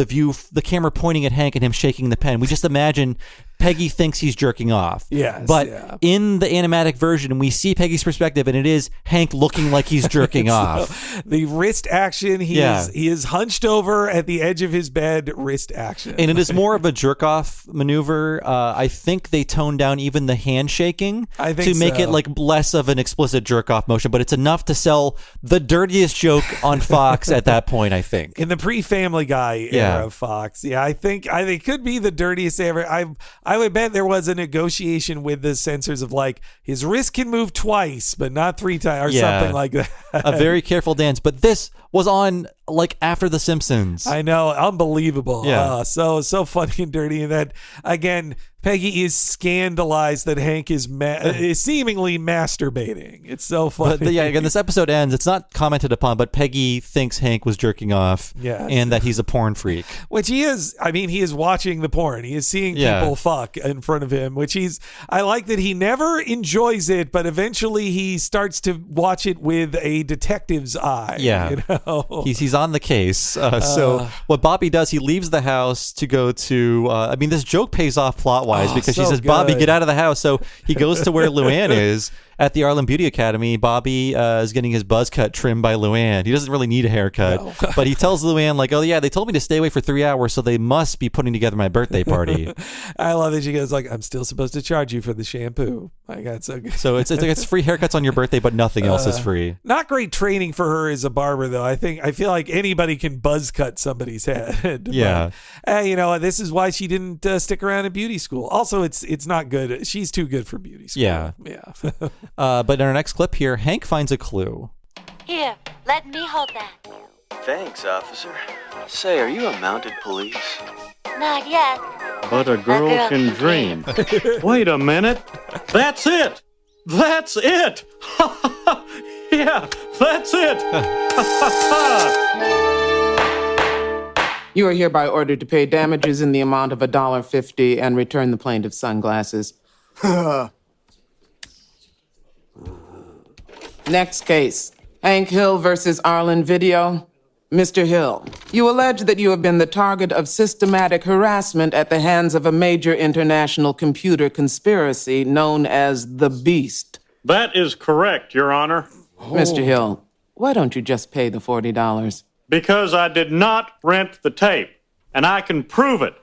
view, the camera pointing at Hank and him shaking the pen. We just imagine Peggy thinks he's jerking off. Yes. But in the animatic version, we see Peggy's perspective, and it is Hank looking like he's jerking off. The wrist action, he is hunched over at the edge of his bed, wrist action. And it is more of a jerk-off maneuver. I think they toned down even the handshaking to make it like less of an explicit jerk-off motion, but it's enough to sell the dirtiest joke on Fox at that point, I think. In the pre-Family Guy era of Fox. Yeah, I think it could be the dirtiest ever. I would bet there was a negotiation with the censors of like his wrist can move twice, but not 3 times or something like that. A very careful dance. But this was on like after The Simpsons. I know, unbelievable. Yeah. So funny and dirty. And that, again, Peggy is scandalized that Hank is seemingly masturbating. It's so funny. But again, this episode ends. It's not commented upon, but Peggy thinks Hank was jerking off, and that he's a porn freak. Which he is. I mean, he is watching the porn. He is seeing people fuck in front of him. I like that he never enjoys it, but eventually he starts to watch it with a detective's eye. Yeah, you know? He's on the case. So what Bobby does, he leaves the house to go to. I mean, this joke pays off plot-wise because she says, good. "Bobby, get out of the house." So he goes to where Luann is at the Arlen Beauty Academy. Bobby is getting his buzz cut trimmed by Luann. He doesn't really need a haircut, but he tells Luann, like, "Oh yeah, they told me to stay away for 3 hours, so they must be putting together my birthday party." I love it. She goes like, "I'm still supposed to charge you for the shampoo." I got so good. So it's free haircuts on your birthday, but nothing else is free. Not great training for her as a barber, though. I feel like anybody can buzz cut somebody's head. Yeah. But, you know, this is why she didn't stick around in beauty school. Also, it's not good. She's too good for beauty school. Yeah. But in our next clip here, Hank finds a clue. Here, let me hold that. Thanks, officer. Say, are you a mounted police? Not yet. But a girl can dream. Wait a minute. That's it. That's it. Yeah, that's it. You are hereby ordered to pay damages in the amount of $1.50 and return the plaintiff's sunglasses. Next case. Hank Hill versus Arlen Video. Mr. Hill, you allege that you have been the target of systematic harassment at the hands of a major international computer conspiracy known as the Beast. That is correct, Your Honor. Mr. Hill, why don't you just pay the $40? Because I did not rent the tape, and I can prove it.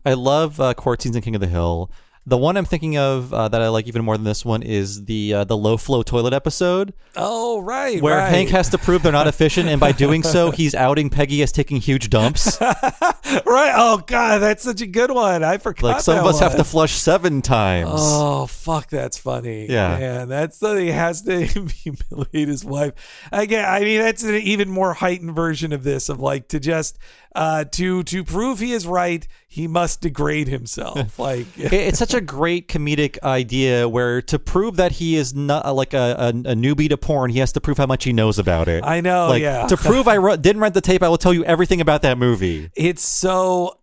I love court scenes in King of the Hill. The one I'm thinking of that I like even more than this one is the low flow toilet episode. Oh, right. Where Hank has to prove they're not efficient, and by doing so, he's outing Peggy as taking huge dumps. Right. Oh, God, that's such a good one. I forgot. Like some of us have to flush 7 times. Oh, fuck, that's funny. Yeah. Man, that's that he has to humiliate his wife. Again, I mean, that's an even more heightened version of this, of like to just to prove he is right, he must degrade himself. Like it's such a great comedic idea where to prove that he is not like a newbie to porn, he has to prove how much he knows about it. I know, like, yeah. To prove I didn't rent the tape, I will tell you everything about that movie. It's so,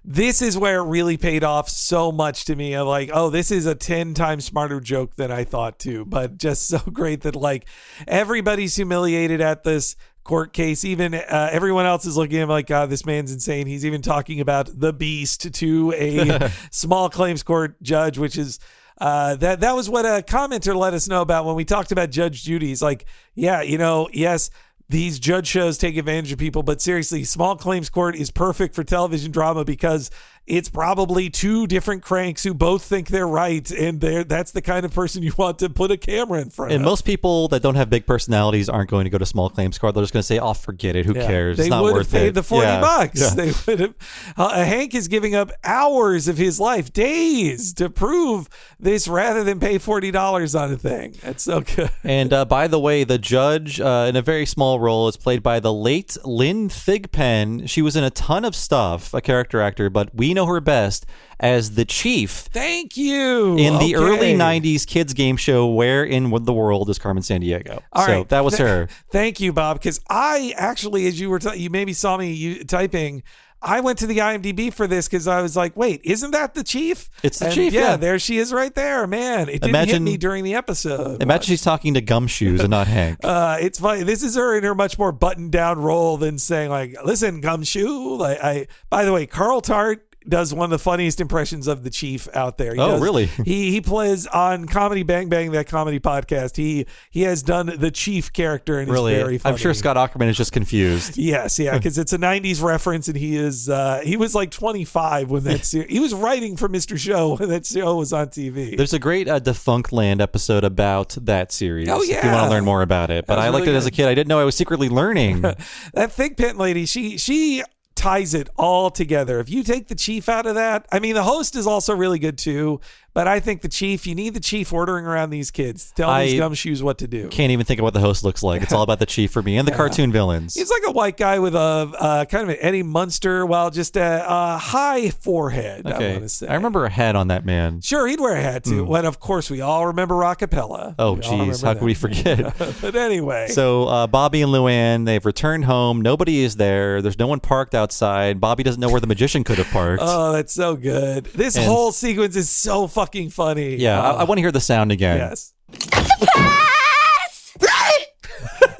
this is where it really paid off so much to me. I'm like, oh, this is a 10 times smarter joke than I thought too, but just so great that like everybody's humiliated at this court case. Even everyone else is looking at him like, God, this man's insane. He's even talking about the Beast to a small claims court judge, which is that was what a commenter let us know about when we talked about Judge Judy. He's like, yeah, you know, yes, these judge shows take advantage of people, but seriously, small claims court is perfect for television drama because it's probably 2 different cranks who both think they're right, and that's the kind of person you want to put a camera in front of. And most people that don't have big personalities aren't going to go to small claims court. They're just going to say, "Oh, forget it. Who cares? It's not worth it." They would have paid the $40. Yeah. They would have. Hank is giving up hours of his life, days, to prove this rather than pay $40 on a thing. That's so good. And by the way, the judge in a very small role is played by the late Lynn Thigpen. She was in a ton of stuff, a character actor, but we know her best as the Chief. Thank you. In the early 90s kids game show, Where in the World is Carmen Sandiego? All right. That was her. Thank you, Bob, because I actually, as you were you maybe saw me typing, I went to the IMDb for this because I was like, wait, isn't that the Chief? It's the Chief, yeah. There she is right there. Man, it didn't hit me during the episode. Imagine she's talking to Gumshoes and not Hank. It's funny. This is her in her much more buttoned down role than saying like, listen, Gumshoe. By the way, Carl Tart does one of the funniest impressions of the Chief out there. Really? He plays on Comedy Bang Bang, that comedy podcast. He has done the Chief character, and really? He's very funny. I'm sure Scott Aukerman is just confused. Yes, yeah, because it's a 90s reference, and he was like 25 when that series. He was writing for Mr. Show when that show was on TV. There's a great Defunct Land episode about that series. Oh, yeah. If you want to learn more about it. But I liked it as a kid. I didn't know I was secretly learning. That Thigpen lady, she ties it all together. If you take the Chief out of that, I mean, the host is also really good too, But I think you need the chief ordering around these kids, telling these gumshoes what to do. Can't even think of what the host looks like. It's all about the chief for me and the cartoon villains. He's like a white guy with a kind of an Eddie Munster, just a high forehead. Okay. I want to say. I remember a hat on that man. Sure, he'd wear a hat too. When of course we all remember Rockapella. Oh, geez, how could we forget? But anyway, so Bobby and Luann, they've returned home. Nobody is there. There's no one parked outside. Bobby doesn't know where the magician could have parked. Oh, that's so good. This whole sequence is so fucking funny. Yeah, I want to hear the sound again. Yes.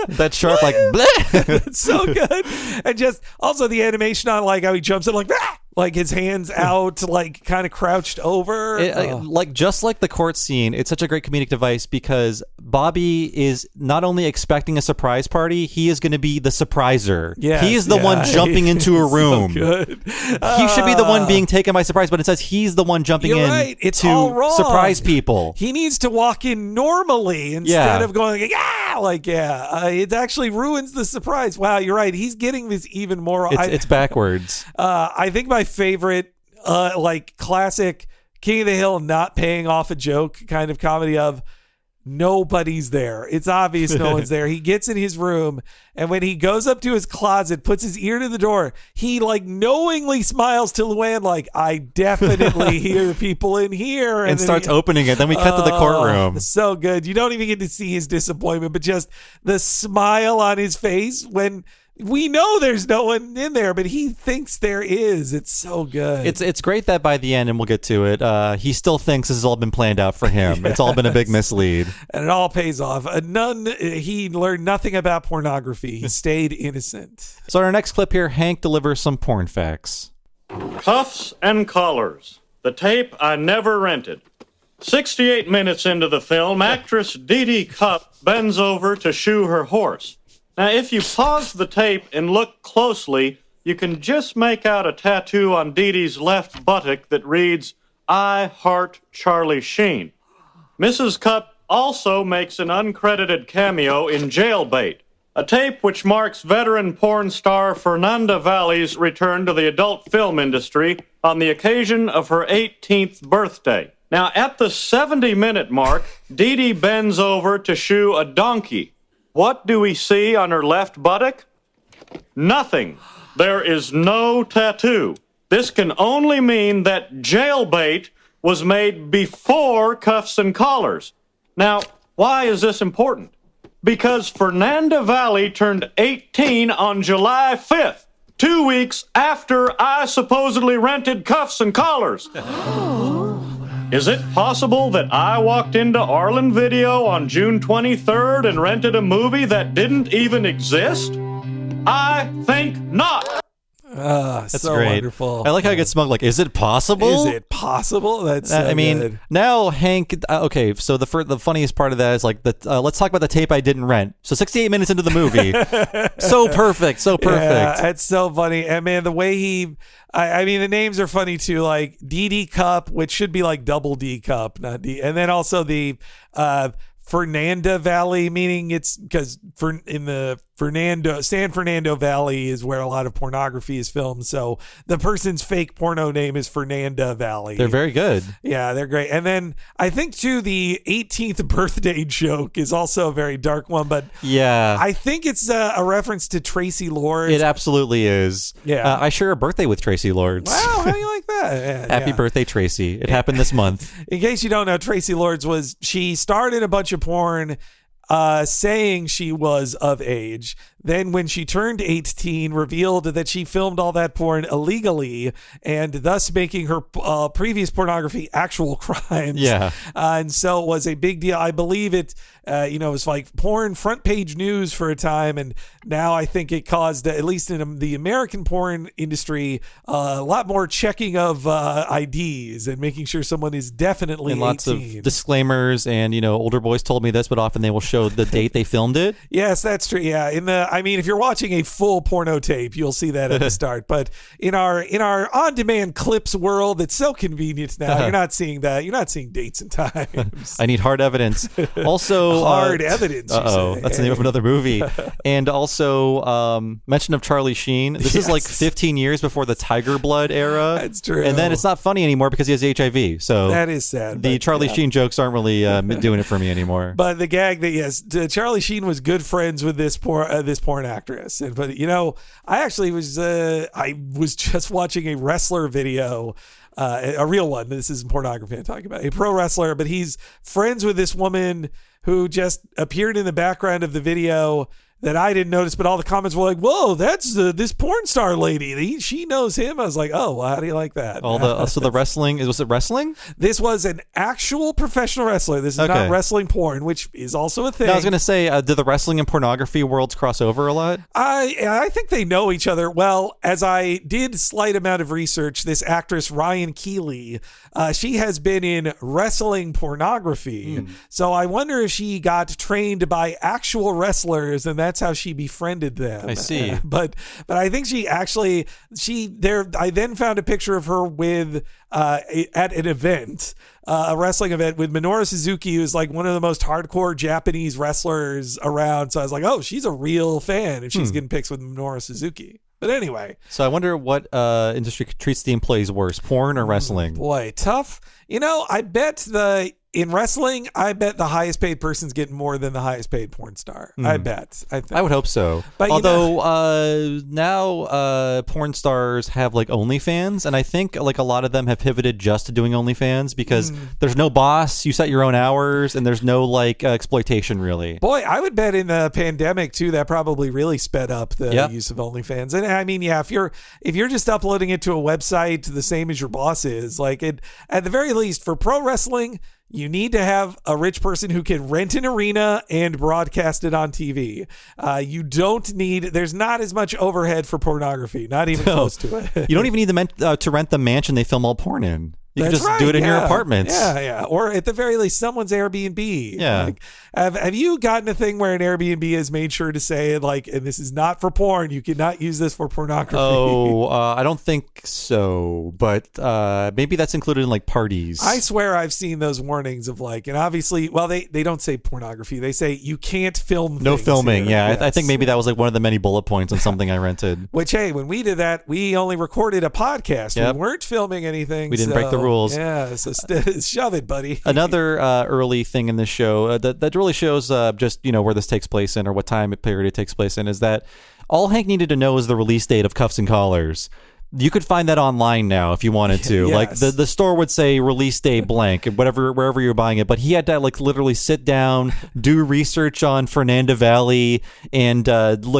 That sharp, like, bleh. It's so good. And just also the animation on like how he jumps in like his hands out, like kind of crouched over. Like just like the court scene, it's such a great comedic device because Bobby is not only expecting a surprise party, he is going to be the surpriser. Yes, he is the one jumping into a room. So good. He should be the one being taken by surprise, but it says he's the one jumping in right. It's to all wrong. surprise people. He needs to walk in normally instead of going it actually ruins the surprise. Wow, you're right. He's getting this even more. It's backwards. I think my favorite, like classic King of the Hill not paying off a joke kind of comedy of nobody's there. It's obvious no one's there. He gets in his room, and when he goes up to his closet, puts his ear to the door, he like knowingly smiles to Luann like, I definitely hear people in here. And starts opening it. Then we cut to the courtroom. So good. You don't even get to see his disappointment, but just the smile on his face when we know there's no one in there, but he thinks there is. It's so good. It's great that by the end, and we'll get to it, he still thinks this has all been planned out for him. Yes. It's all been a big mislead. And it all pays off. He learned nothing about pornography. He stayed innocent. So in our next clip here, Hank delivers some porn facts. Cuffs and collars. The tape I never rented. 68 minutes into the film, actress Dee Dee Cupp bends over to shoe her horse. Now, if you pause the tape and look closely, you can just make out a tattoo on Dee Dee's left buttock that reads, I heart Charlie Sheen. Mrs. Cupp also makes an uncredited cameo in Jailbait, a tape which marks veteran porn star Fernanda Valley's return to the adult film industry on the occasion of her 18th birthday. Now, at the 70-minute mark, Dee Dee bends over to shoe a donkey. What do we see on her left buttock? Nothing. There is no tattoo. This can only mean that Jailbait was made before Cuffs and Collars. Now, why is this important? Because Fernanda Valley turned 18 on July 5th, 2 weeks after I supposedly rented Cuffs and Collars. Is it possible that I walked into Arlen Video on June 23rd and rented a movie that didn't even exist? I think not. That's so great. Wonderful. I like how it gets smug. Like, is it possible? Is it possible? That's so I mean, good. now Hank. Okay, so the funniest part of that is like let's talk about the tape I didn't rent. So 68 minutes into the movie, so perfect. Yeah, it's so funny. And man, the way he. I mean, the names are funny too, like Dee Dee Cup, which should be like double D Cup, not D. And then also the Fernanda Valley, meaning it's because in the San Fernando Valley is where a lot of pornography is filmed. So the person's fake porno name is Fernanda Valley. They're very good. Yeah, they're great. And then I think too, the 18th birthday joke is also a very dark one, but yeah, I think it's a reference to Tracy Lords. It absolutely is. Yeah. I share a birthday with Tracy Lords. Wow, how do you like that? Yeah, Happy birthday, Tracy. It happened this month. In case you don't know, Tracy Lords she starred in a bunch of porn saying she was of age. Then when she turned 18, revealed that she filmed all that porn illegally and thus making her previous pornography actual crimes. Yeah. And so it was a big deal. I believe it, it was like porn front page news for a time. And now I think it caused, at least in the American porn industry, a lot more checking of IDs and making sure someone is definitely and 18. Lots of disclaimers. And, older boys told me this, but often they will show show the date they filmed it. Yes, that's true. Yeah, if you're watching a full porno tape, you'll see that at the start. But in our on-demand clips world, it's so convenient now. You're not seeing that. You're not seeing dates and times. I need hard evidence. Also, hard evidence. That's the name of another movie. And also, mention of Charlie Sheen. This is like 15 years before the Tiger Blood era. That's true. And then it's not funny anymore because he has HIV. So that is sad. The Charlie Sheen jokes aren't really doing it for me anymore. But the gag that Charlie Sheen was good friends with this porn actress. But I actually was just watching a wrestler video. A real one. This isn't pornography I'm talking about. A pro wrestler, but he's friends with this woman who just appeared in the background of the video that I didn't notice, but all the comments were like, "Whoa, that's this porn star lady. She knows him." I was like, "Oh, well, how do you like that?" So the wrestling was it wrestling? This was an actual professional wrestler. This is not wrestling porn, which is also a thing. No, I was going to say, do the wrestling and pornography worlds cross over a lot? I think they know each other well. As I did slight amount of research, this actress Ryan Keeley, she has been in wrestling pornography. So I wonder if she got trained by actual wrestlers, and that's how she befriended them. I see. But I think I then found a picture of her with at an event, a wrestling event with Minoru Suzuki, who's like one of the most hardcore Japanese wrestlers around. So I was like, oh, she's a real fan if she's getting pics with Minoru Suzuki. But anyway. So I wonder what industry treats the employees worse, porn or wrestling? Boy, tough. I bet in wrestling, I bet the highest paid person's getting more than the highest paid porn star. I bet. I would hope so. But although now porn stars have like OnlyFans, and I think like a lot of them have pivoted just to doing OnlyFans because there's no boss, you set your own hours, and there's no like exploitation really. Boy, I would bet in the pandemic too, that probably really sped up the use of OnlyFans. And I mean, if you're just uploading it to a website the same as your boss is, like at the very least for pro wrestling, you need to have a rich person who can rent an arena and broadcast it on TV. You don't need, there's not as much overhead for pornography, not even close to it. You don't even need to rent the mansion they film all porn in. You can just do it in your apartments. Yeah. Or at the very least, someone's Airbnb. Yeah. Like, have you gotten a thing where an Airbnb has made sure to say, like, and this is not for porn, you cannot use this for pornography? Oh, I don't think so. But maybe that's included in, like, parties. I swear I've seen those warnings of, like, and obviously, well, they don't say pornography. They say you can't film No filming, here. yeah. Yes. I think maybe that was, like, one of the many bullet points on something I rented. Which, hey, when we did that, we only recorded a podcast. Yep. We weren't filming anything. We didn't break the rules. Yeah, so shove it, buddy. Another early thing in this show that really shows just where this takes place in or what time period it takes place in is that all Hank needed to know is the release date of Cuffs and Collars. You could find that online now if you wanted to. Yes. Like the store would say release date blank, wherever you're buying it. But he had to like literally sit down, do research on Fernanda Valley, and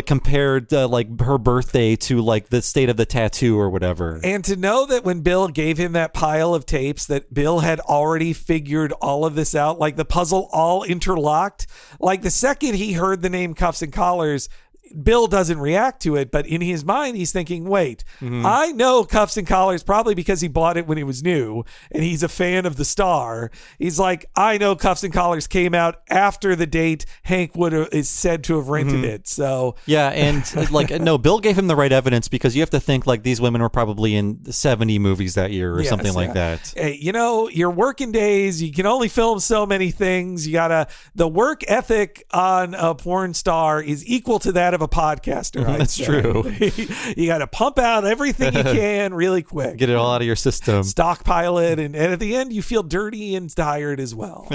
compared like her birthday to like the state of the tattoo or whatever. And to know that when Bill gave him that pile of tapes, that Bill had already figured all of this out, like the puzzle all interlocked. Like the second he heard the name Cuffs and Collars, Bill doesn't react to it, but in his mind, he's thinking, wait, I know Cuffs and Collars probably because he bought it when it was new and he's a fan of the star. He's like, I know Cuffs and Collars came out after the date Hank is said to have rented it. So yeah, and like, no, Bill gave him the right evidence because you have to think like these women were probably in 70 movies that year or something like that. Hey, your working days, you can only film so many things. The work ethic on a porn star is equal to that of a podcaster. That's true. You got to pump out everything you can really quick. Get it all out of your system. Stockpile it, and at the end you feel dirty and tired as well.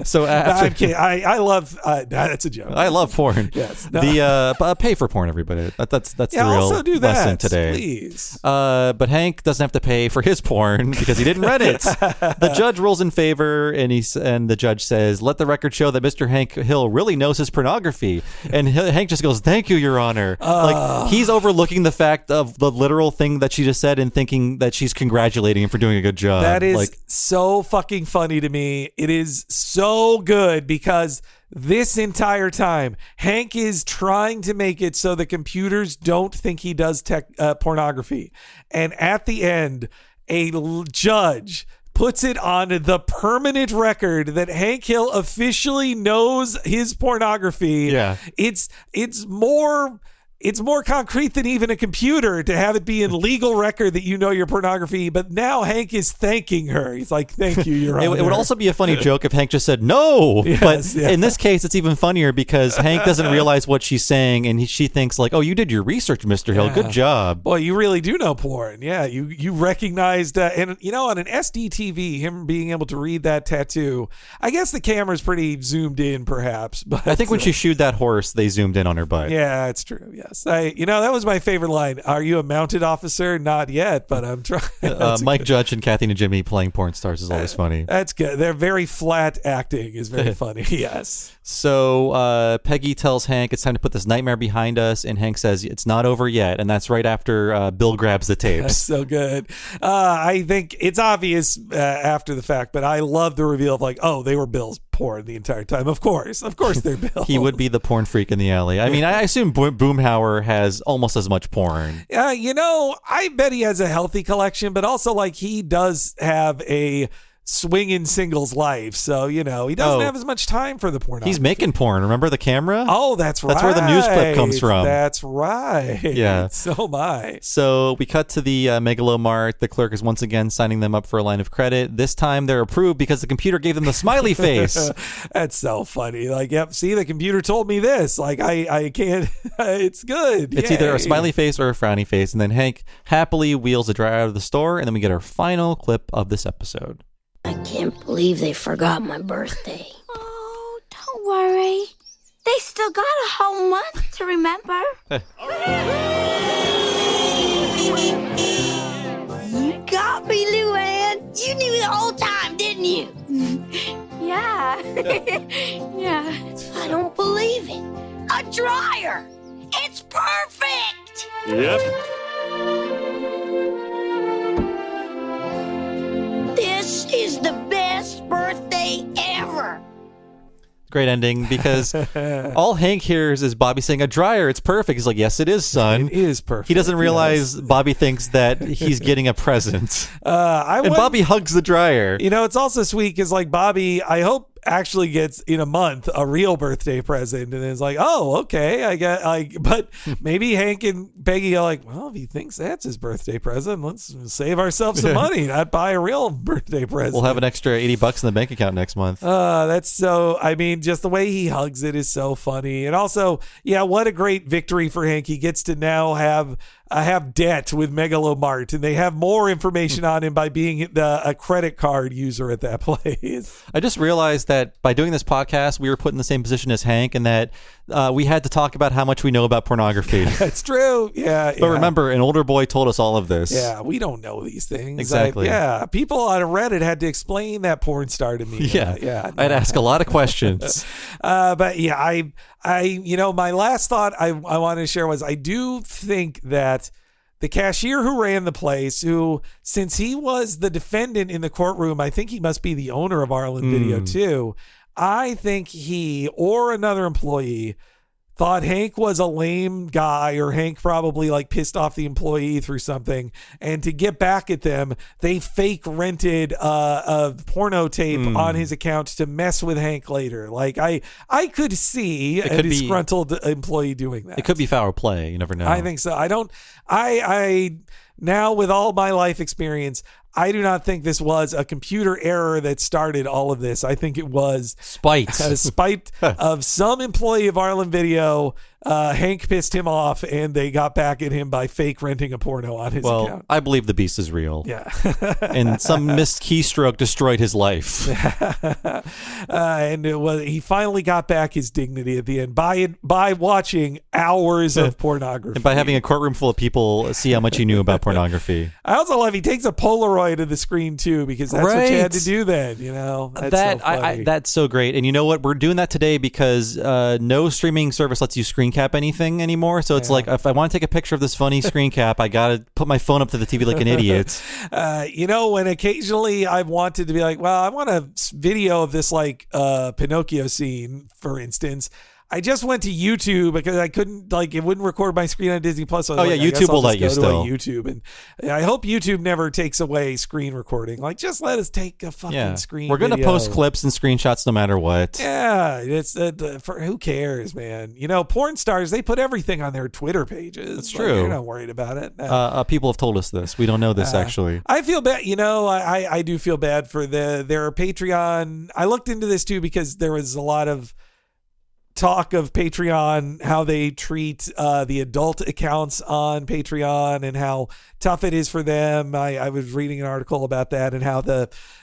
So I love that's a joke. I love porn. Yes. No. The pay for porn, everybody. That's the real also do lesson that, today. Please. But Hank doesn't have to pay for his porn because he didn't rent it. The judge rules in favor, and the judge says, "Let the record show that Mr. Hank Hill really knows his pornography." And Hank just goes, "Thank you, Your Honor." Like he's overlooking the fact of the literal thing that she just said and thinking that she's congratulating him for doing a good job. That is so fucking funny to me. It is so good because this entire time Hank is trying to make it so the computers don't think he does pornography. And at the end, a judge puts it on the permanent record that Hank Hill officially knows his pornography. Yeah. It's more concrete than even a computer to have it be in legal record that you know your pornography. But now Hank is thanking her. He's like, thank you, Your Honor. It would also be a funny joke if Hank just said no. Yes, but yeah. in this case, it's even funnier because Hank doesn't realize what she's saying, and she thinks like, oh, you did your research, Mr. Hill. Yeah. Good job. Boy, you really do know porn. Yeah, you recognized, and you know, on an SD TV, him being able to read that tattoo, I guess the camera's pretty zoomed in, perhaps. But I think when she shoed that horse, they zoomed in on her butt. Yeah, it's true. Yes. That was my favorite line. Are you a mounted officer? Not yet, but I'm trying. Mike Judge and Kathy Najimy playing porn stars is always funny. That's good. They're very flat acting is very funny. Yes. So Peggy tells Hank it's time to put this nightmare behind us, and Hank says it's not over yet, and that's right after Bill grabs the tapes. That's so good. I think it's obvious after the fact, but I love the reveal of like, oh, they were Bill's porn the entire time. Of course they're Bill. He would be the porn freak in the alley. I mean, I assume Boomhauer has almost as much porn. I bet he has a healthy collection, but also like he does have a swinging singles life, so he doesn't have as much time for the porn. He's making porn. Remember the camera? Oh, that's right. That's where the news clip comes from. That's right. Yeah. So my. So we cut to the Megalomart. The clerk is once again signing them up for a line of credit. This time they're approved because the computer gave them the smiley face. That's so funny. Like, yep. See, the computer told me this. Like, I can't. It's good. It's either a smiley face or a frowny face, and then Hank happily wheels a dryer out of the store, and then we get our final clip of this episode. I can't believe they forgot my birthday. Oh, don't worry. They still got a whole month to remember. You got me, Luann. You knew the whole time, didn't you? Yeah. Yeah. I don't believe it. A dryer. It's perfect. Yep. This is the best birthday ever. Great ending, because all Hank hears is Bobby saying, a dryer, it's perfect. He's like, yes, it is, son. It is perfect. He doesn't realize Bobby thinks that he's getting a present. Bobby hugs the dryer. It's also sweet because like Bobby, I hope actually gets in a month a real birthday present, and it's like, oh, okay, I get but maybe Hank and Peggy are like, well, if he thinks that's his birthday present, let's save ourselves some money, not buy a real birthday present. We'll have an extra $80 in the bank account next month. That's so, I mean, just the way he hugs it is so funny. And also, yeah, what a great victory for Hank. He gets to now have debt with Megalomart, and they have more information on him by being a credit card user at that place. I just realized that by doing this podcast, we were put in the same position as Hank, and that we had to talk about how much we know about pornography. That's true. Yeah. But remember, an older boy told us all of this. Yeah, we don't know these things. Exactly. People on Reddit had to explain that porn star to me. Yeah. I'd ask a lot of questions. But yeah, I my last thought I wanted to share was I do think that the cashier who ran the place, who, since he was the defendant in the courtroom, I think he must be the owner of Arlen Video too. I think he or another employee thought Hank was a lame guy, or Hank probably like pissed off the employee through something, and to get back at them, they fake rented a porno tape on his account to mess with Hank later. Like I could see a disgruntled employee doing that. It could be foul play. You never know. I think so. I now, with all my life experience, I do not think this was a computer error that started all of this. I think it was spite. A spite of some employee of Arlen Video. Hank pissed him off, and they got back at him by fake renting a porno on his account. I believe the beast is real. Yeah. And some missed keystroke destroyed his life. And he finally got back his dignity at the end by watching hours of pornography. And by having a courtroom full of people see how much he knew about pornography. I also love he takes a Polaroid of the screen too, because that's what you had to do then. That's so great. And you know what? We're doing that today because no streaming service lets you screen cap anything anymore. So it's like, if I want to take a picture of this funny screen cap, I gotta put my phone up to the TV like an idiot. When occasionally I've wanted to be like, well, I want a video of this like Pinocchio scene, for instance. I just went to YouTube because I couldn't, it wouldn't record my screen on Disney Plus. So YouTube will let you still. YouTube, and I hope YouTube never takes away screen recording. Just let us take a fucking screen. We're gonna post clips and screenshots no matter what. Yeah, it's who cares, man? Porn stars, they put everything on their Twitter pages. That's true. They're not worried about it. People have told us this. We don't know this actually. I feel bad. I do feel bad for their Patreon. I looked into this too because there was a lot of talk of Patreon, how they treat the adult accounts on Patreon and how tough it is for them. I was reading an article about that and how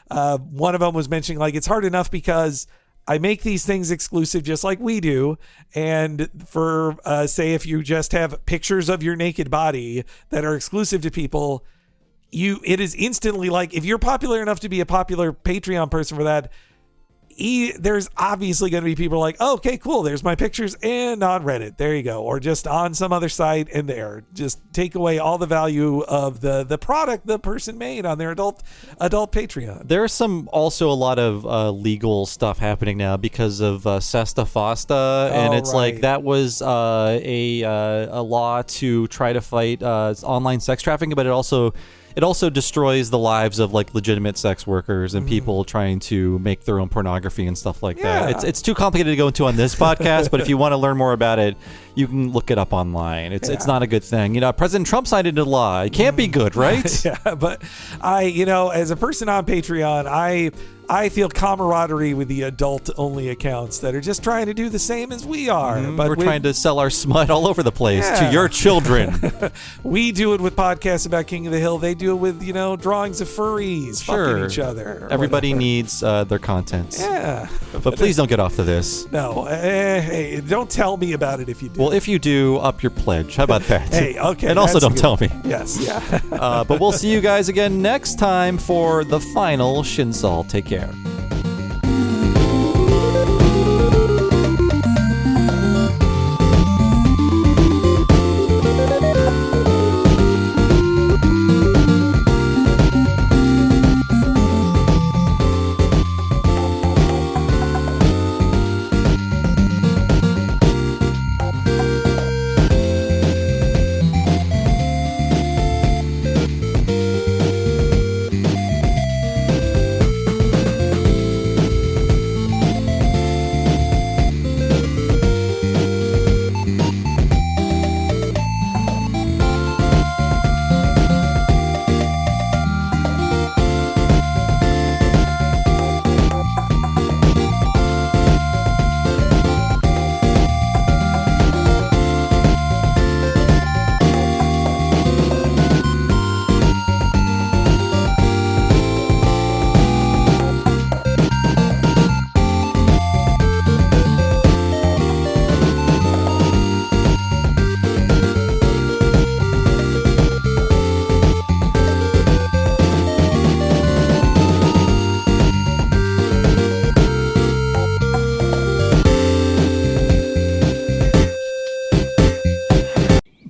one of them was mentioning it's hard enough because I make these things exclusive just like we do. And for say if you just have pictures of your naked body that are exclusive to people, it is instantly if you're popular enough to be a popular Patreon person for that, there's obviously going to be people oh, okay, cool, there's my pictures and on Reddit, there you go, or just on some other site, and just take away all the value of the product the person made on their adult Patreon. There's also a lot of legal stuff happening now because of Sesta Fosta, and it's right. that was a law to try to fight online sex trafficking, but it also destroys the lives of legitimate sex workers and people trying to make their own pornography and stuff like that. It's too complicated to go into on this podcast, but if you want to learn more about it, you can look it up online. It's not a good thing. President Trump signed into law. It can't be good, right? Yeah, but as a person on Patreon, I feel camaraderie with the adult-only accounts that are just trying to do the same as we are. But we're trying to sell our smut all over the place to your children. We do it with podcasts about King of the Hill. They do it with, drawings of furries fucking each other. Everybody needs their content. Yeah. But please don't get off to this. No. Hey, don't tell me about it if you do. Well, if you do, up your pledge. How about that? Hey, okay. And also don't tell me. Yes, yeah. But we'll see you guys again next time for the final Shinsal. Take care.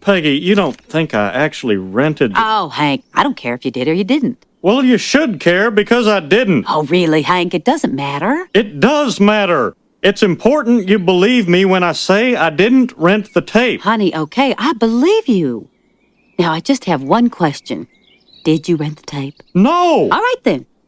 Peggy, you don't think I actually rented... Oh, Hank, I don't care if you did or you didn't. Well, you should care because I didn't. Oh, really, Hank? It doesn't matter. It does matter. It's important you believe me when I say I didn't rent the tape. Honey, okay, I believe you. Now, I just have one question. Did you rent the tape? No! All right, then.